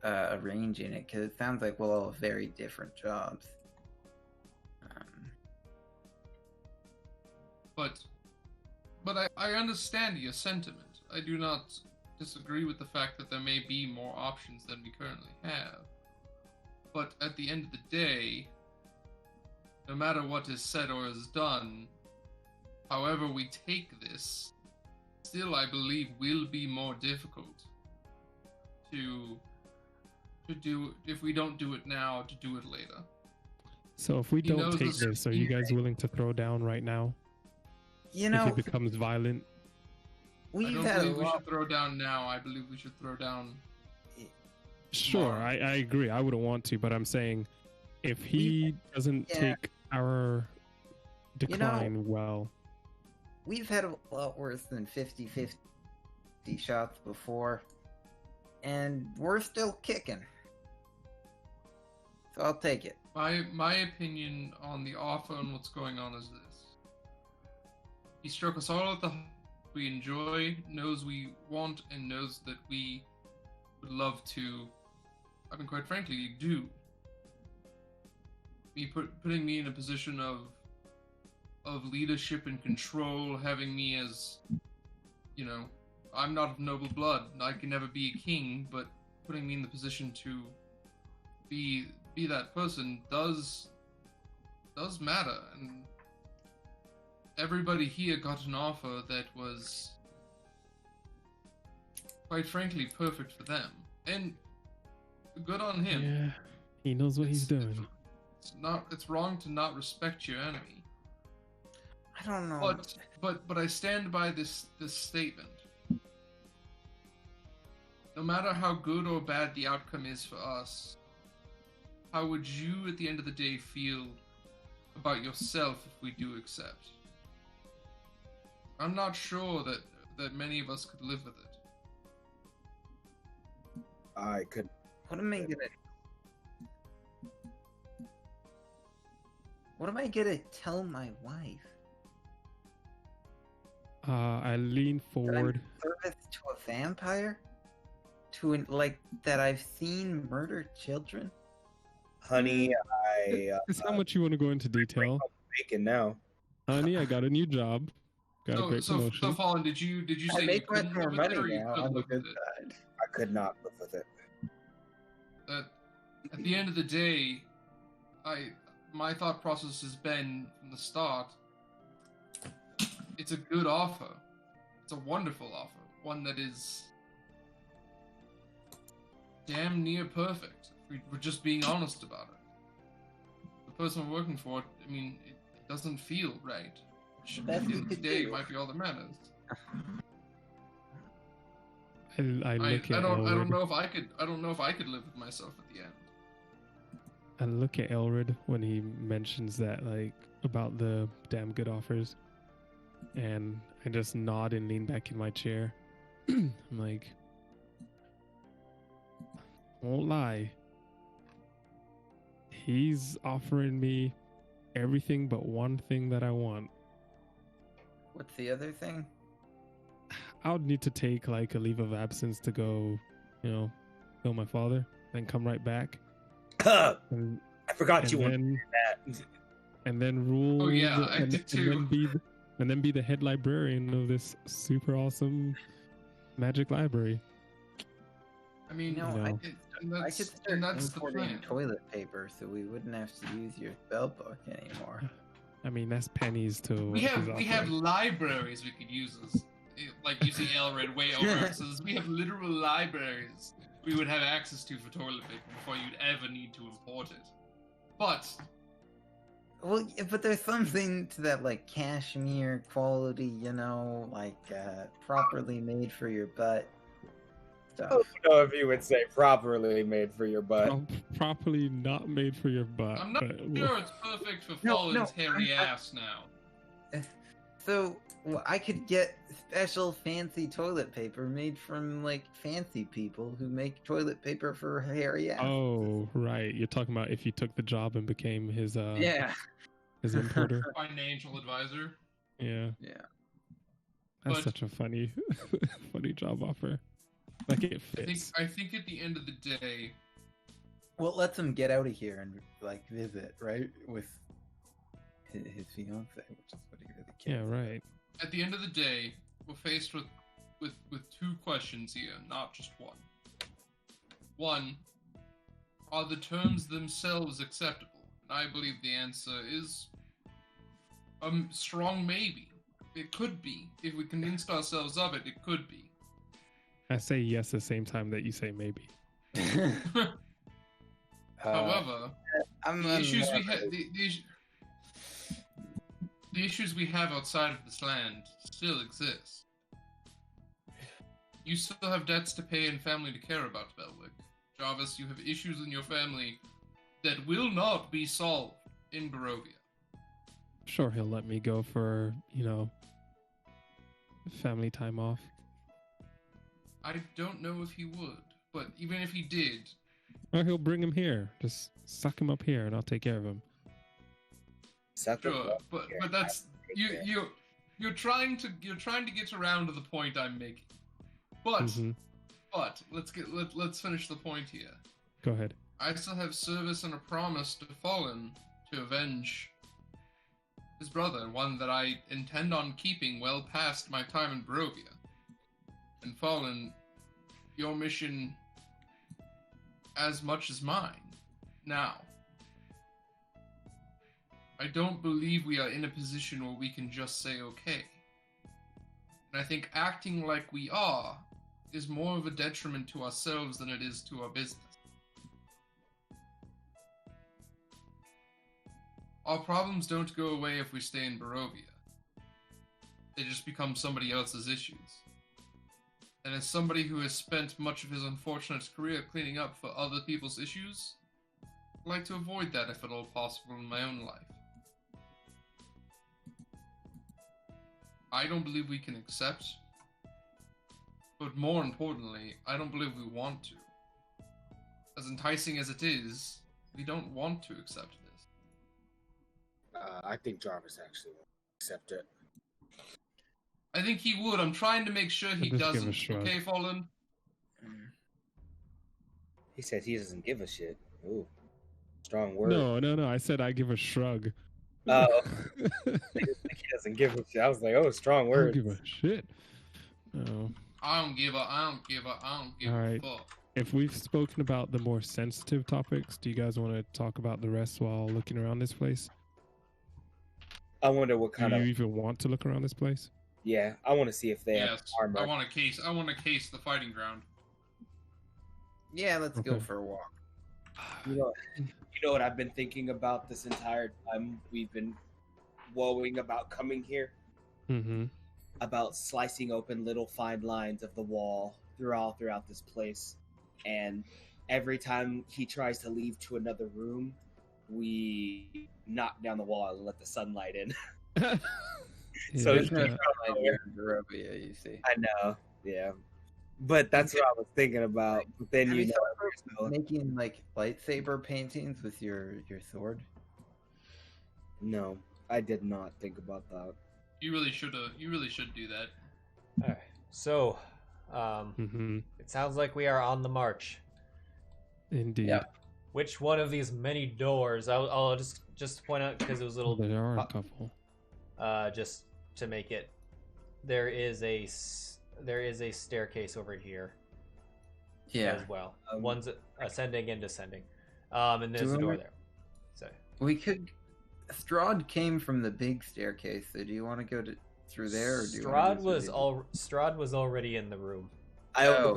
arranging it because it sounds like we'll all have very different jobs. But I understand your sentiment. I do not disagree with the fact that there may be more options than we currently have. But at the end of the day, no matter what is said or is done, however we take this, still I believe will be more difficult to do if we don't do it now, to do it later. So if we don't take this, are you guys willing to throw down right now? If it becomes violent? I don't believe we should throw down now. I believe we should throw down. Sure, I agree. I wouldn't want to, but I'm saying if he doesn't take our decline well. We've had a lot worse than 50-50 shots before, and we're still kicking. So I'll take it. My opinion on the offer and what's going on is this. He struck us all at the heart. We enjoy, knows we want, and knows that we would love to, quite frankly, do. Putting me in a position of leadership and control, having me as, I'm not of noble blood. I can never be a king, but putting me in the position to be that person does matter, and everybody here got an offer that was, quite frankly, perfect for them, and good on him. Yeah, he knows what he's doing. It's wrong to not respect your enemy. I don't know. But I stand by this statement. No matter how good or bad the outcome is for us, how would you at the end of the day feel about yourself if we do accept? I'm not sure that many of us could live with it. I could. What am I gonna tell my wife? I lean forward. Service to a vampire? That I've seen murder children? Honey, It's how much you want to go into detail. Bacon now. Honey, I got a new job. Got a great promotion. So Fallen, did you I say make you couldn't much more live with it, or money you now could on the live good with it? side. I could not live with it. At the end of the day, my thought process has been from the start, it's a good offer. It's a wonderful offer. One that is damn near perfect. We're just being honest about it. The person we're working for, I mean, it doesn't feel right. At the end of the day, it might be all that matters. I don't know if I could live with myself at the end. I look at Ailred when he mentions that, like, about the damn good offers, and I just nod and lean back in my chair. I'm like, won't lie, he's offering me everything but one thing that I want. What's the other thing? I would need to take like a leave of absence to go, kill my father, then come right back. And, I forgot you wanted that. And then rule. Oh yeah, I did too. And then be the head librarian of this super awesome magic library. I mean, I could start importing toilet paper, so we wouldn't have to use your spell book anymore. I mean, that's pennies to. We have libraries we could use as, like you see Ailred way over. So we have literal libraries we would have access to for toilet paper before you'd ever need to import it. But there's something to that, like cashmere quality, properly made for your butt stuff. I don't know if you would say properly made for your butt. Properly not made for your butt. I'm not sure it's perfect for Fallen's hairy ass now. So I could get special fancy toilet paper made from like fancy people who make toilet paper for hairy ass. Oh, right. You're talking about if you took the job and became his his importer. Financial advisor. Yeah. Yeah. That's such a funny job offer. Like it fits. I think at the end of the day, well, it lets him get out of here and like visit, right, with his fiance, which is what he really cares. Yeah, right. At the end of the day, we're faced with two questions here, not just one. One, are the terms themselves acceptable? And I believe the answer is a strong maybe. It could be. If we convinced ourselves of it, it could be. I say yes at the same time that you say maybe. However, the issues we have outside of this land still exist. You still have debts to pay and family to care about, Belwick. Jarvis, you have issues in your family that will not be solved in Barovia. Sure, he'll let me go for, family time off. I don't know if he would, but even if he did... Or he'll bring him here. Just suck him up here and I'll take care of him. Sure, but that's... You're trying to get around to the point I'm making. But let's finish the point here. Go ahead. I still have service and a promise to Fallen to avenge his brother, one that I intend on keeping well past my time in Barovia. And Fallen, your mission as much as mine. Now, I don't believe we are in a position where we can just say okay. And I think acting like we are is more of a detriment to ourselves than it is to our business. Our problems don't go away if we stay in Barovia. They just become somebody else's issues. And as somebody who has spent much of his unfortunate career cleaning up for other people's issues, I'd like to avoid that if at all possible in my own life. I don't believe we can accept, but more importantly, I don't believe we want to. As enticing as it is, we don't want to accept this. I think Jarvis actually will accept it. I think he would. I'm trying to make sure he doesn't. Okay, Fallen? He said he doesn't give a shit. Ooh. Strong word. No. I said I give a shrug. Oh. He doesn't give a shit. I was like, oh, strong word. I don't give a shit. No. I don't give All right. a fuck. If we've spoken about the more sensitive topics, do you guys want to talk about the rest while looking around this place? I wonder what kind Do of... you even want to look around this place? Yeah, I want to see if they have armor. I want to case the fighting ground. Yeah, let's go for a walk. You know what I've been thinking about this entire time we've been woeing about coming here? Mm-hmm. About slicing open little fine lines of the wall throughout this place. And every time he tries to leave to another room, we knock down the wall and let the sunlight in. So there's no sunlight here in Barovia, you see. I know, yeah. But that's what I was thinking about. But then Have you you know, thought about making like lightsaber paintings with your sword? No, I did not think about that. You really should do that. All right. So, it sounds like we are on the march. Indeed. Yeah. Which one of these many doors? I'll just point out because it was a little. There are a couple. Just to make it, there is a staircase over here. Yeah. As well. One's ascending and descending. And there's a door there. So we could. Strahd came from the big staircase. So do you want to go through there? Or do you Strahd was already in the room. Yeah,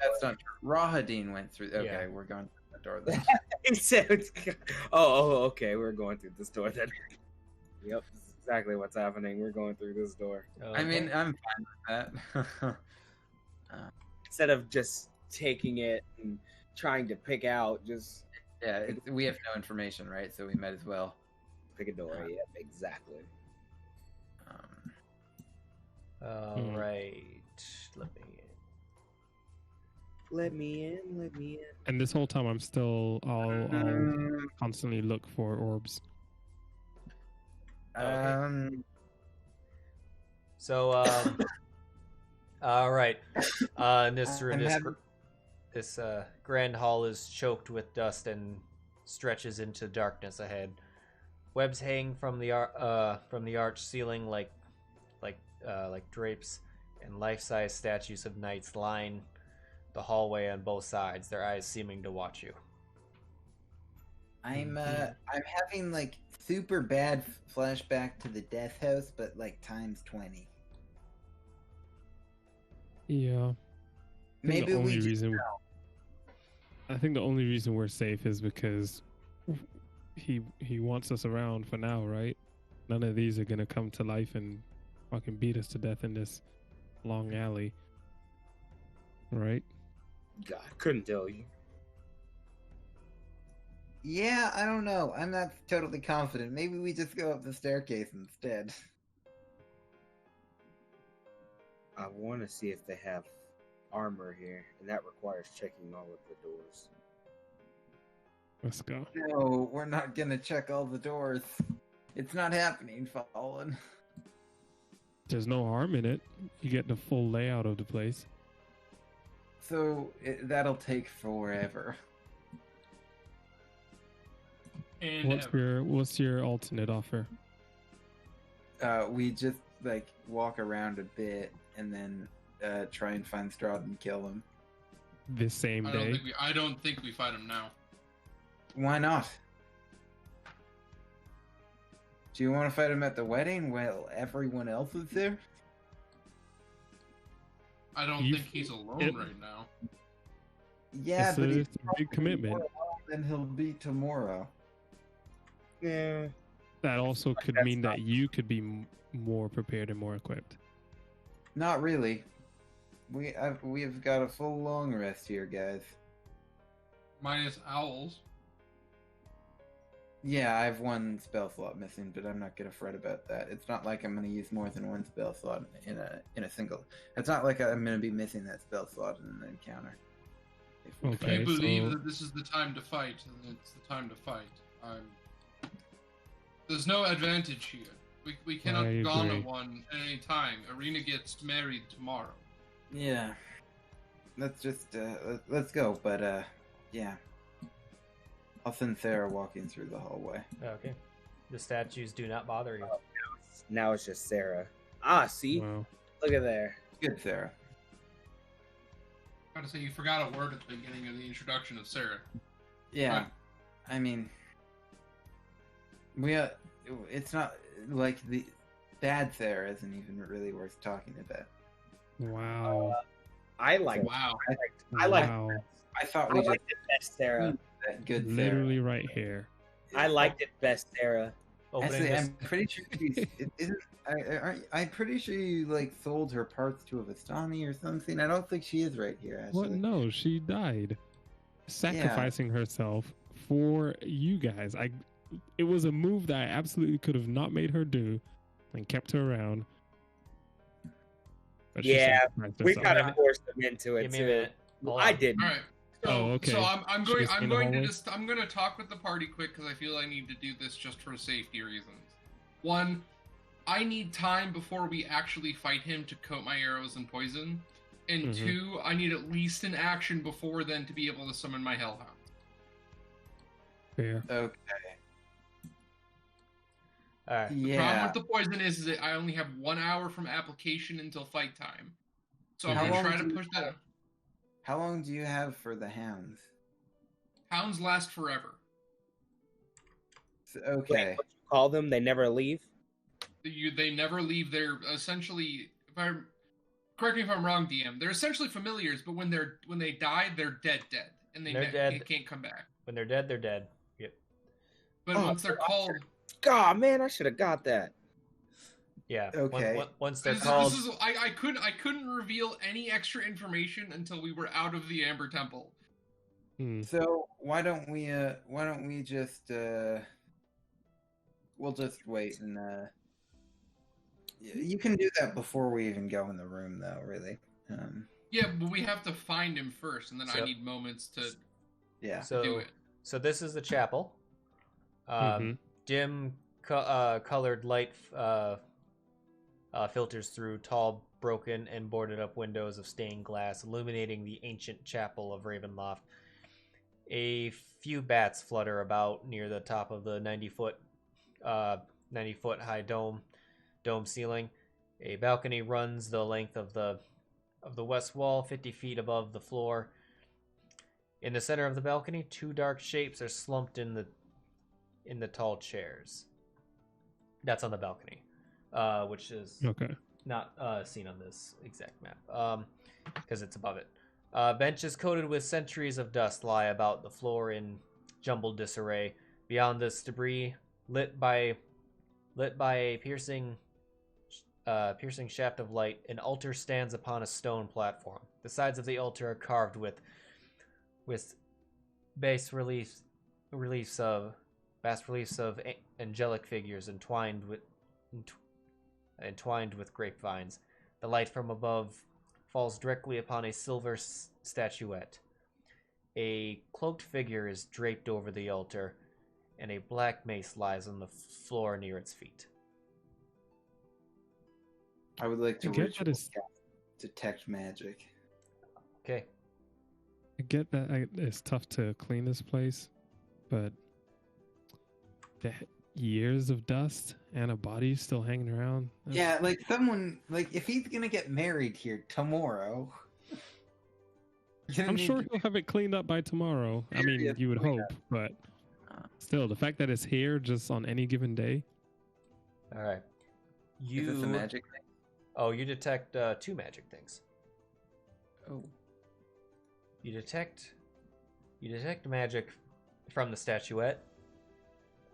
that's not true. Rahadin went through. Okay, yeah. We're going through that door then. He said, okay, we're going through this door then. Yep, this is exactly what's happening. We're going through this door. Okay. I mean, I'm fine with that. Instead of just taking it and trying to pick out, just... Yeah, we have no information, right? So we might as well. Pick a door, yeah, exactly. All right. Let me in. And this whole time, I'll constantly look for orbs. Okay. So, all right. This grand hall is choked with dust and stretches into darkness ahead. Webs hang from the arch ceiling like drapes, and life-size statues of knights line the hallway on both sides, their eyes seeming to watch you. I'm having like super bad flashback to the death house, but like times 20. Yeah. Maybe I think the only reason we're safe is because he wants us around for now, right? None of these are gonna come to life and fucking beat us to death in this long alley, right? God, couldn't tell you. Yeah, I don't know. I'm not totally confident. Maybe we just go up the staircase instead. I want to see if they have armor here, and that requires checking all of the doors. Let's go. No, we're not gonna check all the doors. It's not happening, Fallen. There's no harm in it. You get the full layout of the place. So that'll take forever. And what's your alternate offer? We just like walk around a bit and then try and find Strahd and kill him. This same day? I don't think we fight him now. Why not? Do you want to fight him at the wedding while everyone else is there? I don't think he's alone right now. Yeah, but it's a big commitment. More than he'll be tomorrow. Yeah. That also could mean that you could be more prepared and more equipped. Not really. We've got a full long rest here, guys. Minus owls. Yeah, I have one spell slot missing, but I'm not gonna fret about that. It's not like I'm gonna use more than one spell slot in a single. It's not like I'm gonna be missing that spell slot in an encounter. Okay, I believe that this is the time to fight, and it's the time to fight. There's no advantage here. We cannot gauntlet one at any time. Arena gets married tomorrow. Yeah. Let's just let's go. But yeah. I'll send Sarah walking through the hallway. Okay. The statues do not bother you. Now it's just Sarah. Ah, see? Wow. Look at there. Good, Sarah. I gotta say, you forgot a word at the beginning of the introduction of Sarah. Yeah. Right. I mean, it's not like the bad Sarah isn't even really worth talking about. Wow. I like. Wow. I like. Wow. I thought I we just liked it best, Sarah. that good Sarah. Literally right here. I liked it best, Sarah. Opening Actually, this. I'm pretty sure she's. I'm pretty sure you like sold her parts to a Vistani or something. I don't think she is right here. Actually. What? No, she died, sacrificing herself for you guys. It was a move that I absolutely could have not made her do, and kept her around. But she Yeah, sacrificed we herself. kind of forced them into it Give me a too. minute. Well, Hold I on. didn't. All right. So, Oh, okay. So I'm Should we stay in the going to hallway? I'm going to talk with the party quick because I feel I need to do this just for safety reasons. One, I need time before we actually fight him to coat my arrows in poison. And Mhm. two, I need at least an action before then to be able to summon my Hellhound. Fair. Okay. All right. The problem Yeah. with the poison is that I only have 1 hour from application until fight time. So I'm How going to long try do to you push that. How long do you have for the hounds? Hounds last forever. Okay. Wait, what you call them? They never leave. They never leave. They're essentially, correct me if I'm wrong, DM. They're essentially familiars, but when they die, they're dead, and they can't come back. When they're dead, they're dead. Yep. But Oh, once they're called, God, man, I should have got that. Yeah. Okay. Once they're this called. is I couldn't reveal any extra information until we were out of the Amber Temple. So why don't we just we'll just wait and you can do that before we even go in the room though, really. Yeah, but we have to find him first, and then I So- need moments to Yeah. do it. So this is the chapel. Mhm. Dim colored light filters through tall, broken, and boarded up windows of stained glass, illuminating the ancient chapel of Ravenloft. A few bats flutter about near the top of the 90-foot high dome ceiling. A balcony runs the length of the west wall, 50 feet above the floor. In the center of the balcony, two dark shapes are slumped in the tall chairs. That's on the balcony, which is Okay. not seen on this exact map, because it's above it. Benches coated with centuries of dust lie about the floor in jumbled disarray. Beyond this debris, lit by a piercing shaft of light, an altar stands upon a stone platform. The sides of the altar are carved with bas reliefs of angelic figures entwined with grapevines. The light from above falls directly upon a silver statuette. A cloaked figure is draped over the altar, and a black mace lies on the floor near its feet. I would like to I get ritual that it's- cast detect magic. Okay. I get that it's tough to clean this place, but years of dust and a body still hanging around. Yeah, like someone, like if he's gonna get married here tomorrow, I'm sure he'll have it cleaned up by tomorrow. I mean, you would hope, but still, the fact that it's here just on any given day. All right. Is this a magic thing? Oh, you detect 2 magic things. Oh. You detect magic from the statuette.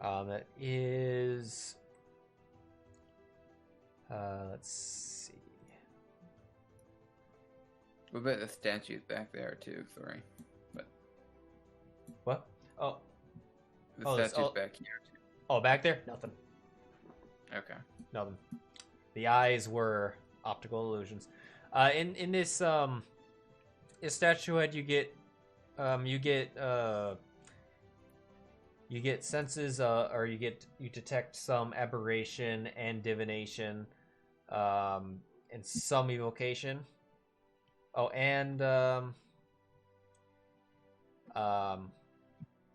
That is. Let's see. What about the statues back there too? Sorry, but what? Oh, the statues back here too. Oh, back there? Nothing. Okay. Nothing. The eyes were optical illusions. In this statuette, you get senses, or you detect some aberration and divination, and some evocation. Oh, and is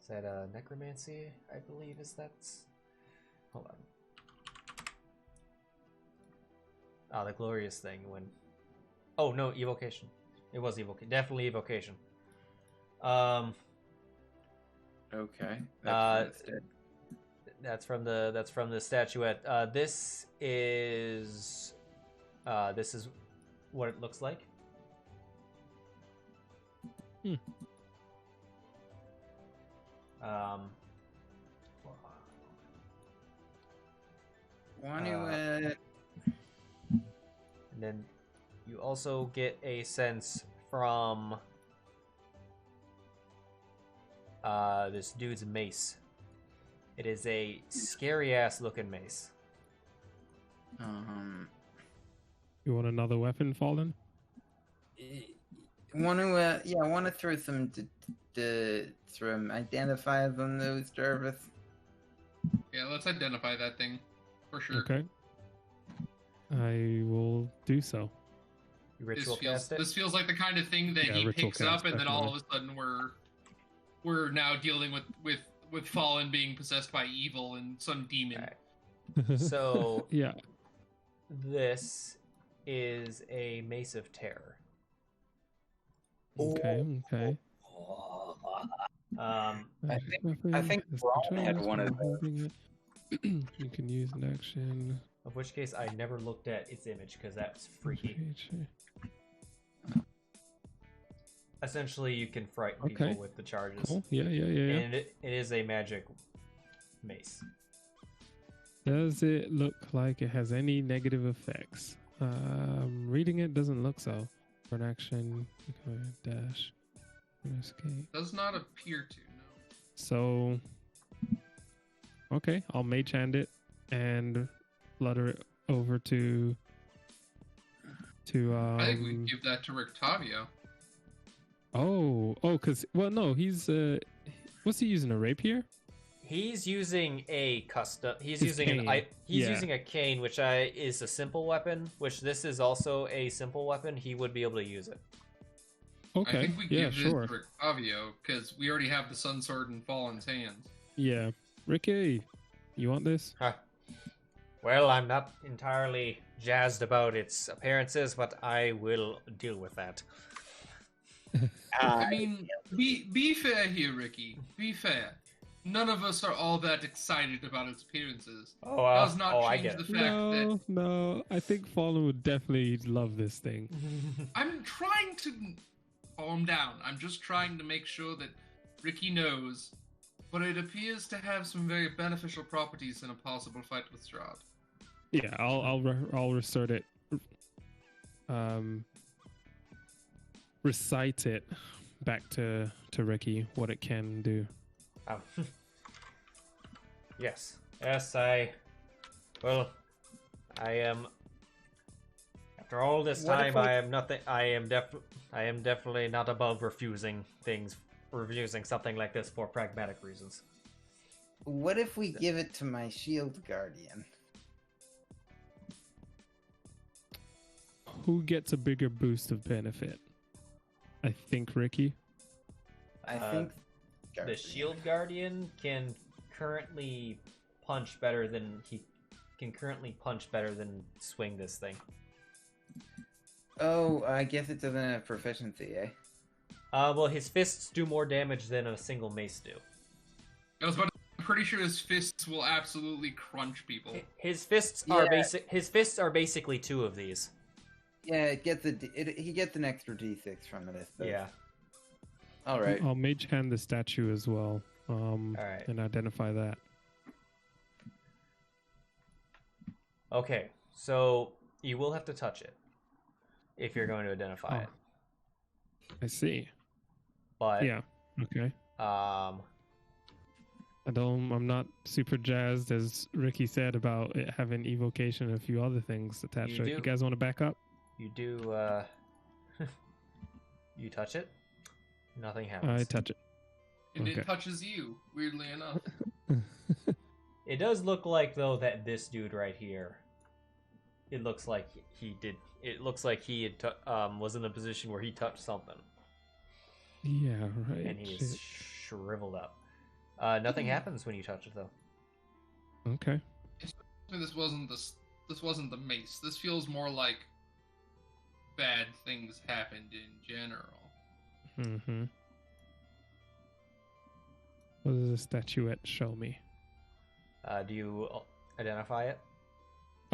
that necromancy? I believe that's. Hold on. Ah, the glorious thing when. Oh no, evocation. It was evocation. Definitely evocation. Okay. That's from the statuette. This is what it looks like. And then you also get a sense from this dude's mace. It is a scary ass looking mace. You want another weapon, Fallen? I want to throw some identifiers on those, Jarvis. Yeah, let's identify that thing for sure. Okay. I will do so. You ritual cast it? This feels like the kind of thing that he picks up, and then all of a sudden we're now dealing with Fallen being possessed by evil and some demon. Right. So yeah, this is a Mace of Terror. Okay. I think Braun had one of those. You can use an action. Of which case, I never looked at its image because that's freaky. Essentially, you can frighten people with the charges. Cool. Yeah. And it is a magic mace. Does it look like it has any negative effects? Reading it doesn't look so. For an action, dash, escape. Does not appear to, no. So, okay, I'll mage hand it and flutter it over to. I think we can give that to Rictavio. Because no, he's what's he using, a rapier? He's using a custom. He's His using cane. using a cane, which is a simple weapon. Which this is also a simple weapon. He would be able to use it. Okay. I think we give this to Rictavio because we already have the Sun Sword in Fallen's hands. Yeah, Ricky, you want this? Huh. Well, I'm not entirely jazzed about its appearances, but I will deal with that. I mean, be fair here, Ricky. Be fair. None of us are all that excited about its appearances. Does not change the fact that... No, I think Fallen would definitely love this thing. I'm trying to calm down. I'm just trying to make sure that Ricky knows, but it appears to have some very beneficial properties in a possible fight with Strahd. Yeah, I'll recite it. Recite it back to Ricky what it can do. Yes, I am. After all this time, I am nothing. I am definitely not above refusing something like this for pragmatic reasons. What if we give it to my shield guardian? Who gets a bigger boost of benefit? I think Ricky. I think the shield guardian can currently punch better than he can currently punch better than swing this thing. Oh, I guess it doesn't have proficiency, eh? Well, his fists do more damage than a single mace do. I'm pretty sure his fists will absolutely crunch people. His fists are His fists are basically 2 of these. Yeah, he gets an extra d6 from it. Yeah. All right. I'll mage hand the statue as well. All right. And identify that. Okay, so you will have to touch it if you're going to identify it. I see. But yeah, okay. I'm not super jazzed, as Ricky said, about it having evocation and a few other things attached to it. You guys want to back up? You do. You touch it. Nothing happens. I touch it. And it touches you, weirdly enough. It does look like, though, that this dude right here. It looks like he did. It looks like he had was in a position where he touched something. Yeah, right. And he is shriveled up. Nothing happens when you touch it, though. Okay. This wasn't the mace. This feels more like bad things happened in general. Mm-hmm. What does the statuette show me? Do you identify it?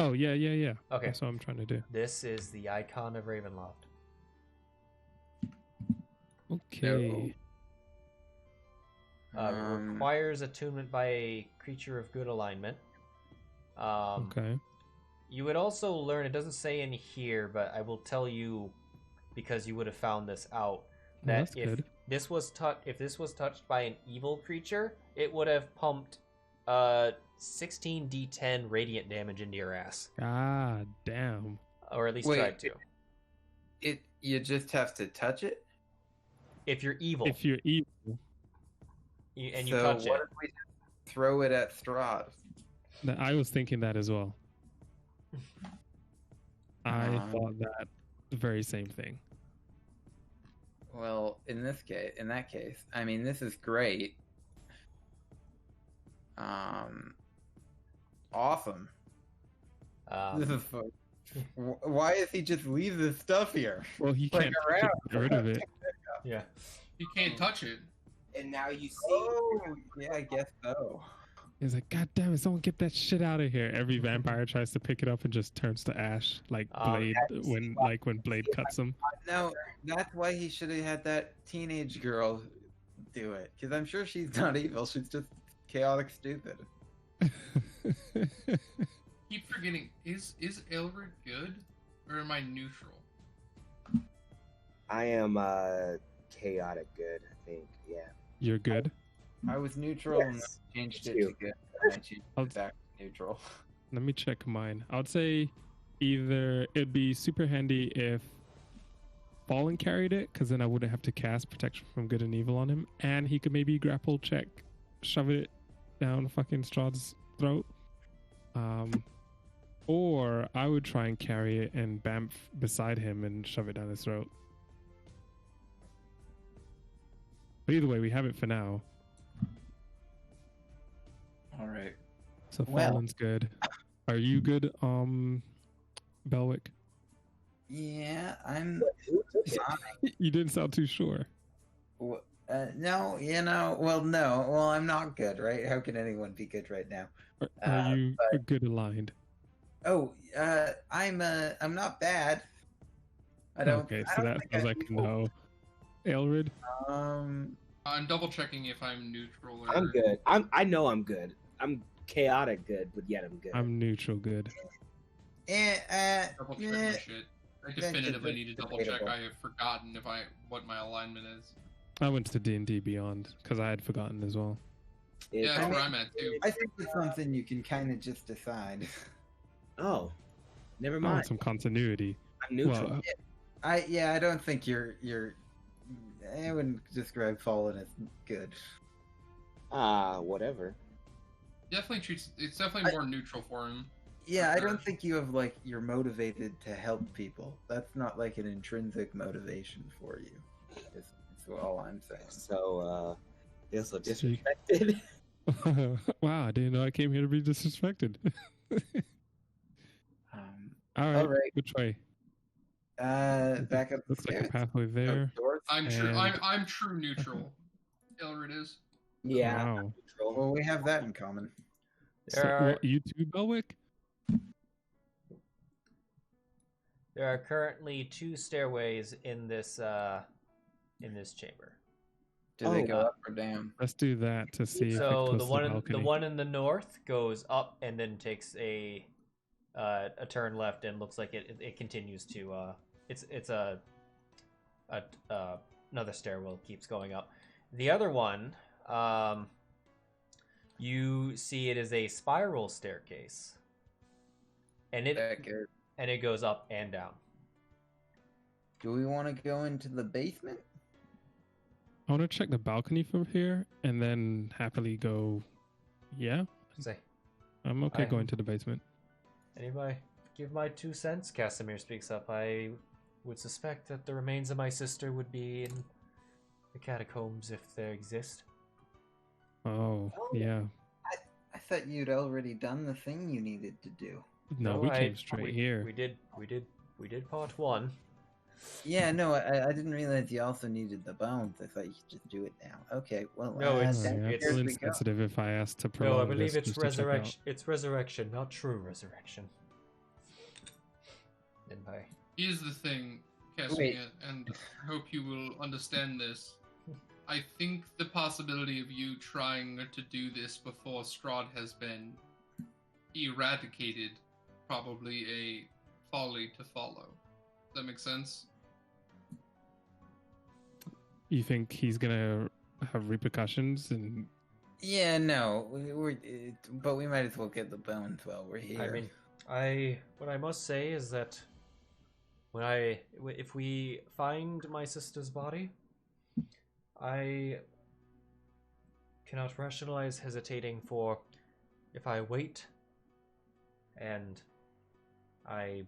Oh, yeah. Okay. That's what I'm trying to do. This is the icon of Ravenloft. Okay. Requires attunement by a creature of good alignment. Okay. You would also learn, it doesn't say in here, but I will tell you, because you would have found this out, that if this was touched by an evil creature, it would have pumped 16d10 radiant damage into your ass. God damn. Or at least tried to. You just have to touch it? If you're evil. If you're evil. You touch it. So what if we just throw it at Strahd? I was thinking that as well. I thought that the very same thing. Well, in that case, I mean, this is great. Awesome. This is fun. Why does he just leave this stuff here? Well, he can't get rid of it. Yeah. You can't touch it. And now you see. Oh, yeah, I guess so. He's like, God damn it, someone get that shit out of here. Every vampire tries to pick it up and just turns to ash, like Blade when Blade cuts him. No, that's why he should have had that teenage girl do it. Because I'm sure she's not evil. She's just chaotic stupid. Keep forgetting, is Ailred good? Or am I neutral? I am chaotic good, I think, yeah. You're good? I was neutral and changed it to good. And I changed it back to neutral. Let me check mine. I would say either it'd be super handy if Fallen carried it, because then I wouldn't have to cast Protection from Good and Evil on him, and he could maybe grapple check, shove it down fucking Strahd's throat. Or I would try and carry it and bamf beside him and shove it down his throat. But either way, we have it for now. All right. So Fallen's good. Are you good, Belwick? Yeah, I'm. You didn't sound too sure. No, well, I'm not good, right? How can anyone be good right now? Are you good aligned? Oh, I'm not bad. I don't. Okay, so that sounds like a no. Ailred? I'm double checking if I'm neutral or. I'm good. I know I'm good. I'm chaotic good, but yet I'm good. I'm neutral good. Double check my shit. I definitively need to double check. I have forgotten what my alignment is. I went to D&D Beyond because I had forgotten as well. Yeah, that's where I'm at too. I think it's something you can kind of just decide. Oh, never I mind. want some continuity. I'm neutral. Well, I don't think you're. I wouldn't describe Fallen as good. Whatever. It's definitely more neutral for him. Yeah, I don't think you have you're motivated to help people. That's not like an intrinsic motivation for you. Is all I'm saying. So, feel so disrespected. Wow, I didn't know I came here to be disrespected. All right. Which way? Back up. Looks like a pathway there. I'm true. I'm true neutral. Ailred is. Yeah. Wow. Well, we have that in common. You too, Belwick? There are currently 2 stairways in this chamber. Do they go up or down? Let's do that to see. So if the one in the north goes up and then takes a turn left and looks like it continues to it's another stairwell keeps going up. The other one, you see it is a spiral staircase, and it goes up and down. Do we want to go into the basement? I want to check the balcony from here and then happily go. Yeah, I'm okay going to the basement. Anybody give my 2 cents? Casimir speaks up. I would suspect that the remains of my sister would be in the catacombs if they exist. Oh, yeah. I thought you'd already done the thing you needed to do. No, we came straight here. We did part 1. Yeah, no, I didn't realize you also needed the bones. I thought you could just do it now. Okay, well, no, it's insensitive if I asked to prolong. No, I believe it's resurrection. It's resurrection, not true resurrection. Here's the thing, Casimir, and I hope you will understand this. I think the possibility of you trying to do this before Strahd has been eradicated, probably a folly to follow. Does that make sense? You think he's gonna have repercussions? And yeah, no, but we might as well get the bones while we're here. I mean, what I must say is that if we find my sister's body, I cannot rationalize hesitating for if I wait and I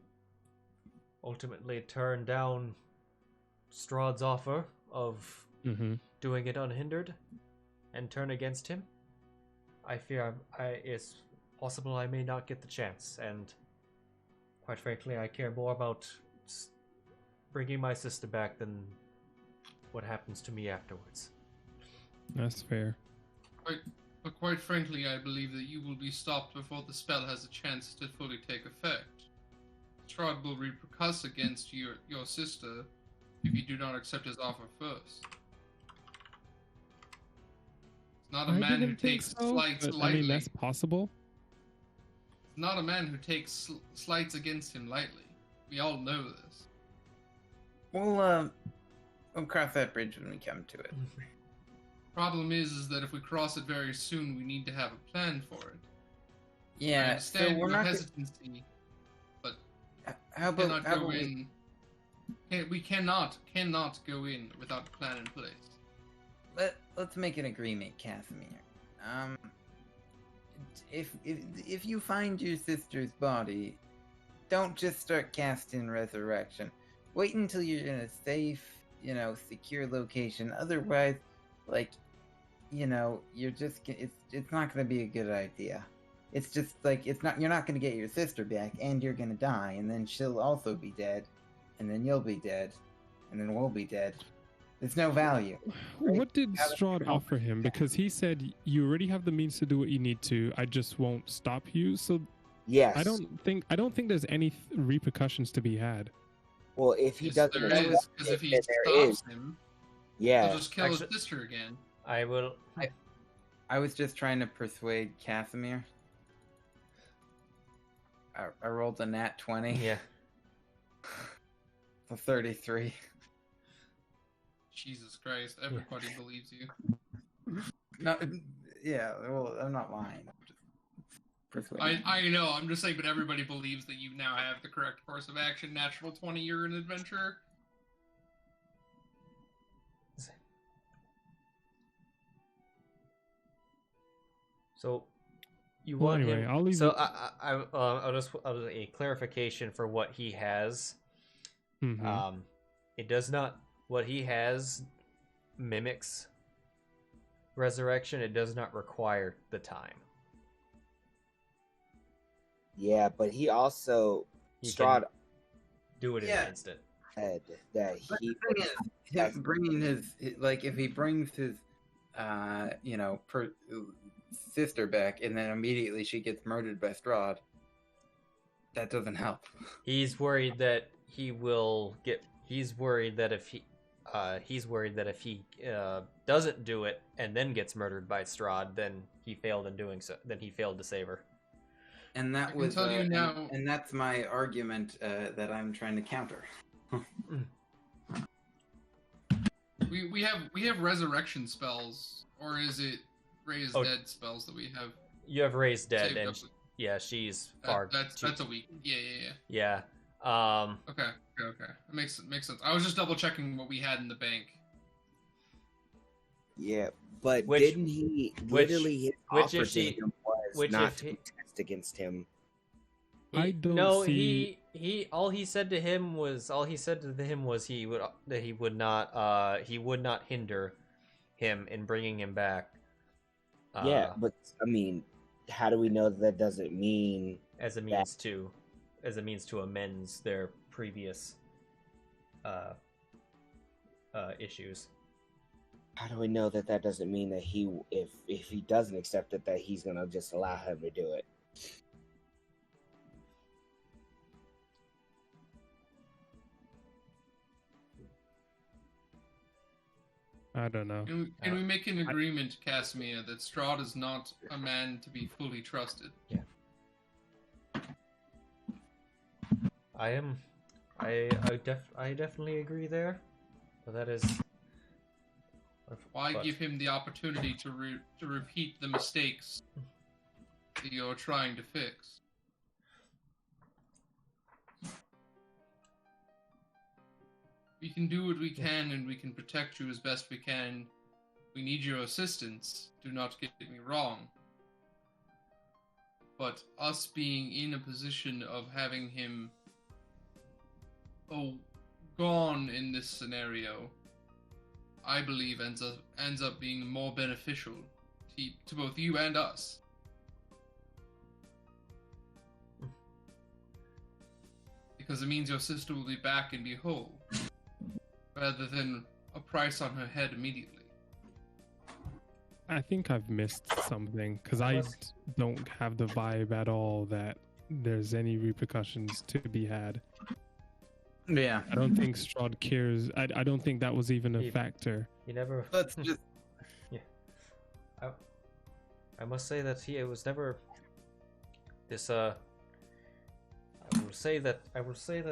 ultimately turn down Strahd's offer of doing it unhindered and turn against him, I fear it's possible I may not get the chance, and quite frankly I care more about bringing my sister back than what happens to me afterwards. That's fair. But quite frankly, I believe that you will be stopped before the spell has a chance to fully take effect. Strahd will repercuss against your sister if you do not accept his offer first. It's not a man who takes slights lightly. I mean, that's possible. It's not a man who takes slights against him lightly. We all know this. We'll cross that bridge when we come to it. Problem is that if we cross it very soon, we need to have a plan for it. Yeah, I understand so we're your not hesitancy, but how about go in. We cannot go in without a plan in place. Let's make an agreement, Casimir. If you find your sister's body, don't just start casting resurrection. Wait until you're in a safe, secure location. Otherwise, you're just it's not going to be a good idea. It's just you're not going to get your sister back, and you're going to die, and then she'll also be dead, and then you'll be dead, and then we'll be dead. There's no value. Right? What did Strahd offer him? Because he said you already have the means to do what you need to. I just won't stop you. So yes, I don't think there's any repercussions to be had. Well, if he doesn't, because if he stops him, yeah, he'll just kill his sister again. I will. I was just trying to persuade Casimir. I rolled a nat 20. Yeah. A 33. Jesus Christ! Everybody believes you. No, yeah. Well, I'm not lying. I'm just persuading. I know. I'm just saying, but everybody believes that you now have the correct course of action. Natural 20, you're an adventurer. So, you want anyway, him? I'll leave so I'll just a clarification for what he has. Mm-hmm. It does not. What he has mimics resurrection, it does not require the time. Yeah, but he also He Strahd can do it in an instant. said that But he the thing is, him bringing his like if he brings his sister back and then immediately she gets murdered by Strahd, that doesn't help. He's worried that he will get. He's worried that if he doesn't do it and then gets murdered by Strahd, then he failed in doing so. Then he failed to save her. And that was tell you now, and that's my argument that I'm trying to counter. we have resurrection spells, or is it raise dead spells that we have? You have raised dead, saved and up? yeah, she's far. That's a week. Yeah. Yeah. Okay. It makes sense. I was just double checking what we had in the bank. Yeah, but didn't he literally his offer to him was not to test against him? I don't no, see. he all he said to him was he would not hinder him in bringing him back. Yeah, but I mean, how do we know that doesn't mean as a means to amends their previous issues? How do we know that doesn't mean that if he doesn't accept it, that he's gonna just allow him to do it? I don't know. Can we make an agreement, Casimir, that Strahd is not a man to be fully trusted? Yeah. I definitely agree there. But that is. Why give him the opportunity to repeat the mistakes that you're trying to fix? We can do what we can, and we can protect you as best we can. We need your assistance. Do not get me wrong. But us being in a position of having him gone in this scenario, I believe ends up being more beneficial to both you and us. Because it means your sister will be back and be whole, rather than a price on her head immediately. I think I've missed something, because I don't have the vibe at all that there's any repercussions to be had. Yeah. I don't think Strahd cares. I don't think that was even a factor. He never. Let's just. Yeah. I must say that it was never. This I will say that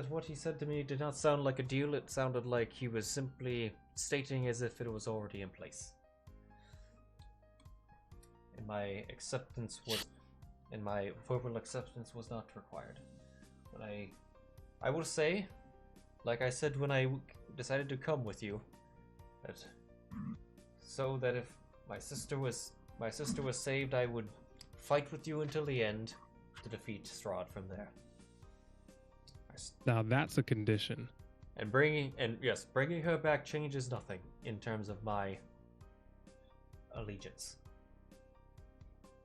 what he said to me did not sound like a deal. It sounded like he was simply stating as if it was already in place. And my verbal acceptance was not required. But I will say, like I said when I decided to come with you, that so that if my sister was saved, I would fight with you until the end to defeat Strahd from there. Now that's a condition. And bringing her back changes nothing in terms of my allegiance.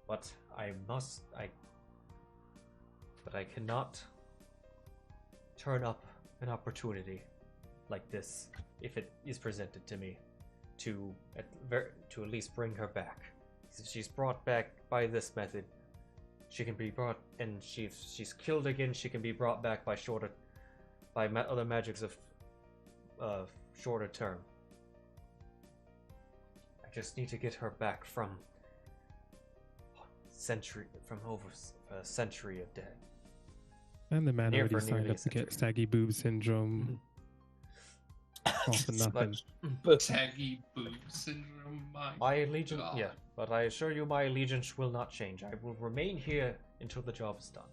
But I cannot turn up an opportunity like this if it is presented to me to at least bring her back. If she's brought back by this method, she can be brought, and she's killed again, she can be brought back by other magics of shorter term. I just need to get her back from over a century of dead. And the man already signed up to get saggy boob syndrome. All for nothing. Saggy boob syndrome. My allegiance, yeah, but I assure you, my allegiance will not change. I will remain here until the job is done.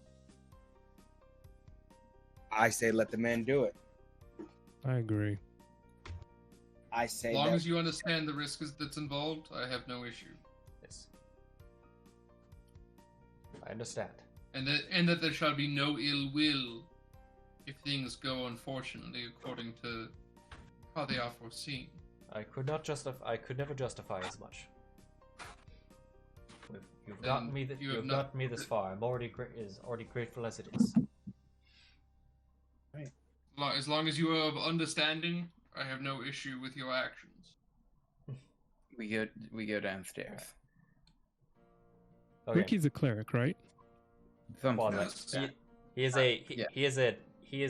I say let the man do it. I agree. I say as long as you understand the risk that's involved, I have no issue. Yes, I understand. And that there shall be no ill will if things go unfortunately according to how they are foreseen. I could never justify as much. You've gotten me. You've gotten me this far. I'm already grateful as it is. Right. As long as you have understanding, I have no issue with your actions. We go downstairs. Okay. Ricky's a cleric, right? Something Well, like that. he is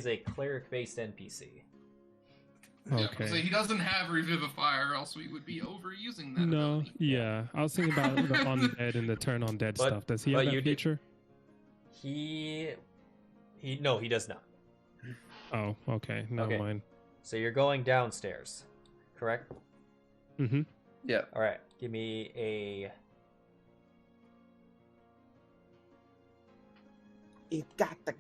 a cleric-based NPC. Okay. Yeah, so he doesn't have Revivify, or else we would be overusing that. No, ability. yeah. I was thinking about the undead and the turn undead stuff. Does he have that feature? No, he does not. Oh, okay. Never mind. So you're going downstairs, correct? Mm-hmm. Yeah. All right. Give me a. It got the.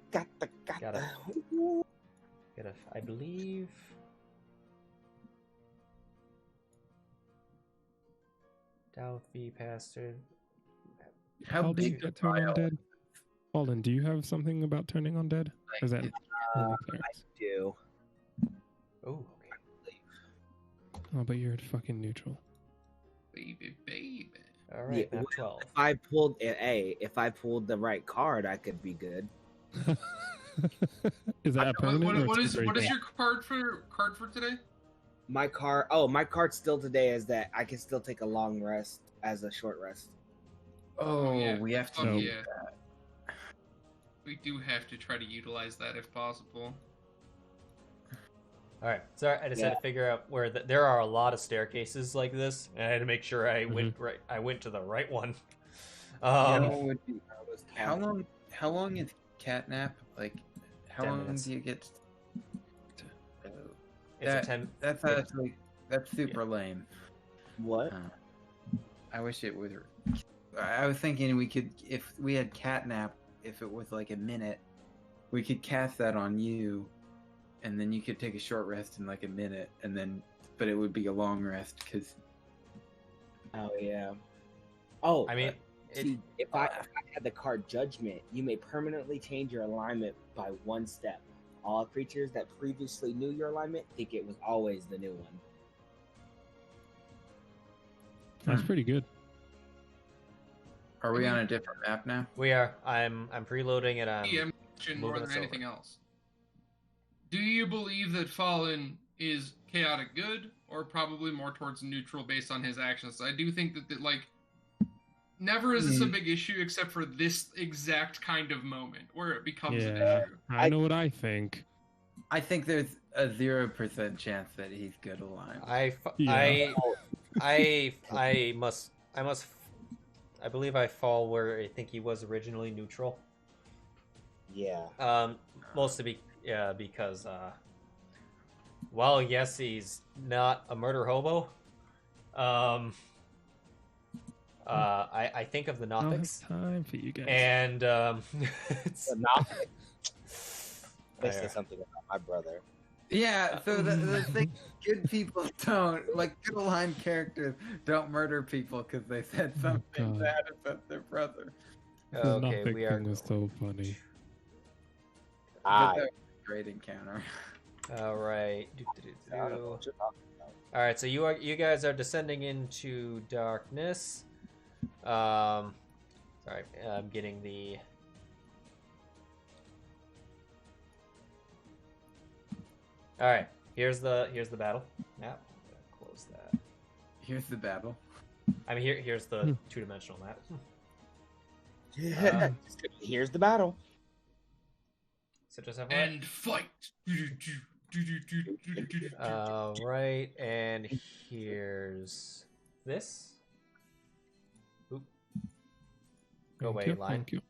I believe. Douthy bastard. How big that turn undead? Alden, do you have something about turning undead? Or is that only clerics? I do. Oh, okay. Oh, but you're fucking neutral. Baby. All right, Yeah, map 12. If I pulled the right card, I could be good. Is that a permanent? What is your card for today? My card still today is that I can still take a long rest as a short rest. Oh, yeah. we have to. Yeah. We do have to try to utilize that if possible. All right, sorry, I just had to figure out where there are a lot of staircases like this, and I had to make sure I went right. I went to the right one. How long is catnap? Like, how 10 long minutes. do you get? That's super lame. What? I wish it would. I was thinking we could, if we had catnap, if it was like a minute, we could cast that on you, and then you could take a short rest in like a minute, and then, but it would be a long rest because. Oh yeah. Oh, I mean, see, if I had the card Judgment, you may permanently change your alignment by 1 step. All creatures that previously knew your alignment think it was always the new one. That's pretty good. Are we on a different map now? we are. I'm preloading and I'm More moving than us anything over. else. Do you believe that Fallen is chaotic good, or probably more towards neutral based on his actions? I do think that like, never is this a big issue except for this exact kind of moment where it becomes an issue. I know what I think. I think there's a 0% chance that he's good aligned. I believe I fall where I think he was originally neutral. Yeah. Mostly because while yes, he's not a murder hobo. I think of the Nothics. Time for you guys. And it's They say something about my brother. Yeah, so the thing, good people don't, like, good aligned characters don't murder people because they said something bad about their brother. Okay, we are. Was so funny. But that was a great encounter. All right. All right, so you guys are descending into darkness. Sorry, I'm getting the. All right, here's the battle map. I'm gonna close that. Here's the battle. I mean, here's the two-dimensional map. Here's the battle. So just have And fight. right, and here's this. Oop. Go away, line. Thank you.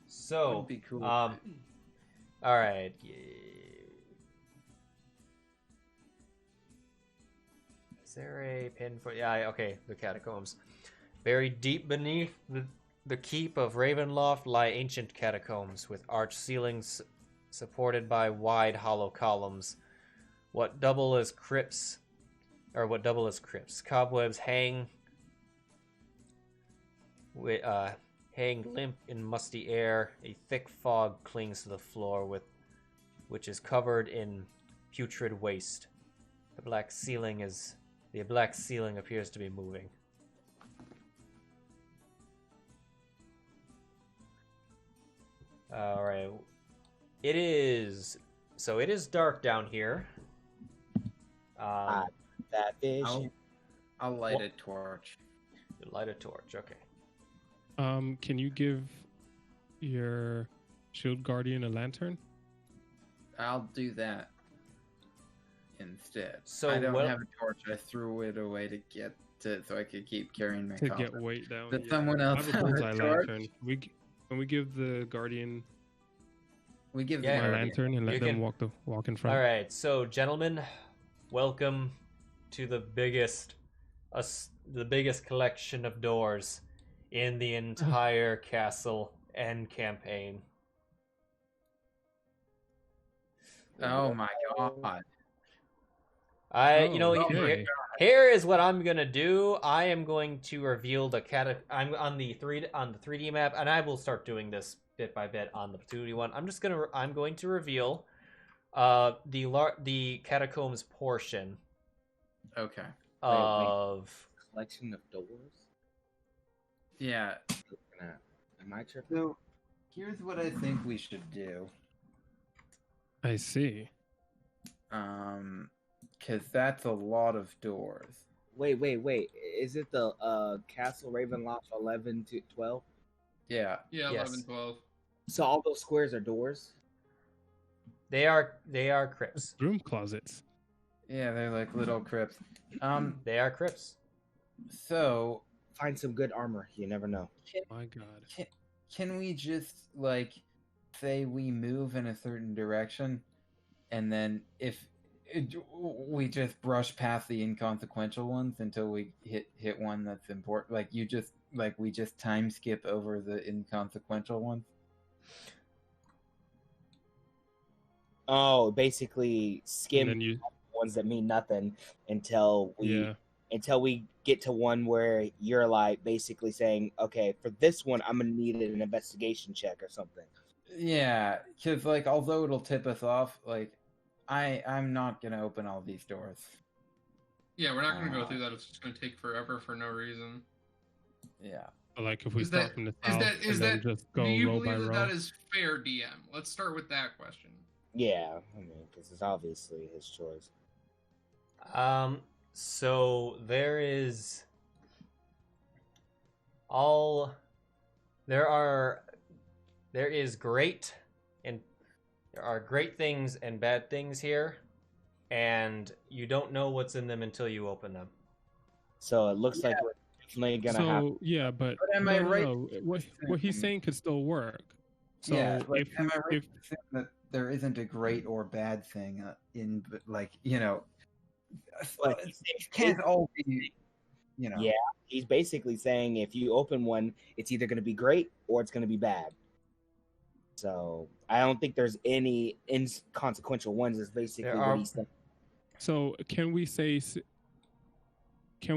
So, Would be cool. all right. Is there a pin for? Yeah, okay. The catacombs. Buried deep beneath the keep of Ravenloft lie ancient catacombs with arched ceilings supported by wide hollow columns. What double as crypts. Cobwebs hang limp in musty air. A thick fog clings to the floor which is covered in putrid waste. The black ceiling appears to be moving. All right. It is dark down here. That vision. I'll light a torch. Light a torch. Okay. Can you give your shield guardian a lantern? I'll do that instead. So I don't have a torch. I threw it away to get to so I could keep carrying my to coffin. get weight down. Does someone else I have have a a bullseye torch? lantern. Can we give the guardian We give Yeah. a the lantern and let You them can- walk in front? All right. So, gentlemen, welcome to the biggest collection of doors in the entire castle and campaign. Oh my god. Okay. Here is what I'm gonna do. I am going to reveal I'm on the 3D map, and I will start doing this bit by bit on the 2D one. I'm going to reveal the catacombs portion Okay. of. Collection of doors. Yeah. Am I tripping? So here's what I think we should do. I see. Because that's a lot of doors. Wait. Is it the Castle Ravenloft 11 to 12? Yeah. Yeah, Yes. 11, 12. So all those squares are doors? They are crypts. Broom closets. Yeah, they're like little crypts. They are crypts. So Find some good armor. You never know. My God. can we just like say we move in a certain direction, and then we just brush past the inconsequential ones until we hit one that's important? We just time skip over the inconsequential ones. Oh, basically skim And then you, ones that mean nothing until we get to one where you're like basically saying, okay, for this one I'm gonna need an investigation check or something. Yeah, because like although it'll tip us off, like I'm not gonna open all these doors. Yeah, we're not going to go through that. It's just going to take forever for no reason. Yeah. like if we Is start that- from the is south that- is and then that- just go Do you row by believe that row. that is fair, DM? Let's start with that question. Yeah, I mean, because it's obviously his choice. So there are great things and bad things here, and you don't know what's in them until you open them. So it looks like we're definitely gonna have. Yeah, but am I right? What he's saying could still work. So yeah, like, if am I right if in saying that there isn't a great or bad thing like Like, he's saying- it can't all be, Yeah, he's basically saying if you open one, it's either going to be great or it's going to be bad. So I don't think there's any inconsequential ones. Is basically There what are- he's saying. so, can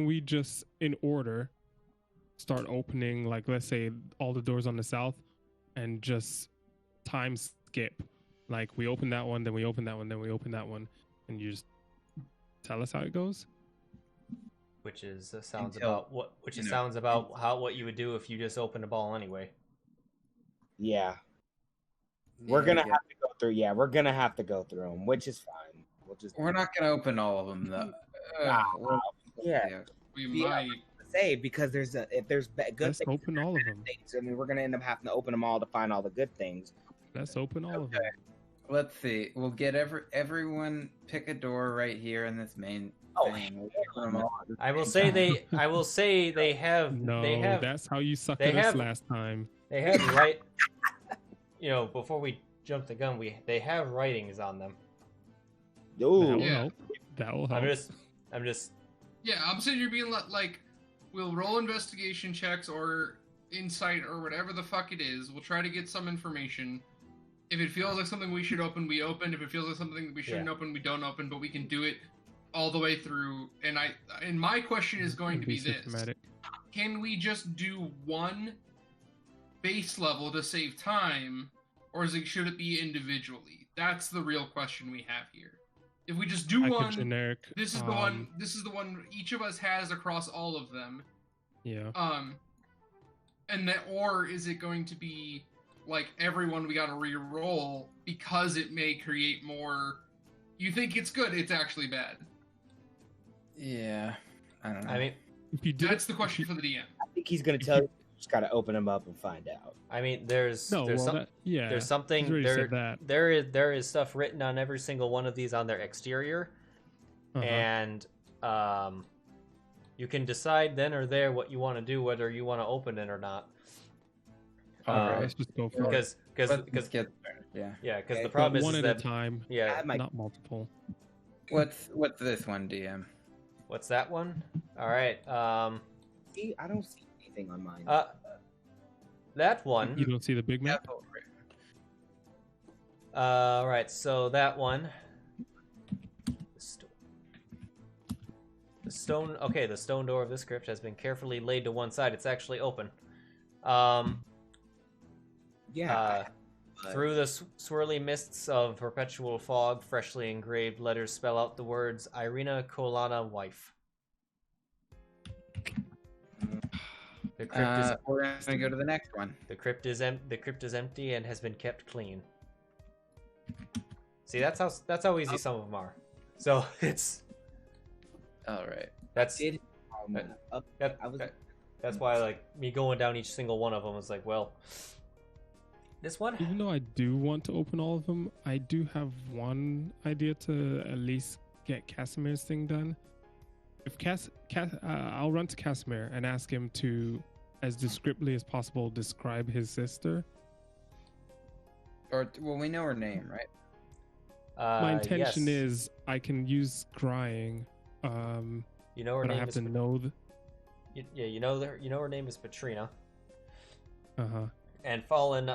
we just in order start opening, like, let's say all the doors on the south, and just time skip, like we open that one, then we open that one, then we open that one, and you just tell us how it goes? Which is Until, sounds about what you would do if you just opened a ball anyway. Yeah, we're gonna have to go through. Yeah, we're gonna have to go through them, which is fine. We're not gonna open all of them though. Yeah. We Yeah. might. Say because if there's good Let's things, open all of them. I mean, we're gonna end up having to open them all to find all the good things. Let's open all of them. Let's see. We'll get everyone pick a door right here in this main Oh, thing. We'll open them all. I will say they have No, they have that's how you sucked they at us have- last time. they have right. Before we jump the gun, they have writings on them. That will Yeah. help. That will help. I'm just Yeah, I'm saying you're being like, we'll roll investigation checks or insight or whatever the fuck it is. We'll try to get some information. If it feels like something we should open, we open. If it feels like something we shouldn't open, we don't open. But we can do it all the way through. And my question is going to be this: systematic. can we just do one base level to save time, or should it be individually? That's the real question we have here. If we just do like one, a generic. this is the one. This is the one each of us has across all of them. Yeah. And that, or is it going to be like everyone we got to re-roll because it may create more? You think it's good, it's actually bad. Yeah, I don't know. I mean, If you did That's the question for the DM. I think he's gonna tell you. Just gotta open him up and find out. I mean, there's something he's there. already said that. There is stuff written on every single one of these on their exterior, and you can decide then or there what you want to do, whether you want to open it or not. Let's just go for it. Let's get there. Yeah. Because the problem is one at that a time. Yeah, not multiple. What's this one, DM? What's that one? All right. See, I don't see anything on mine. That one. You don't see the big map? Right. So that one. The stone. Okay, the stone door of this crypt has been carefully laid to one side. It's actually open. Through the swirly mists of perpetual fog, freshly engraved letters spell out the words Irina Kolana, wife. The crypt is. We're gonna go to the next one. The crypt is empty and has been kept clean. See, that's how easy some of them are. So it's. All right. That's why, like, me going down each single one of them was like, well, this one. Even though I do want to open all of them, I do have one idea to at least get Casimir's thing done. If I'll run to Casimir and ask him to, as descriptively as possible, describe his sister. Or, well, we know her name, right? My intention is I can use scrying. You know her but name I have is to know the. Yeah, you know her name is Petrina. Uh-huh. And Fallen,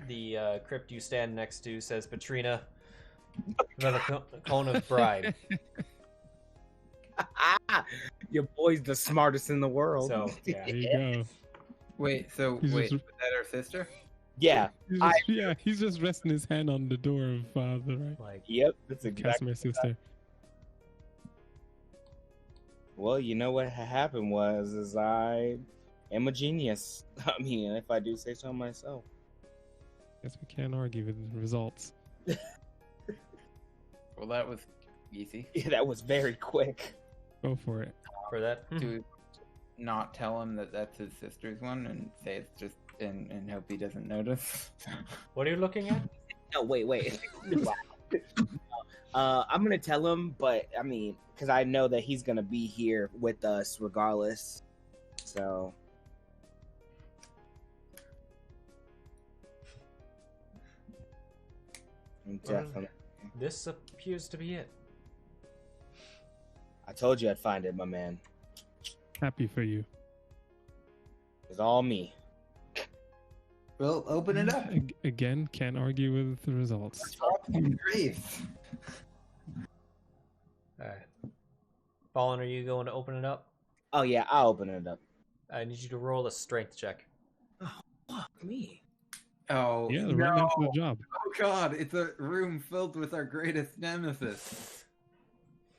the crypt you stand next to says Petrina, another cone of bride. Your boy's the smartest in the world. So yeah. There you go. Wait, was that her sister? Yeah. He's just resting his hand on the door of the right. Like, yep, that's exactly Casimir's sister. Well, you know what happened is I am a genius. I mean, if I do say so myself. Guess we can't argue with the results. Well, that was easy. Yeah, that was very quick. Go for it. For that. To not tell him that that's his sister's one and say it's just and hope he doesn't notice. What are you looking at? No, wait. I'm gonna tell him, but I mean, because I know that he's gonna be here with us regardless. So. Definitely. This appears to be it. I told you I'd find it, my man. Happy for you. It's all me. Well, open it up. Again, can't argue with the results. Great. Alright. Fallen, are you going to open it up? Oh yeah, I'll open it up. I need you to roll a strength check. Oh, fuck me. Oh, yeah, no. right now for the job. Oh god, it's a room filled with our greatest nemesis.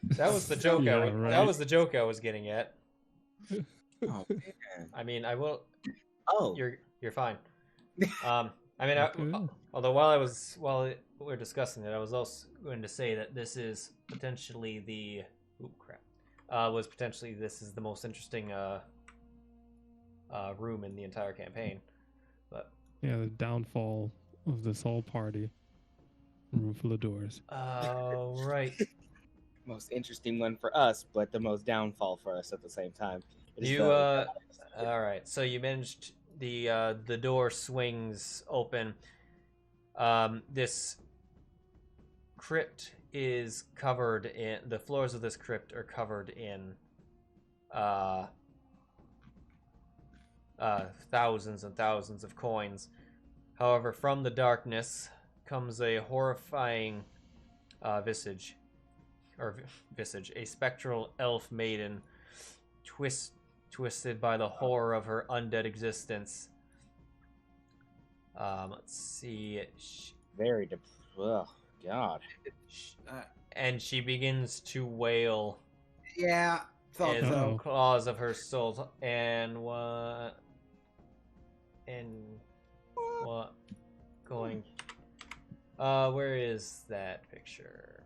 That was the joke. Right. That was the joke I was getting at. Oh man. I mean, I will. Oh, you're fine. I mean, although while we're discussing it, I was also going to say that this is potentially this is the most interesting room in the entire campaign. But yeah, the downfall of this whole party. Room full of doors. Right. Most interesting one for us, but the most downfall for us at the same time. All right. So you managed the door swings open. This crypt is covered in the floors of this crypt are covered in thousands and thousands of coins. However, from the darkness comes a horrifying visage, a spectral elf maiden, twisted by the horror of her undead existence. Let's see. Very God. And she begins to wail. Yeah, thought As so. claws of her soul. And what? And what? Going. Where is that picture?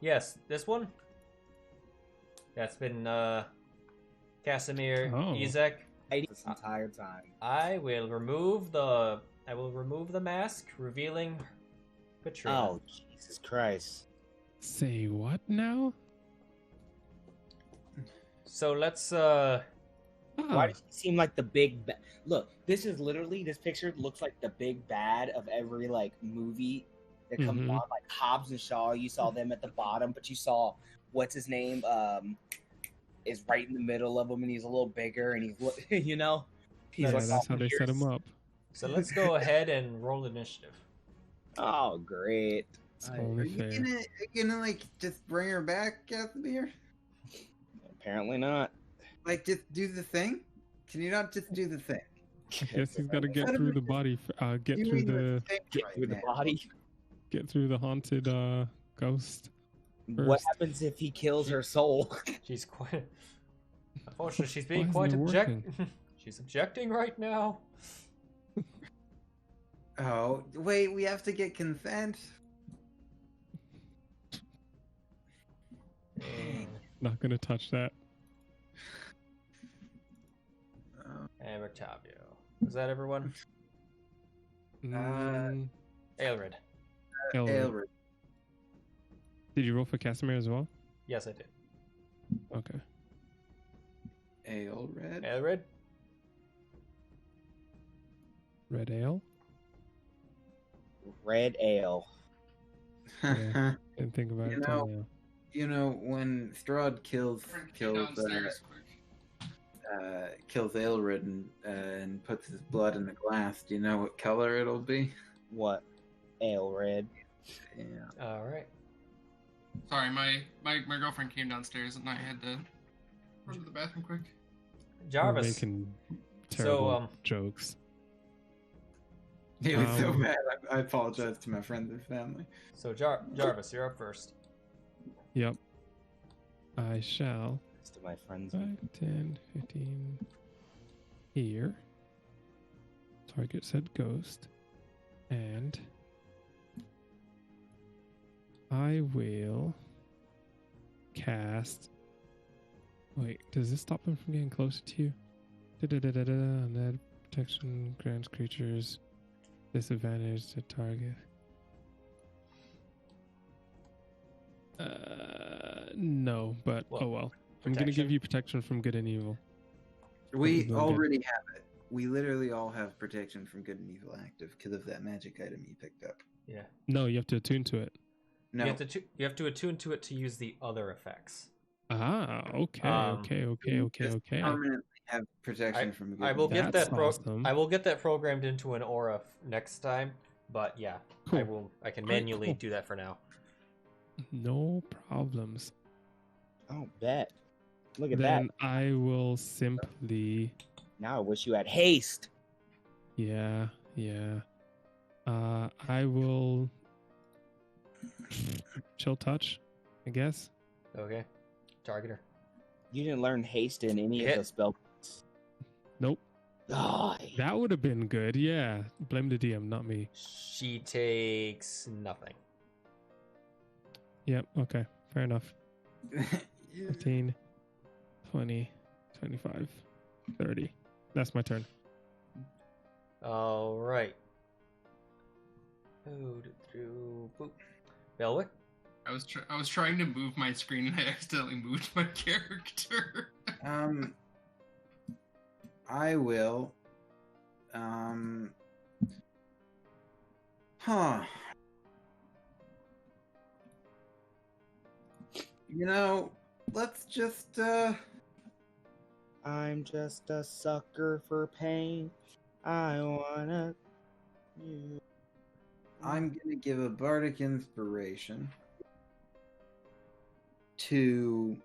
Yes, this one. That's been Casimir Izek. This entire time. I will remove the mask, revealing Katrina. Oh, Jesus Christ. Say what now? So let's Why does he seem like the big look, this picture looks like the big bad of every like movie that comes on, like Hobbs and Shaw. You saw them at the bottom, but you saw what's his name is right in the middle of him, and he's a little bigger, and he's he's that's how they set him up. So let's go ahead and roll initiative. Oh, great! It's only fair. Are you gonna like just bring her back, Casimir? Apparently not. Like, just do the thing? Can you not just do the thing? I guess he's got to get through the body. Get through the body. Get through the haunted ghost. What happens if he kills her soul? She's quite. Unfortunately, she's being quite She's objecting right now. Oh, wait, we have to get consent? Not gonna touch that. And Octavio. Is that everyone? Mm, Ailred. Ailred. Did you roll for Casimir as well? Yes, I did. Okay. Ailred. Ailred? Red ale? Red ale. Yeah, didn't think about it till now. You know, when Strahd kills Ailred and puts his blood in the glass, do you know what color it'll be? What? Ale red. Yeah. All right. Sorry, my girlfriend came downstairs and I had to run to the bathroom quick. Jarvis. We're making terrible jokes. It was so bad. I apologize to my friends and family. So Jarvis, you're up first. Yep. I shall. To my friends. 5, 10, 15. Here. Target said ghost. And I will cast. Wait, does this stop them from getting closer to you? Undead protection grants creatures disadvantage to target. No, but oh well. I'm gonna give you protection from good and evil. We already have it. We literally all have protection from good and evil active because of that magic item you picked up. Yeah. No, you have to attune to it. No. You have to attune to it to use the other effects. Ah, okay. Permanently have protection from good. I will get that. I will get that programmed into an aura next time. But yeah, cool. I can manually do that for now. No problems. Oh, bet. Look at then that. I will simply. Now I wish you had haste. Yeah. I will chill touch, I guess. Okay. Target her. You didn't learn haste in any of the spell books. Nope. Oh, that would have been good. Yeah. Blame the DM, not me. She takes nothing. Yep. Okay. Fair enough. 15, 20, 25, 30. That's my turn. All right. Belwick? I was trying to move my screen and I accidentally moved my character. I will. You know, let's just I'm just a sucker for pain. I wanna. I'm gonna give a bardic inspiration to.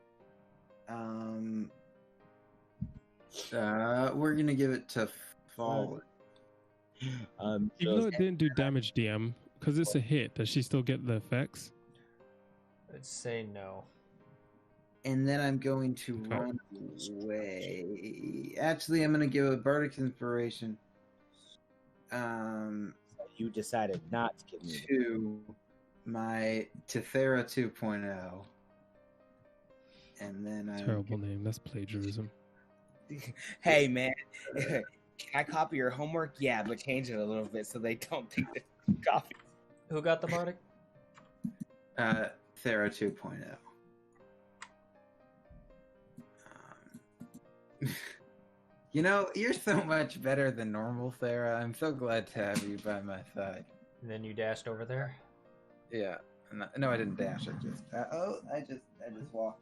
We're gonna give it to Fallen. Even though it didn't do damage, DM, because it's a hit, does she still get the effects? Let's say no. And then I'm going to run away. Actually, I'm going to give a Bardic Inspiration. You decided not to give me to my Tethera 2.0. And then I Terrible name. That's plagiarism. Hey, man. Can I copy your homework? Yeah, but change it a little bit so they don't think that copy. Who got the Bardic? Thera 2.0. You know, you're so much better than normal, Thera. I'm so glad to have you by my side. And then you dashed over there? Yeah. No, I didn't dash. I just walked.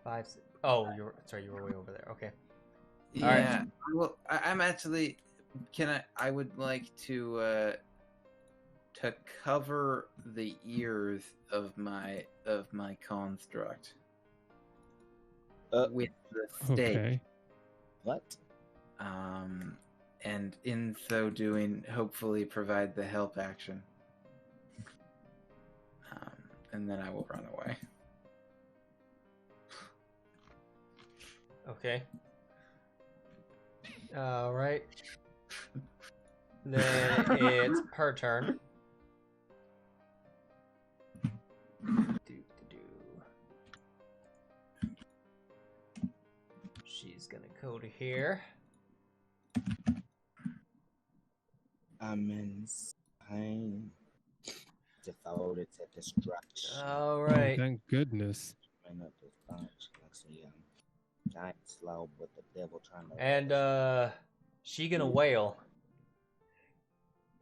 5, 6. Oh, you were way over there. Okay. Yeah. Right. Well, I'm actually. I would like to cover the ears of my construct with the stake. Okay. What? And in so doing, hopefully provide the help action. And then I will run away. Okay. All right. Then it's her turn. She's gonna go to here. I'm insane. Devoted to destruction. All right. Oh, thank goodness. Giant slow, but the devil trying to. And she gonna wail.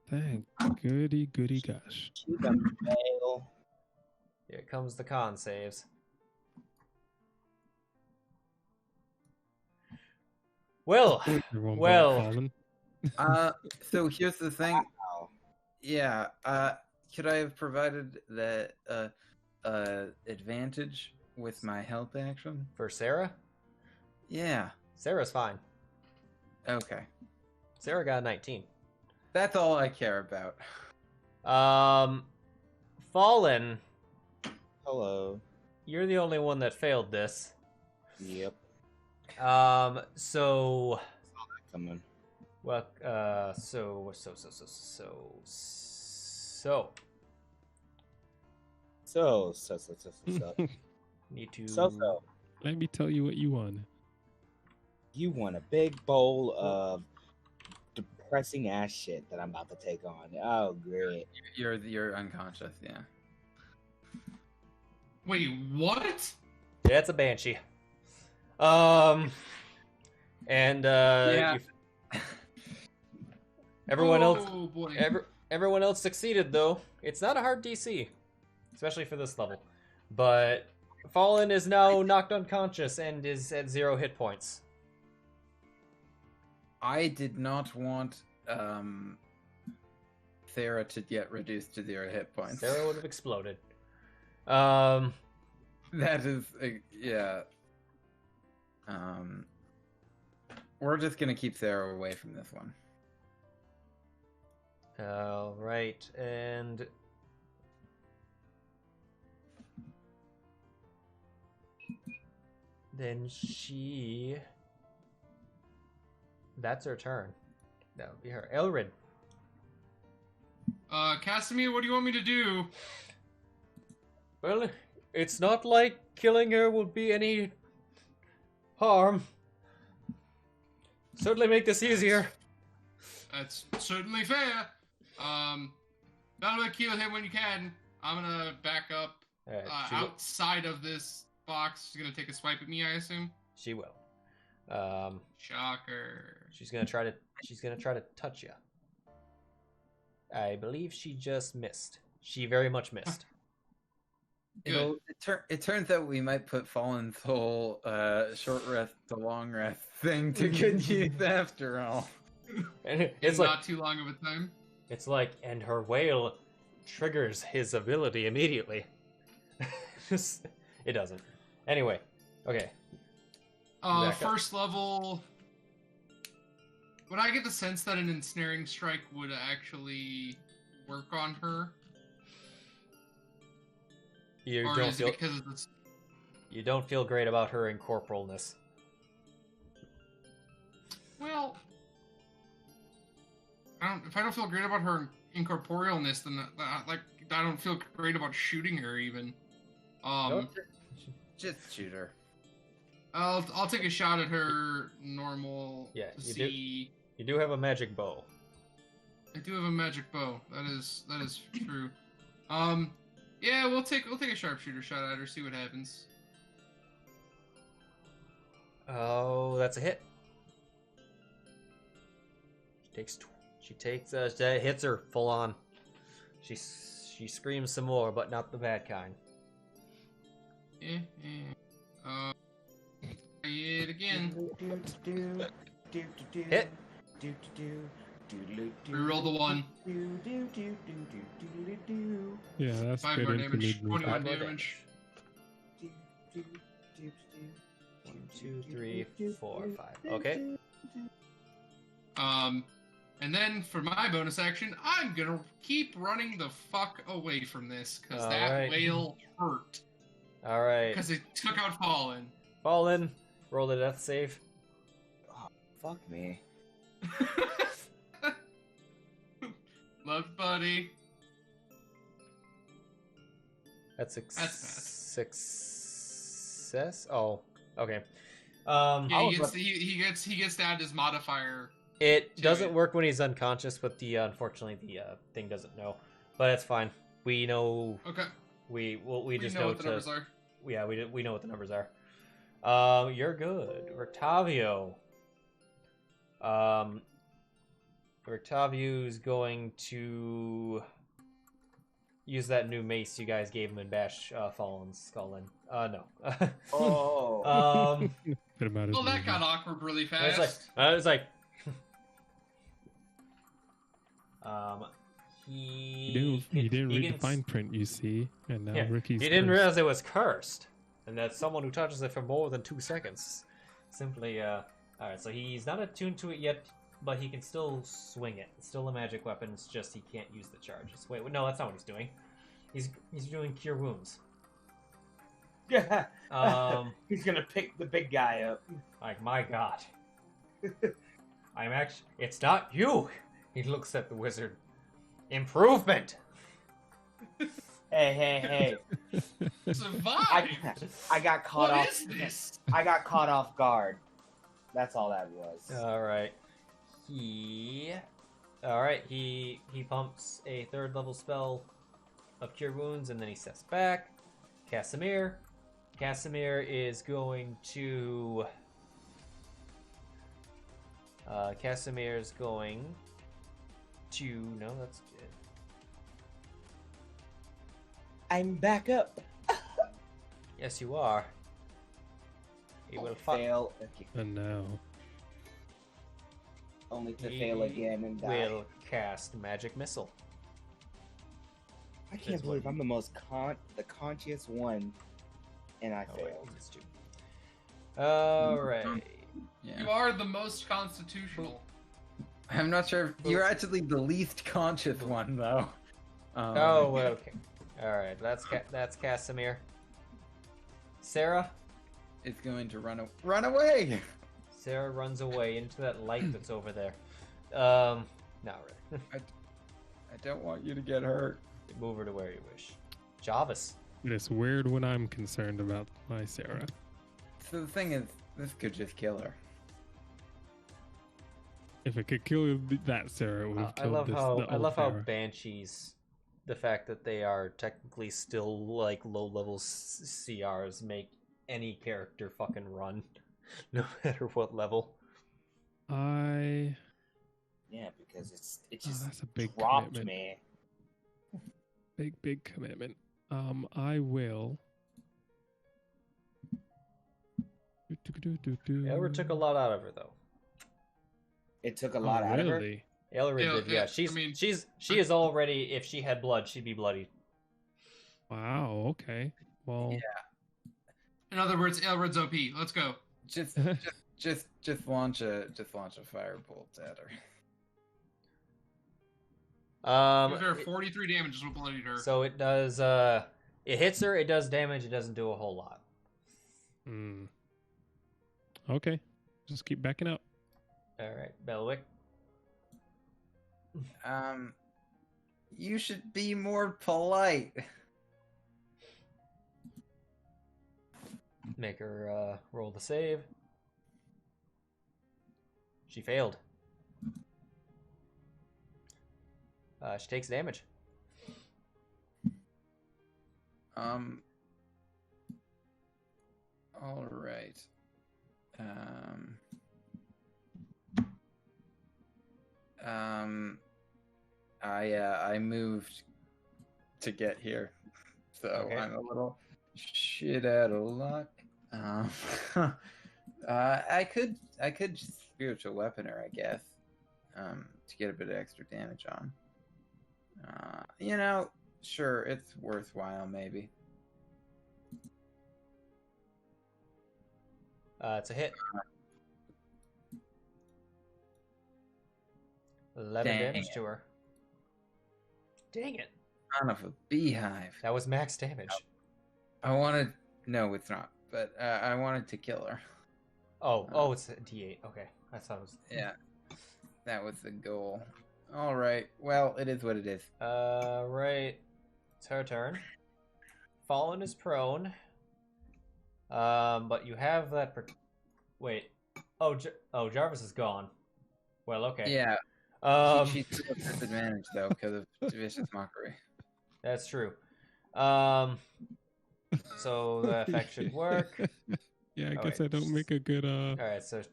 Thank goody gosh. She gonna wail. Here comes the con saves. Well. So here's the thing. Wow. Yeah. Could I have provided that advantage with my help action for Sarah? Yeah. Sarah's fine. Okay. Sarah got a 19. That's all I care about. Fallen. Hello. You're the only one that failed this. Yep. So. Coming. Well, so. Need to. So. Let me tell you what you won. You won a big bowl of depressing ass shit that I'm about to take on. Oh, great. You're unconscious, yeah. Wait, what? Yeah, it's a banshee. And yeah. Everyone else. Oh boy. Everyone else succeeded though. It's not a hard DC, especially for this level. But Fallen is now knocked unconscious and is at 0 hit points. I did not want Sarah to get reduced to 0 hit points. Sarah would have exploded. That is, yeah. We're just gonna keep Sarah away from this one. All right, and then that's her turn. That would be her. Ailred. Casimir, what do you want me to do? Well, it's not like killing her will be any harm. Certainly make this easier. That's certainly fair. That'll kill him when you can. I'm gonna back up outside of this box. She's gonna take a swipe at me, I assume. She will. Shocker. She's gonna try to touch you. I believe she just missed. She very much missed. It turns out we might put Fallen's whole short rest to long rest thing to good use after all. And it's like, not too long of a time. It's like, and her wail triggers his ability immediately. It doesn't. Anyway, okay. First level. would I get the sense that an ensnaring strike would actually work on her? You Or don't is feel it because of this? you don't feel great about her incorporalness. Well, if I don't feel great about her incorporealness, then I don't feel great about shooting her even. Just shoot her. I'll take a shot at her normal. Yeah, to you see. You do have a magic bow. I do have a magic bow. That is true. Yeah, we'll take a sharpshooter shot at her. See what happens. Oh, that's a hit. She hits her full on. She screams some more, but not the bad kind. It again. Hit. Reroll the 1. Yeah, that's 5 good more damage. information. 21 more damage. 1, 2, 3, 4, 5. Okay. And then for my bonus action, I'm gonna keep running the fuck away from this because that whale hurt. All right. Because it took out Fallen. Fallen. Roll the death save. Oh, fuck me. Love, buddy. That's success. Oh, okay. Yeah, he gets to add his modifier. It doesn't work when he's unconscious, but unfortunately the thing doesn't know. But it's fine. We know. Okay. We just know what the numbers are. Yeah, we know what the numbers are. You're good, Rictavio. Rictavio's going to use that new mace you guys gave him and bash Fallen's skull in. No. Oh. Well, that got awkward really fast. It's like. He didn't read the fine print, you see, and now Ricky's. He didn't realize it was cursed, and that someone who touches it for more than 2 seconds simply. All right, so he's not attuned to it yet, but he can still swing it. It's still a magic weapon. It's just he can't use the charges. Wait, no, that's not what he's doing. He's doing cure wounds. Yeah. He's gonna pick the big guy up. Like, my God. It's not you. He looks at the wizard. Improvement. Hey. Survive. I got caught off. What is this? I got caught off guard. That's all that was. All right. He pumps a 3rd level spell of Cure Wounds, and then he steps back. Casimir is going to. Casimir's going to. No, that's good. I'm back up. Yes, you are. He will fail. And now. Only to fail again and die. Will cast Magic Missile. I can't believe I'm the most conscious one, and I failed. All right. Yeah. You are the most constitutional. I'm not sure if you're actually the least conscious one, though. Okay. All right, that's Casimir. Sarah is going to run away. Sarah runs away into that light that's over there. Not really. I don't want you to get hurt. Move her to where you wish. Jarvis. It's weird when I'm concerned about my Sarah. So the thing is, this could just kill her. If it could kill that Sarah, it would have killed I love how Banshees, the fact that they are technically still like low-level CRs, make any character fucking run, no matter what level. Yeah, because it just that's a big dropped commitment. me. Big commitment. I will. Ailred took a lot out of her, though. It took a lot out of her. Ailred did, yeah. She is already. If she had blood, she'd be bloody. Wow. Okay. Well. Yeah. In other words, Ailred's OP. Let's go. Just Just launch a firebolt at her. Gives her 43 damage is what bloodied her. So it does. It hits her. It does damage. It doesn't do a whole lot. Okay, just keep backing up. All right, Belwick. You should be more polite. Make her roll the save. She failed. She takes damage. All right. I moved to get here, so Okay. I'm a little shit out of luck. I could just spiritual weapon her, I guess, to get a bit of extra damage on. Sure, it's worthwhile, maybe. It's a hit. 11 damage to her. Dang it. Son of a beehive. That was max damage. I wanted... No, it's not. But I wanted to kill her. Oh, it's a D8. Okay. I thought it was... Yeah. That was the goal. All right. Well, it is what it is. Right. It's her turn. Fallen is prone. But you have that... Wait. Oh, Jarvis is gone. Well, okay. Yeah. She took a disadvantage, though, because of Vicious Mockery. That's true. So the effect should work. Yeah, I guess I don't make a good All right, so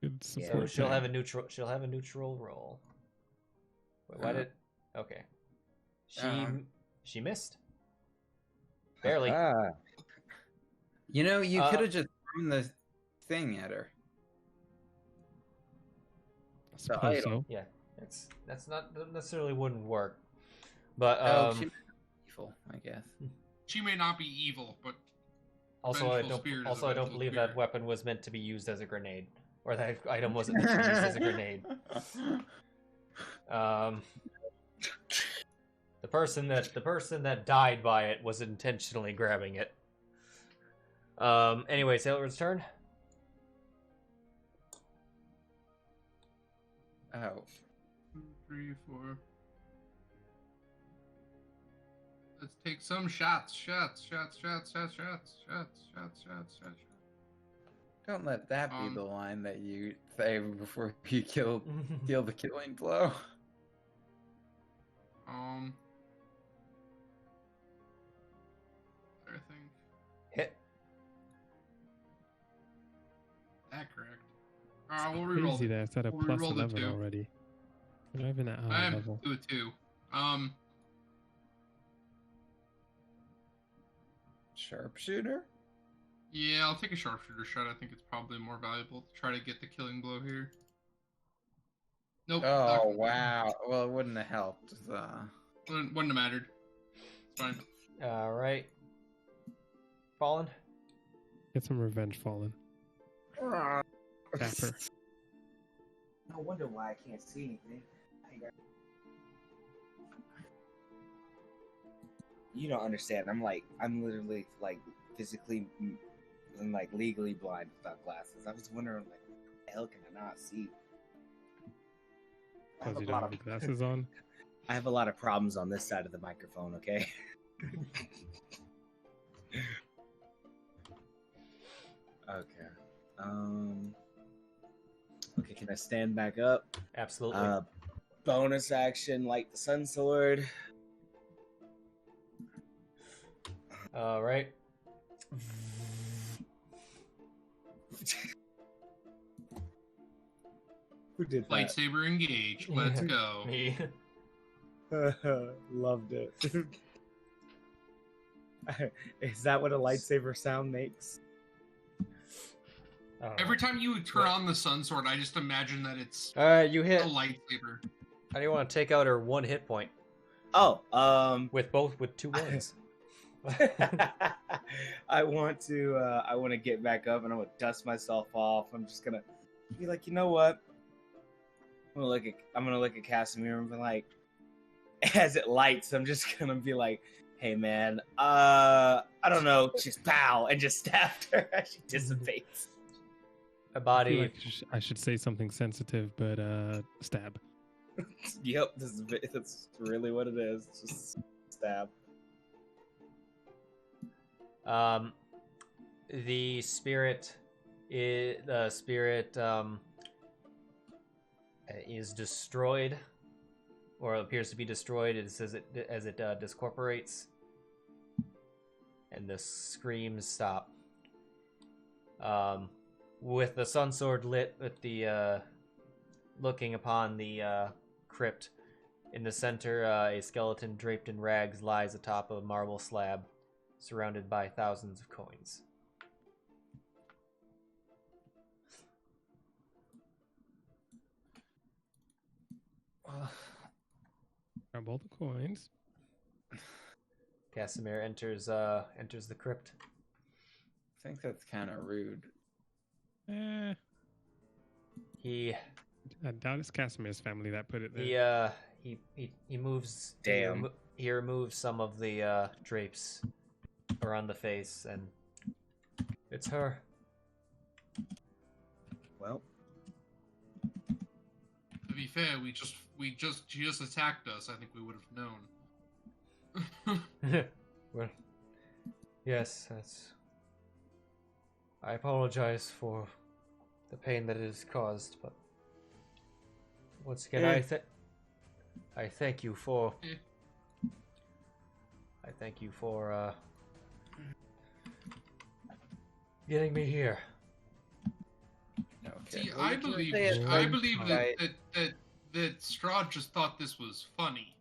good so support. she'll have a neutral. She'll have a neutral roll. Wait, why did? Okay. She missed. Barely. You could have just thrown the thing at her. I suppose so. Yeah, that's not necessarily wouldn't work. But she may be evil, I guess. She may not be evil, but also I vengeful don't spirit is a also I don't vengeful believe spirit. that weapon was meant to be used as a grenade, or that item wasn't meant to be used as a grenade. The person that died by it was intentionally grabbing it. Anyway, Ailred's turn. Oh. 2, 3, 4. Let's take some shots. Don't let that be the line that you say before you deal the killing blow. I think Hit. that correct. We'll reroll. Crazy that it's at a We'll plus reroll the 11 2. already. We're not even at high I'm level. to a 2. Sharpshooter? Yeah, I'll take a sharpshooter shot. I think it's probably more valuable to try to get the killing blow here. Nope. Oh, wow. Well, it wouldn't have helped. Wouldn't have mattered. It's fine. All right. Fallen. Get some revenge, Fallen. Tap her. No wonder why I can't see anything. You don't understand. I'm literally physically and legally blind without glasses. I was wondering what the hell can I not see? Because you don't have glasses on? I have a lot of problems on this side of the microphone, okay? Okay. Okay, can I stand back up? Absolutely. Bonus action, light the sun sword. All right. Who did that? Lightsaber engage. Let's go. Me. Loved it. Is that what a lightsaber sound makes? Every time you turn on the sun sword, I just imagine that it's All right, you a hit. lightsaber. How do you want to take out her 1 hit point Oh, with 2 wounds? I want to get back up and I'm gonna dust myself off. I'm just gonna be like, you know what? I'm gonna look at Casimir and be like, as it lights, I'm just gonna be like, hey man, I don't know, just pow and just stab her as she dissipates. A body. Like I should say something sensitive, but stab. Yep, that's really what it is. Just stab. The spirit is destroyed, or appears to be destroyed. It says as it discorporates, and the screams stop. With the sun sword lit, with the looking upon the crypt, in the center, a skeleton draped in rags lies atop a marble slab, surrounded by thousands of coins. Grab all the coins. Casimir enters the crypt. I think that's kind of rude. I doubt it's Casimir's family that put it there. He moves. Damn. He removes some of the drapes around the face, and it's her. Well, to be fair, she just attacked us. I think we would have known. Well, yes, that's. I apologize for the pain that it has caused, but once again, I thank you for. I thank you for getting me here. Okay. See, Well, I you can believe say it like- that Strahd just thought this was funny.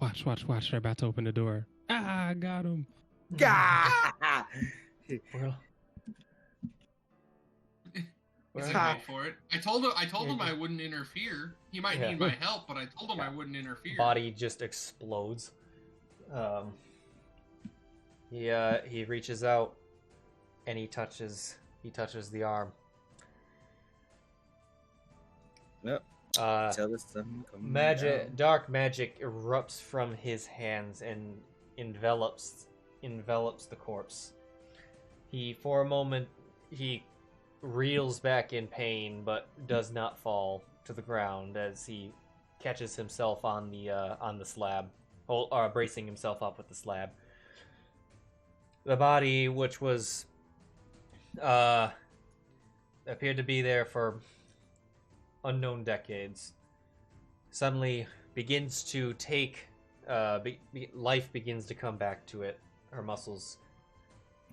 Watch. They're about to open the door. Ah, I got him. Well, He's like, wait for it. I told him I wouldn't interfere. He might need my help, but I told him I wouldn't interfere. body just explodes. He reaches out and he touches the arm. Yep. Tell this something Dark magic erupts from his hands and envelops the corpse. For a moment, he reels back in pain, but does not fall to the ground as he catches himself on the slab, bracing himself up with the slab. The body, which was appeared to be there for unknown decades, suddenly begins to take life begins to come back to it. Her muscles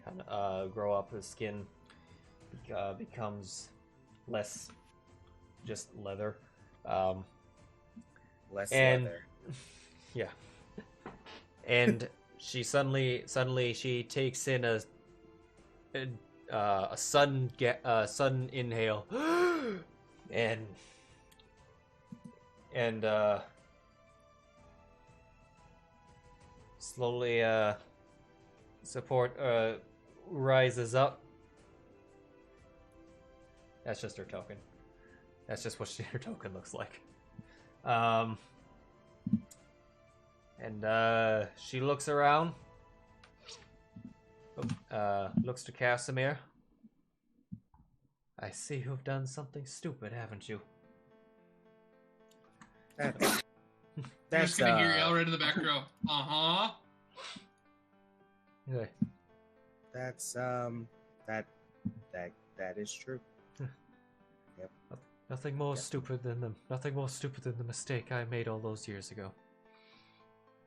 kind of grow up. The skin becomes less just leather. leather. Yeah. And she suddenly she takes in a sudden inhale and slowly rises up. That's just her token. That's just what her token looks like. And she looks around. Looks to Casimir. I see you've done something stupid, haven't you? That's You're just gonna hear Ailred in the back row. Yeah. That's that is true. Yep. Nothing more stupid than the mistake I made all those years ago.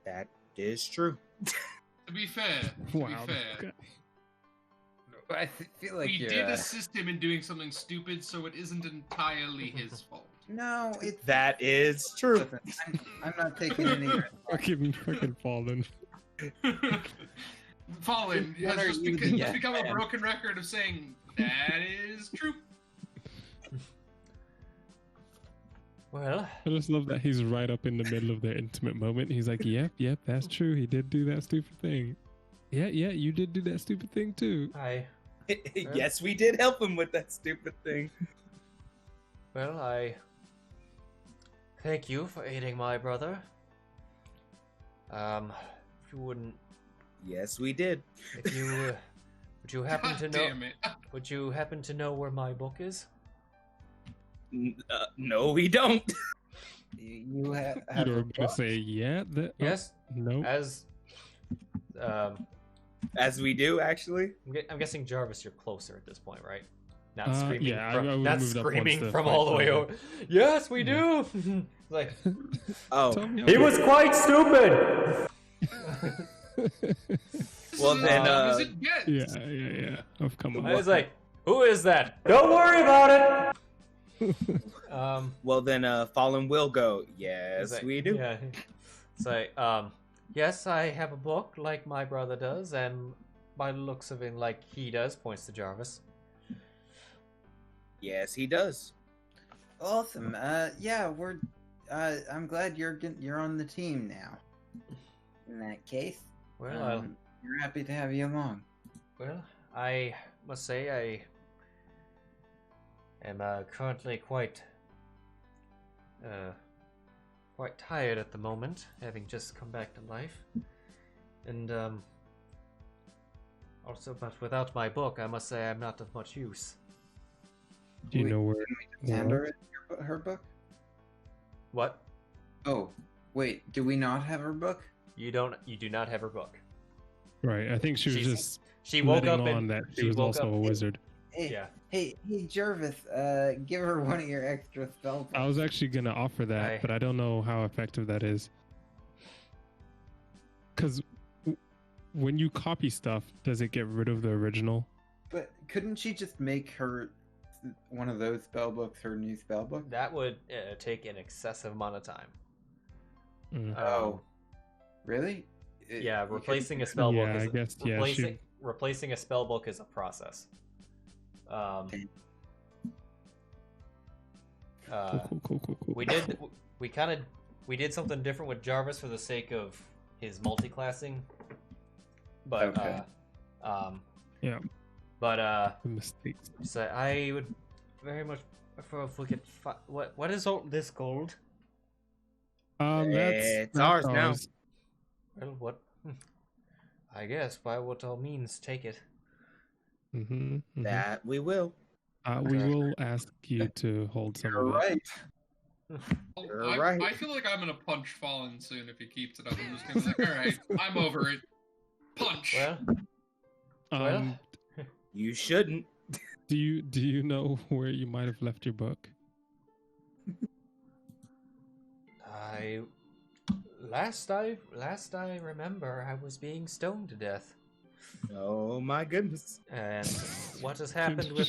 That is true. To be fair, I feel like we you're, did assist him in doing something stupid, so it isn't entirely his fault. No, That is true. listen, I'm not taking any. Fucking fallen. Fallen What are has just you become a broken record of saying that is true. Well, I just love that he's right up in the middle of their intimate moment. He's like, yep, that's true. He did do that stupid thing. Yeah, you did do that stupid thing too. Yes, we did help him with that stupid thing. Well, I thank you for aiding my brother. If you wouldn't... Yes, we did. If you... would you happen God to know... damn it. Would you happen to know where my book is? No, we don't. You have You're a gonna book? say that? Yes. No. As we do, actually. I'm guessing Jarvis, you're closer at this point, right? Not screaming. Yeah, from, I not moved up once screaming to from fight all the way Jarvis. over. Yes, we do. Like, Oh, Tell me he how- was quite stupid. well then. Does it get? Yeah. I've come on. I was like, who is that? Don't worry about it. Well then, Fallen will go. Yes, It's like, we do. Yeah. It's like, yes, I have a book like my brother does, and by the looks of it, like he does, points to Jarvis. Yes, he does. Awesome. Yeah, we're. I'm glad you're on the team now. In that case, Well, we're happy to have you along. well, I must say I am currently quite tired at the moment, having just come back to life, and also, but without my book, I must say I'm not of much use. Do you know where? Hand her her book? What? Oh, wait. Do we not have her book? You do not have her book. Right. I think she was She's- just She woke letting up on and that she she was woke also up- a wizard. Hey, Yeah. hey, Jarvis. Give her one of your extra spell I was actually gonna offer that, but I don't know how effective that is. Because when you copy stuff, does it get rid of the original? But couldn't she just make her one of those spell books her new spell book? That would take an excessive amount of time. Mm. Oh, really? Yeah, You replacing a couldn't- spell book Yeah, is I guess, yeah, replacing a spell book is a process. Okay. Cool. We did something different with Jarvis for the sake of his multi-classing, but Okay. Yeah. But The mistakes. so I would very much prefer if we could what is all this gold? It's ours now. Well, what? I guess by what all means, take it. That we will. We will ask you to hold some You're of it. right. You're right. I feel like I'm gonna punch Fallen soon if he keeps it up. I'm just gonna be like, alright, I'm over it. Punch! Well, You shouldn't. Do you know where you might have left your book? Last I remember, I was being stoned to death. Oh my goodness. And what has happened with?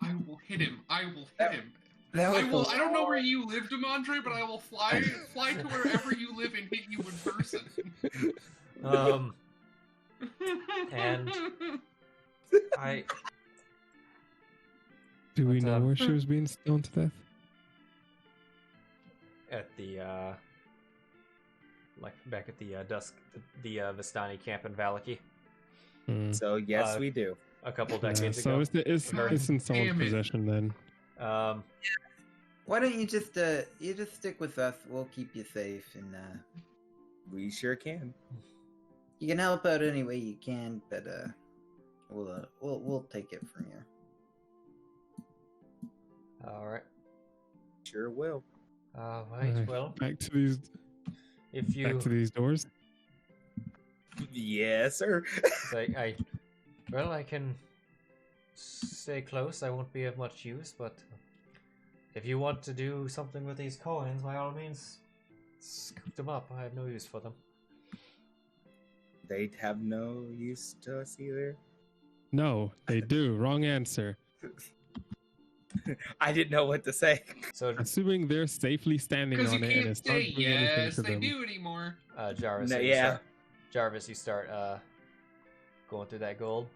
I will hit him. I will hit him. That was I will. I don't know where you live, Demandre, but I will fly to wherever you live and hit you in person. And I. Do we But, know where she was being stoned to death? At the like back at the the Vistani camp in Valaki Hmm. So yes, we do. a couple Yeah, decades so ago. it's in someone's Damn it. possession then. Why don't you just stick with us? We'll keep you safe, and We sure can. you can help out any way you can. But we'll take it from here. All right. Sure will. All right. Alright, Well, back to these if doors. Yes, sir. I can stay close. I won't be of much use, but if you want to do something with these coins, by all means, scoop them up. I have no use for them. They have no use to us either. No, they do. Wrong answer. I didn't know what to say. So, Assuming they're safely standing Because you on it and can't it's not say doing anything yes, to they them. do anymore. Jarvis, No, you yeah. start, Jarvis, you start going through that gold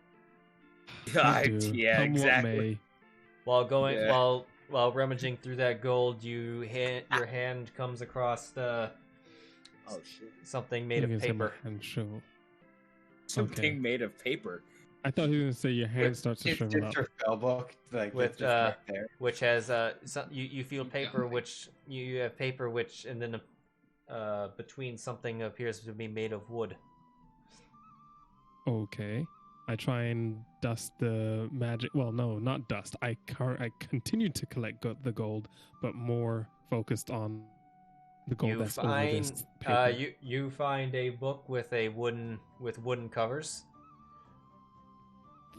They do. Yeah, Come what exactly. may. while going Yeah. while rummaging through that gold, your hand comes across Oh shit! something made of paper. Something made of paper. I thought he was gonna say your hand starts to It's shrivel just up. your spell book, like With, it's just right there. Which has you feel paper, which you have paper, which and then between something appears to be made of wood. Okay. I try and dust the magic. Well, no, not dust. I continue to collect the gold, but more focused on the gold that's over this paper. You find a book with wooden covers.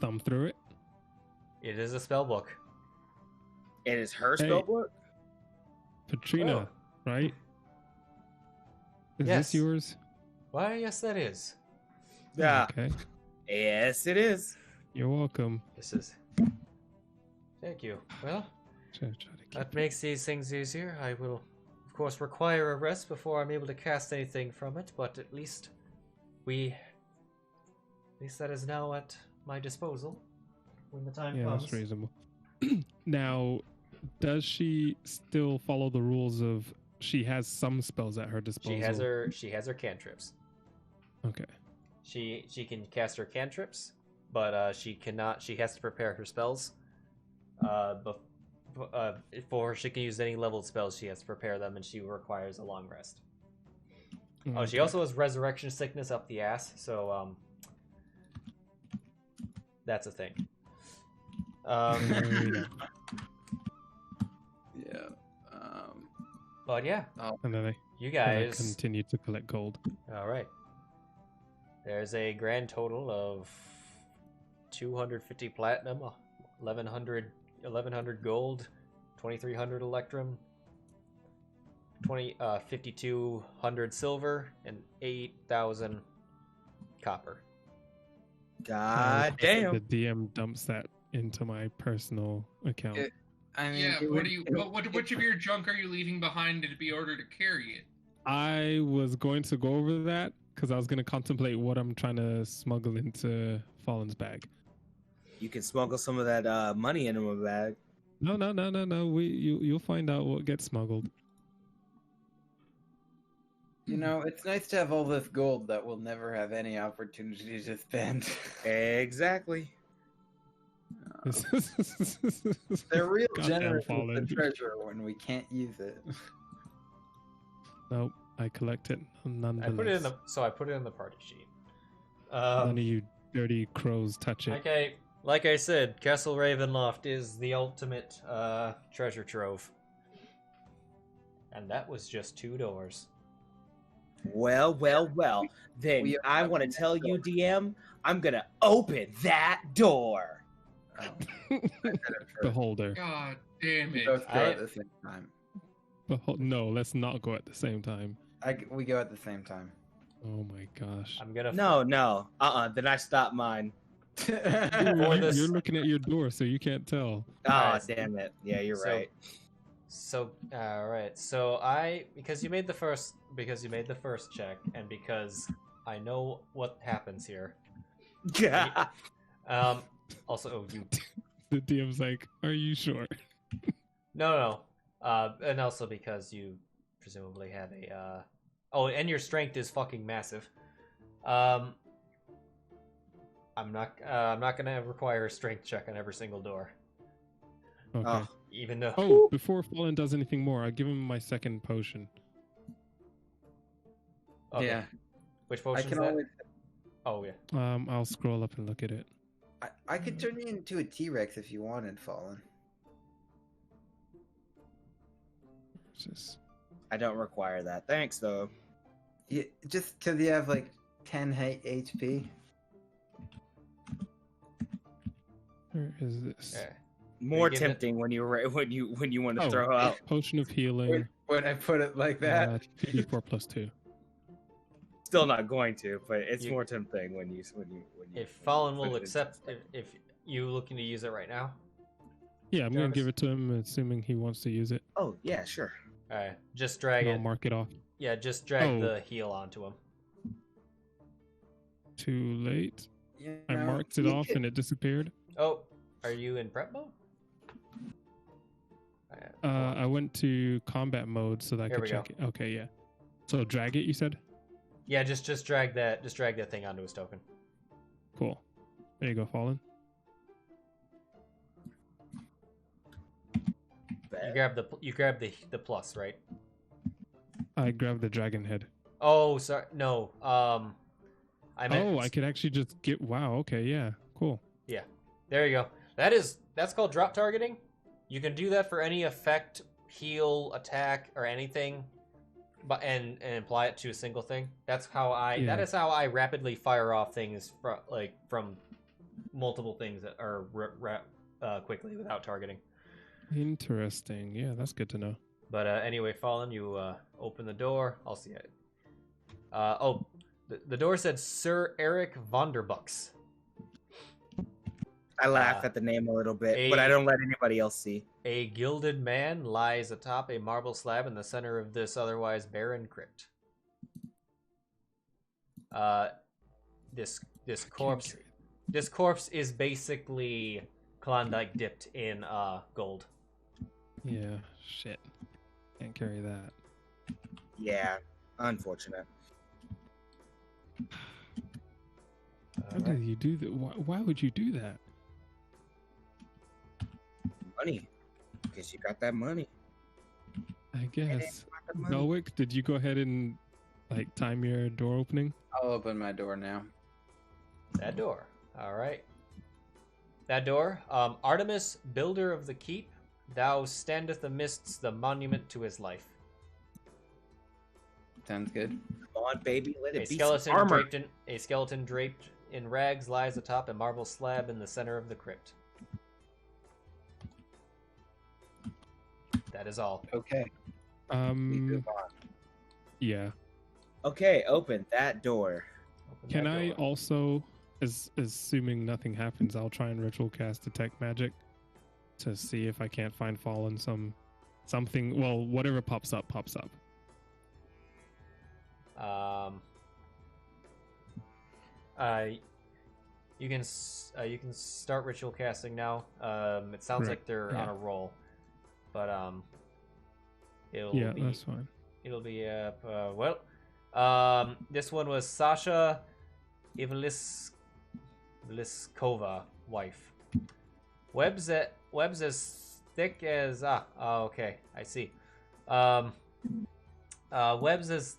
Thumb through it. It is a spell book. It is her spell book. Patrina, right? Is Yes. this yours? Why, yes, that is. Yeah. Okay. Yes, it is. You're welcome. This is. Thank you. Well, Try to keep that makes these things easier. I will, of course, require a rest before I'm able to cast anything from it, but at least that is now at my disposal when the time comes. that's reasonable. Now, does she still follow the rules of she has some spells at her disposal? She has her cantrips. Okay. She can cast her cantrips, but she cannot. She has to prepare her spells. Before she can use any leveled spells, she has to prepare them, and she requires a long rest. Oh, she also has resurrection sickness up the ass, so that's a thing. Yeah. But yeah, And then you I guys continue to collect gold. All right. There's a grand total of 250 platinum, 1100 gold, 2300 electrum, 5200 silver, and 8000 copper. God damn. The DM dumps that into my personal account. I mean, Yeah, which of your junk are you leaving behind to be ordered to carry it? I was going to go over that because I was going to contemplate what I'm trying to smuggle into Fallen's bag. You can smuggle some of that money into my bag. No. You'll find out what gets smuggled. You know, it's nice to have all this gold that we'll never have any opportunity to spend. Exactly. They're real Goddamn generous with Fallen. the treasure when we can't use it. Nope, I collect it nonetheless. I put it in the party sheet. None of you dirty crows touch it. Okay, like I said, Castle Ravenloft is the ultimate treasure trove. And that was just 2 doors. Well. Then I want to tell you, DM, I'm going to open that door. Beholder. God damn We it. both go at the same time. No, let's not go at the same time. We go at the same time. Oh my gosh. I'm gonna. No. Then I stop mine. You're looking at your door, so you can't tell. Oh, damn it. Yeah, you're right. So, all right. So because you made the first check, and because I know what happens here. Also, you. The DM's like, "Are you sure?" No. And also because you presumably have a. And your strength is fucking massive. I'm not gonna require a strength check on every single door. Okay. Even though. Oh, before Fallen does anything more, I'll give him my second potion. Okay. Yeah. Which I potion is can that? always. Oh yeah. I'll scroll up and look at it. I could turn you into a T-Rex if you wanted, Fallen. I don't require that. Thanks, though. Yeah, just because you have like 10 HP. Where is this? Okay. More give it- tempting when you want to Oh, throw out. Potion of healing. When I put it like that. 2d4 plus 2. Still not going to, but it's You- more tempting when you. If Fallen will put it accept, into- if you looking to use it right now. Yeah, I'm gonna Jarvis? give it to him, assuming he wants to use it. Oh yeah, sure. All right, just drag I'll it. mark it off. Yeah, just drag Oh. the heal onto him. Too late. You I know, marked it you off could- and it disappeared. Oh, are you in prep mode? I went to combat mode so that I Here could we check it. Okay, yeah. So drag it, you said? Yeah, just drag that thing onto his token. Cool. There you go, Fallen. You grab the plus, right? I grabbed the dragon head. Oh, sorry. No. I meant. I could actually just get. Wow. Okay. Yeah. Cool. Yeah. There you go. That's called drop targeting. You can do that for any effect, heal, attack, or anything, but and apply it to a single thing. That is how I rapidly fire off things from multiple things that are quickly without targeting. Interesting. Yeah, that's good to know. But anyway, Fallen, you open the door. I'll see it. The door said Sir Eric Vonderbucks. I laugh at the name a little bit, but I don't let anybody else see. A gilded man lies atop a marble slab in the center of this otherwise barren crypt. This corpse is basically Klondike dipped in gold. Yeah, shit. Can't carry that. Yeah, unfortunate. How did you do that? Why would you do that? Money. Because you got that money. I guess. Belwick, did you go ahead and time your door opening? I'll open my door now. That door. All right. That door. Artemis, builder of the keep, thou standeth amidst the monument to his life. Sounds good. Come on, baby, let it be skeleton some armor. A skeleton draped in rags lies atop a marble slab in the center of the crypt. That is all. Okay. Yeah. Okay, open that door. Can I also, assuming nothing happens, I'll try and ritual cast detect magic to see if I can't find Fallen something. Well, whatever pops up. You can start ritual casting now. It sounds like they're on a roll, but that's fine. It'll be this one was Sasha Ivliskova, wife. Webs as thick as okay, I see. Webs as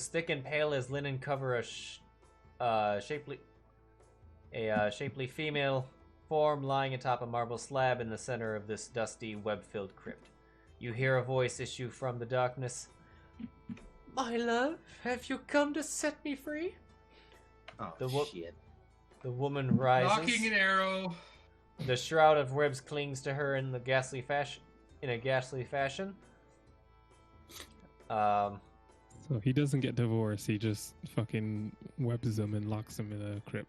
thick and pale as linen cover a shapely female form lying atop a marble slab in the center of this dusty, web-filled crypt. You hear a voice issue from the darkness. My love, have you come to set me free? Oh, shit. The woman rises. Knocking an arrow. The shroud of webs clings to her in a ghastly fashion. So he doesn't get divorced. He just fucking webs them and locks them in a crypt.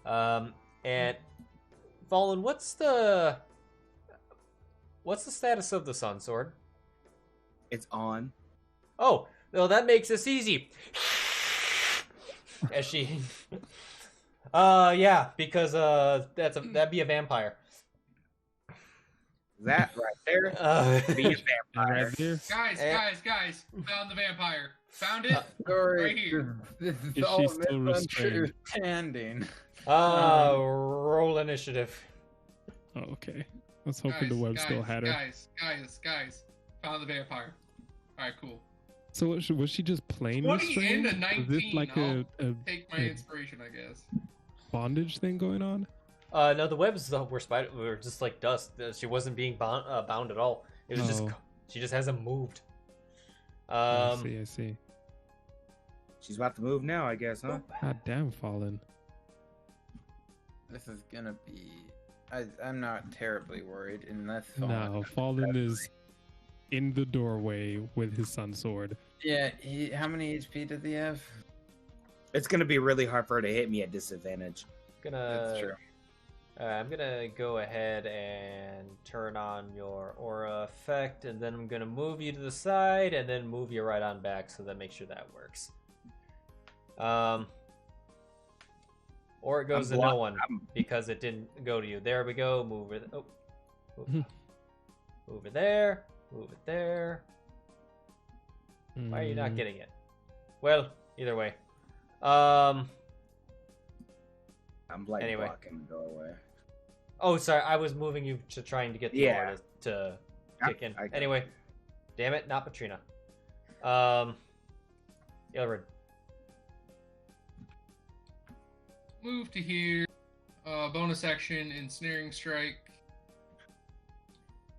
And Fallen, what's the status of the Sun Sword? It's on. Oh, well, that makes this easy. As she, yeah, because that'd be a vampire. That right there. Be a vampire. Guys, found the vampire. Found it. Sorry, right here. This Is all she still restrained? misunderstanding. Roll initiative. Oh, okay. I was hoping the web still had her. Guys, found the vampire. All right, cool. So was she just plain 20 restrained? into 19. Was this like a Take my inspiration, I guess. bondage thing going on? No, the webs were just like dust. She wasn't being bound at all. It was just she just hasn't moved. I see. She's about to move now, I guess, huh? God damn, Fallen. This is gonna be. I'm not terribly worried unless. Fallen is in the doorway with his sun sword. Yeah, how many HP does he have? It's gonna be really hard for her to hit me at disadvantage. That's true. I'm gonna go ahead and turn on your aura effect, and then I'm gonna move you to the side, and then move you right on back, so that makes sure that works. Or it goes to no one because it didn't go to you. There we go. Move it. Oh, Move it there. Move it there. Why are you not getting it? Well, either way. I'm like Anyway. blocking the doorway. Oh, sorry. I was moving you to trying to get the door to kick in. I got Anyway. you. Damn it, not Patrina. Ailred. Move to here. Bonus action, Ensnaring Strike.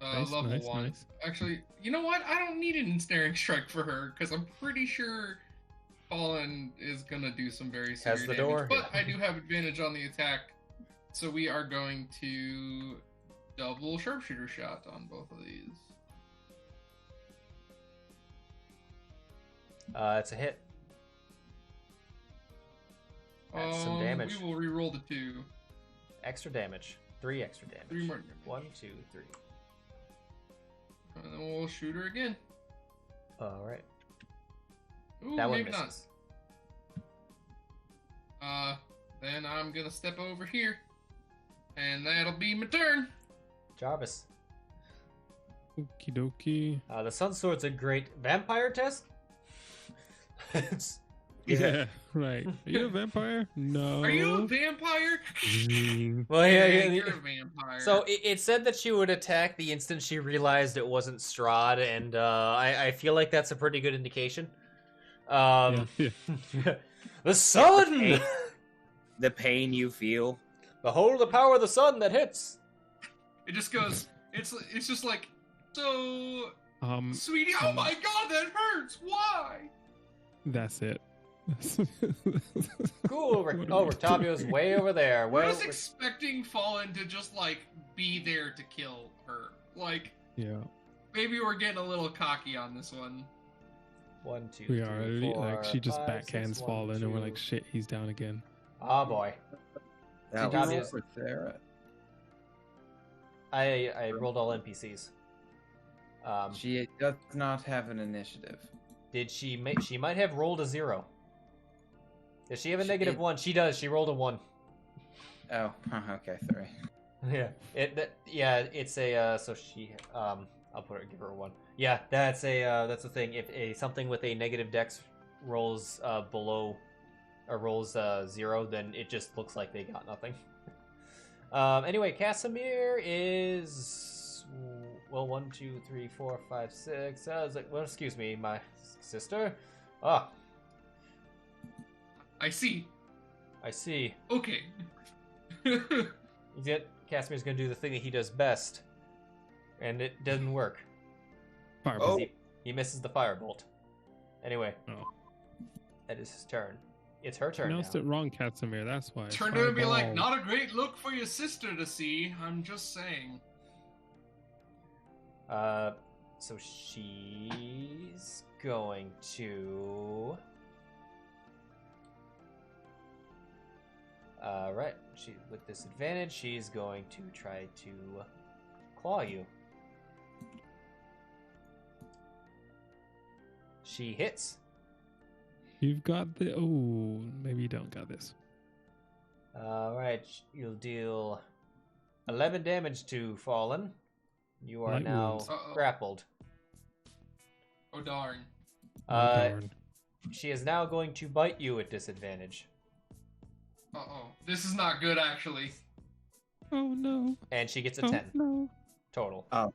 Level 1. Nice. Actually, you know what? I don't need an Ensnaring Strike for her, because I'm pretty sure Fallen is going to do some very severe Has the damage. door. But I do have advantage on the attack, so we are going to double Sharpshooter Shot on both of these. It's a hit. That's some damage. We will re-roll the 2. Extra damage. 3 extra damage. 3 more damage. 1, 2, 3. And then we'll shoot her again. Alright. Ooh, That one maybe misses. not. Then I'm gonna step over here. And that'll be my turn. Jarvis. Okie dokie. The Sun Sword's a great vampire test. It's- Yeah, right. Are you a vampire? No. Are you a vampire? well, yeah, You're a vampire. So it said that she would attack the instant she realized it wasn't Strahd, and I feel like that's a pretty good indication. Yeah. The sun! The pain you feel. Behold the power of the sun that hits! it just goes. It's just like, so, sweetie. Oh my god, that hurts. Why? That's it. Cool, Rictavio's way over there. I Well, was expecting Fallen to just, like, be there to kill her. Like, Yeah, maybe we're getting a little cocky on this one. 1, 2, we 3, are. 4, Like she just 5, backhands 6, Fallen, 1, and we're 2. like, shit, he's down again. Oh boy. That Did was you- for Sarah. I rolled all NPCs. She does not have an initiative. Did she make? She might have rolled a 0. Does she have a She negative did. 1? She does. She rolled a 1. Oh, okay, sorry. Yeah. It's a so she I'll give her a 1. Yeah, that's the thing. If something with a negative dex rolls below or rolls 0, then it just looks like they got nothing. Anyway, Casimir is 1, 2, 3, 4, 5, 6. I was like, well, excuse me, my sister. Ah, I see. I see. Okay. Yet Casimir's gonna do the thing that he does best, and it doesn't work. Fireball. He misses the firebolt. Anyway, Oh. that is his turn. It's her turn Pronounced now. it wrong, Casimir. That's why. Turn to him and be like, Fireball. not a great look for your sister to see. I'm just saying. So she's going to. Right. She with disadvantage, she's going to try to claw you. She hits. You've got the. Oh, maybe you don't got this. Alright, you'll deal 11 damage to Fallen. You are Light now wounds. Uh-oh. grappled. Oh darn. Oh, darn. She is now going to bite you at disadvantage. Uh-oh. This is not good, actually. Oh no. And she gets a Oh 10 no. total. I'm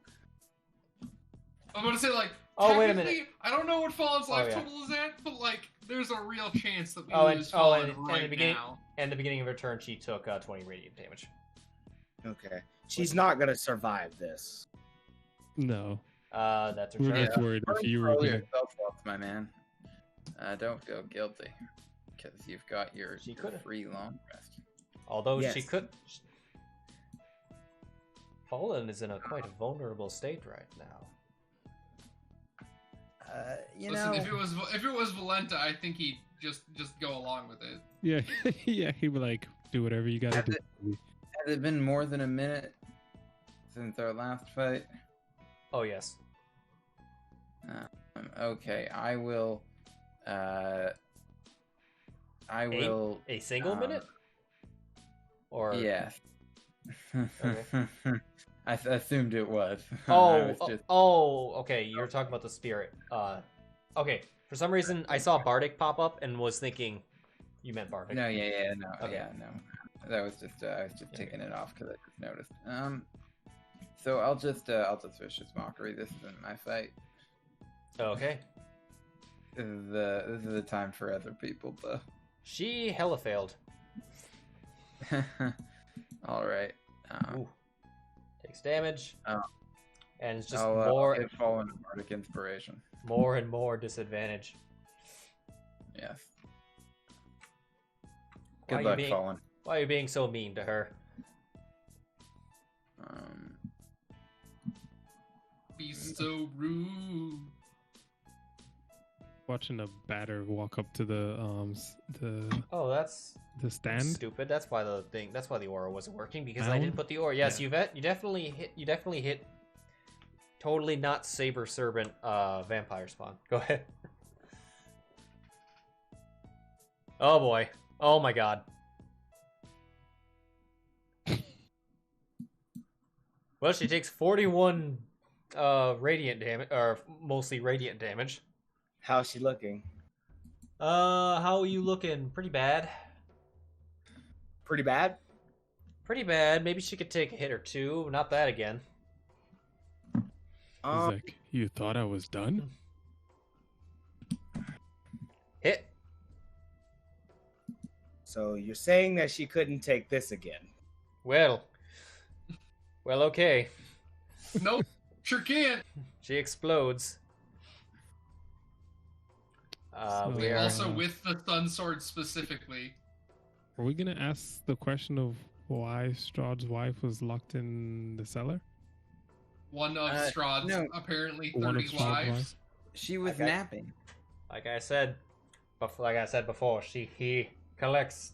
gonna say, like, Oh, wait a minute. technically, I don't know what Fallen's life yeah. total is at, but, like, there's a real chance that we Oh, and- lose oh, Fallen and right the beginning- now. And the beginning of her turn, she took 20 radiant damage. Okay. She's not gonna survive this. No. That's her We're turn. just worried if you were Control gonna. yourself, Waltz, my man. Don't go guilty, because you've got your She could've. free long rest. Although Yes. she could. Fallen is in a quite vulnerable state right now. Listen, if it was Valenta, I think he'd just go along with it. Yeah, yeah. He'd be like, do whatever you gotta Has do. Has it been more than a minute since our last fight? Oh yes. Okay, I will. I will. A single minute? Or Yes. Okay. I assumed it was. Okay. You're talking about the spirit. Okay. For some reason, I saw Bardic pop up and was thinking you meant Bardic. No, no, Okay. no. That was just I was just taking it off because I just noticed. So I'll just vicious mockery. This isn't my fight. Okay. This is the time for other people, though. She hella failed. All right. Takes damage. And it's just I'll fall into Bardic Inspiration. More and more disadvantage. Yes. Good luck, Fallen. Why are you being so mean to her? Be so rude. Watching a batter walk up to the that's stand. Stupid. That's why the aura wasn't working because I didn't put the aura. Yes, yeah. You definitely hit. Totally not Saber Serpent vampire spawn. Go ahead. Oh boy. Oh my god. Well, she takes 41 radiant damage, or mostly radiant damage. How's she looking? How are you looking? Pretty bad. Pretty bad? Pretty bad. Maybe she could take a hit or two. Not that again. He's like, you thought I was done? Hit. So you're saying that she couldn't take this again? Well, okay. Nope, sure can't. She explodes. We are also with the Sun Sword specifically. Are we gonna ask the question of why Strahd's wife was locked in the cellar? One of Strahd's apparently 30 wives. She was napping. Like I said before, he collects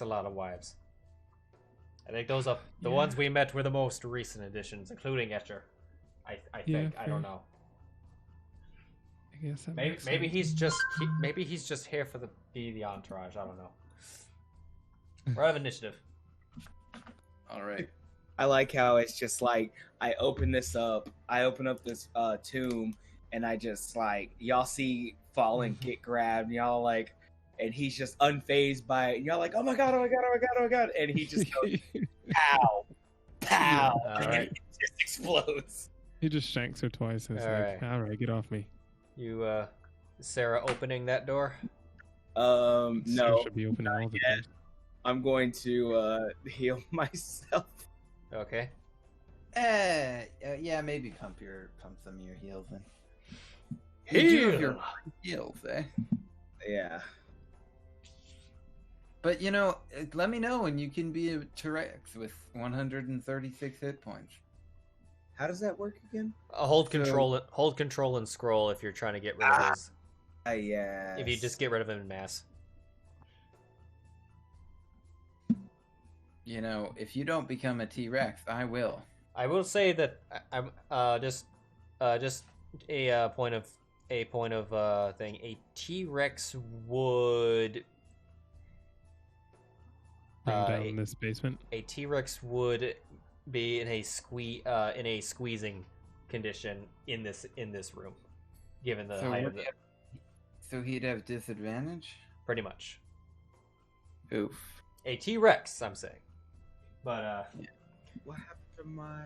a lot of wives. I think those are the ones we met were the most recent additions, including Etcher. I think. I don't know. I guess that maybe he's just here for the entourage. I don't know. We're out of initiative. All right. I like how it's just like I open this up. I open up this tomb, and I just like y'all see Fallen get grabbed. And y'all like, and he's just unfazed by it. And y'all like, oh my god, oh my god, oh my god, oh my god, and he just goes, pow, pow, and right. it just explodes. He just shanks her twice, and it's all right, get off me. You, Sarah, opening that door? No. Sarah should be opening all the doors. I'm going to heal myself. Okay. Yeah, maybe pump some of your heals in. Heal your heals, eh? Yeah. But let me know when you can be a T-Rex with 136 hit points. How does that work again? Hold control and scroll if you're trying to get rid of his. Yeah. If you just get rid of him in mass. If you don't become a T-Rex, I will. I will say that I'm just a point of thing. A T-Rex would bring down this basement. A T-Rex would be in a squeezing condition in this room, given the height of it. So he'd have disadvantage? Pretty much. Oof. A T-Rex, I'm saying. But what happened to my?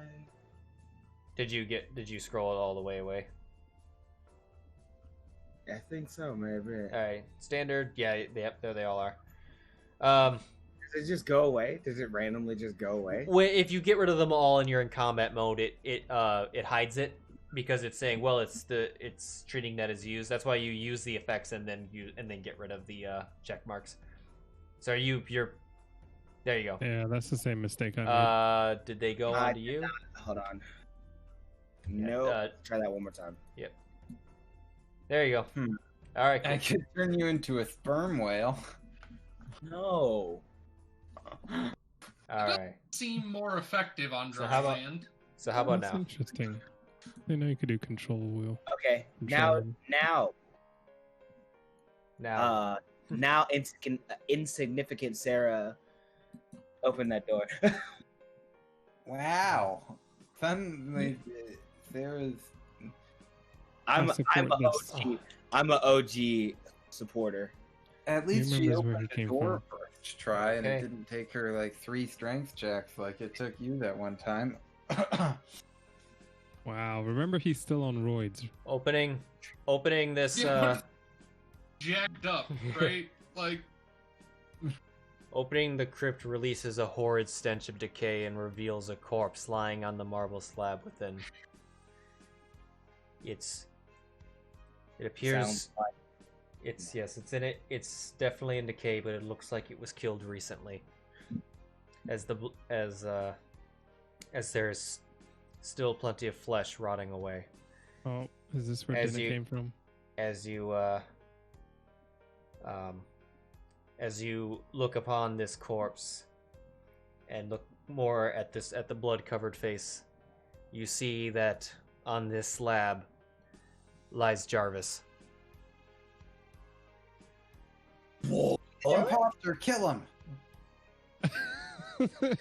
Did you scroll it all the way away? I think so, maybe. All right, standard. Yeah, yep, there they all are. Does it just go away? Does it randomly just go away? If you get rid of them all and you're in combat mode, it hides it because it's saying, well, it's treating that as used. That's why you use the effects and then get rid of the check marks. So you're there. You go. Yeah, that's the same mistake I made. Did they go onto you? Hold on. No. Try that one more time. Yep. There you go. All right. I could turn you into a sperm whale. No. All right. Seem more effective on dry land. So how about That's now? Interesting. I know you could do control wheel. Okay. Now, insignificant Sarah, open that door. Wow. Suddenly, there is. I'm support a this. OG. I'm a OG supporter. At least she remembers where opened he the came door from. first try, and it Okay. didn't take her like 3 strength checks like it took you that one time. Wow. Remember, he's still on roids. Opening this Yeah, jacked up, right? Like, opening the crypt releases a horrid stench of decay and reveals a corpse lying on the marble slab within. It appears Sounds like it's definitely in decay, but it looks like it was killed recently. As there's still plenty of flesh rotting away. Oh, is this where As dinner you- came from? As you look upon this corpse and look more at the blood-covered face, you see that on this slab lies Jarvis. Imposter, kill him!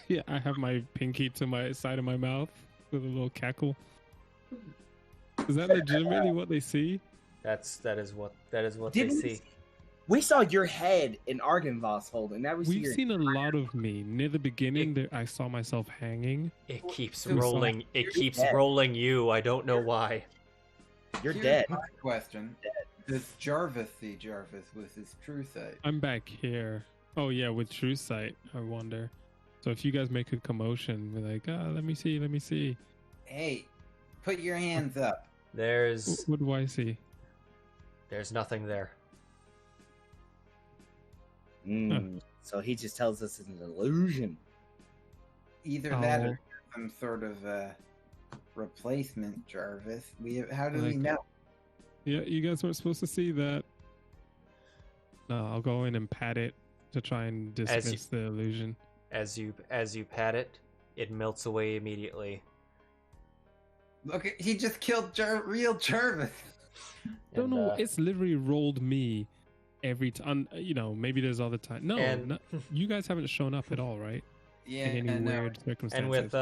Yeah, I have my pinky to my side of my mouth with a little cackle. Is that legitimately what they see? That is what they Didn't see. we saw your head in Argynvost holding. Now we see We've your seen a lot of me. Near the beginning, there, I saw myself hanging. It keeps So- rolling. It You're keeps dead. rolling you. I don't know why. You're Here's dead. my question. Does Jarvis see Jarvis with his true sight? I'm back here. Oh yeah, with true sight. I wonder. So if you guys make a commotion, be like, let me see, let me see. Hey, put your hands up. There's What do I see? nothing there. So he just tells us it's an illusion. Either that Oh. or some sort of replacement Jarvis. How do we Like- know? Yeah, you guys weren't supposed to see that. No, I'll go in and pat it to try and dismiss the illusion. As you pat it, it melts away immediately. Look, he just killed real Jarvis. Don't know. And, It's literally rolled me every time. You know, maybe there's other time. No, And- you guys haven't shown up at all, right? Yeah, In any no. weird circumstances. and with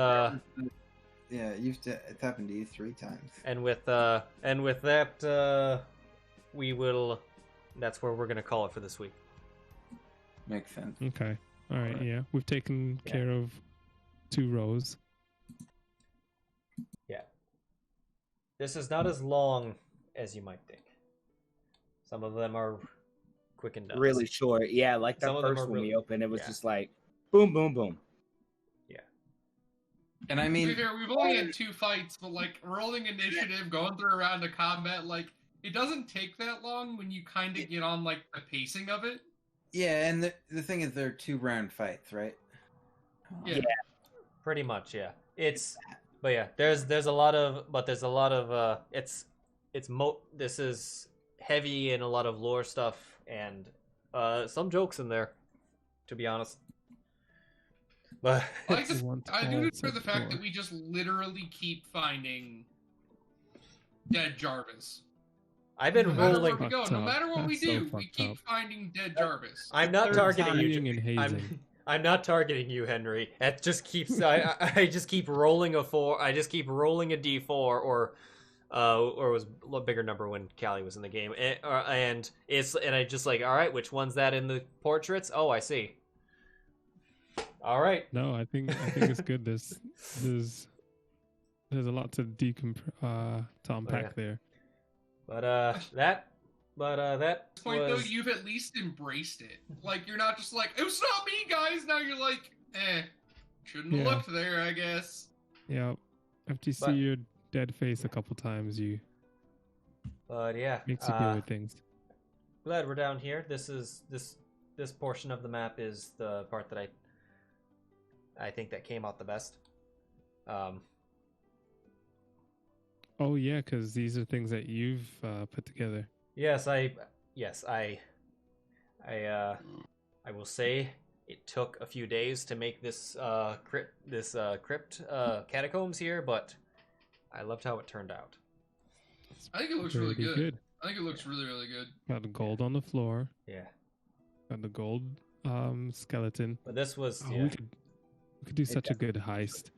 Yeah, it's happened to you 3 times. and with that, we will. That's where we're gonna call it for this week. Makes sense. Okay. All right. Alright. Yeah, we've taken Yeah. care of 2 rows. Yeah. This is not as long as you might think. Some of them are quick and done. Really short. Yeah, like the Some of them first are one we really- opened, it was yeah. just like boom, boom, boom. And I to be mean, fair, we've only had 2 fights, but like rolling initiative, going through a round of combat, like it doesn't take that long when you kind of get on like the pacing of it. yeah, and the thing is, they're 2-round fights, right? Yeah. Pretty much, yeah. But yeah, there's a lot of this is heavy in a lot of lore stuff and some jokes in there, to be honest. But I like It's one I do tall enjoy the fact floor. that we just literally keep finding dead Jarvis. I've been No matter rolling. where we go, Fucked no up. matter what we That's so do, we fucked keep up. finding dead Jarvis. I'm not Third targeting time. you. Cheating and hazing. I'm not targeting you, Henry. It just keeps. I just keep rolling a 4. I just keep rolling a D4, or it was a bigger number when Callie was in the game, and I just like, all right, which one's that in the portraits? Oh, I see. All right. No, I think it's good. There's a lot to to unpack there. But that At this point, though, was you've at least embraced it. Like, you're not just like, it was not me, guys. Now you're like, shouldn't have Yeah. looked there, I guess. Yeah. After you see But- your dead face a couple times, you But yeah, makes you deal with things. glad we're down here. This portion of the map is the part that I think that came out the best. Oh yeah, because these are things that you've put together. Yes, I will say it took a few days to make this crypt catacombs here, but I loved how it turned out. I think it looks really Pretty good. I think it looks really, really good. Got the gold on the floor. Yeah, Got the gold skeleton. but this was Oh, yeah. we could do such a good heist.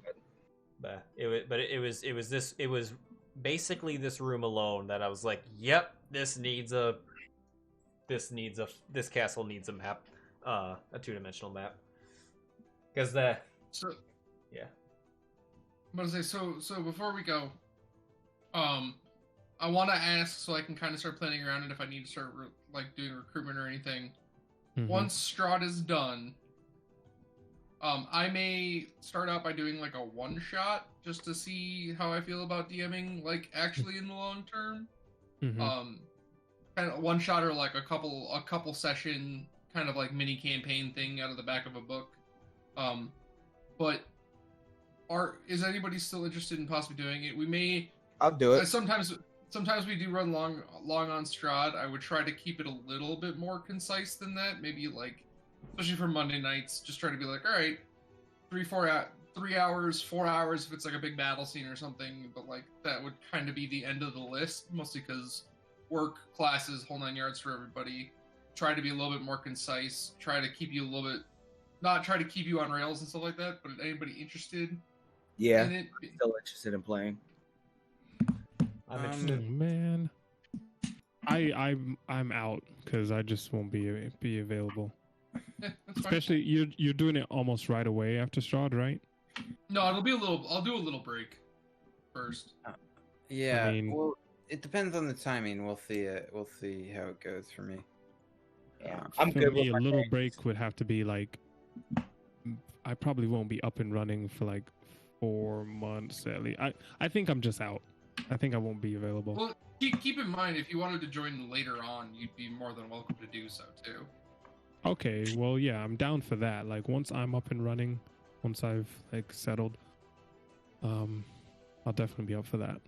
But it was basically this room alone that I was like, yep, this castle needs a map, a 2-dimensional map, because yeah. I'm gonna say so before we go, I want to ask so I can kind of start planning around it if I need to start like doing recruitment or anything. Mm-hmm. Once Strahd is done, I may start out by doing like a one-shot just to see how I feel about DMing, like actually in the long term. Mm-hmm. Kind of one-shot or like a couple session kind of like mini campaign thing out of the back of a book. But is anybody still interested in possibly doing it? We may. I'll do it. Sometimes we do run long on Strahd. I would try to keep it a little bit more concise than that. Maybe like, especially for Monday nights, just try to be like, all right, 3 hours, 4 hours if it's like a big battle scene or something. But like that would kind of be the end of the list, mostly because work, classes, whole 9 yards for everybody. Try to be a little bit more concise. Try to keep you a little bit, not try to keep you on rails and stuff like that. But anybody interested? Yeah, I'm still interested in playing. I'm interested. Oh, man, I'm out because I just won't be available. Yeah, especially you're doing it almost right away after Strahd, right? No, I'll do a little break first. Yeah, I mean, well, it depends on the timing. We'll see how it goes for me. Yeah, I'm good. A little break would have to be like, I probably won't be up and running for like 4 months at least. I think I'm just out. I think I won't be available. Well, keep in mind, if you wanted to join later on, you'd be more than welcome to do so too. Okay, well, yeah, I'm down for that. Like, once I'm up and running, once I've like settled, I'll definitely be up for that.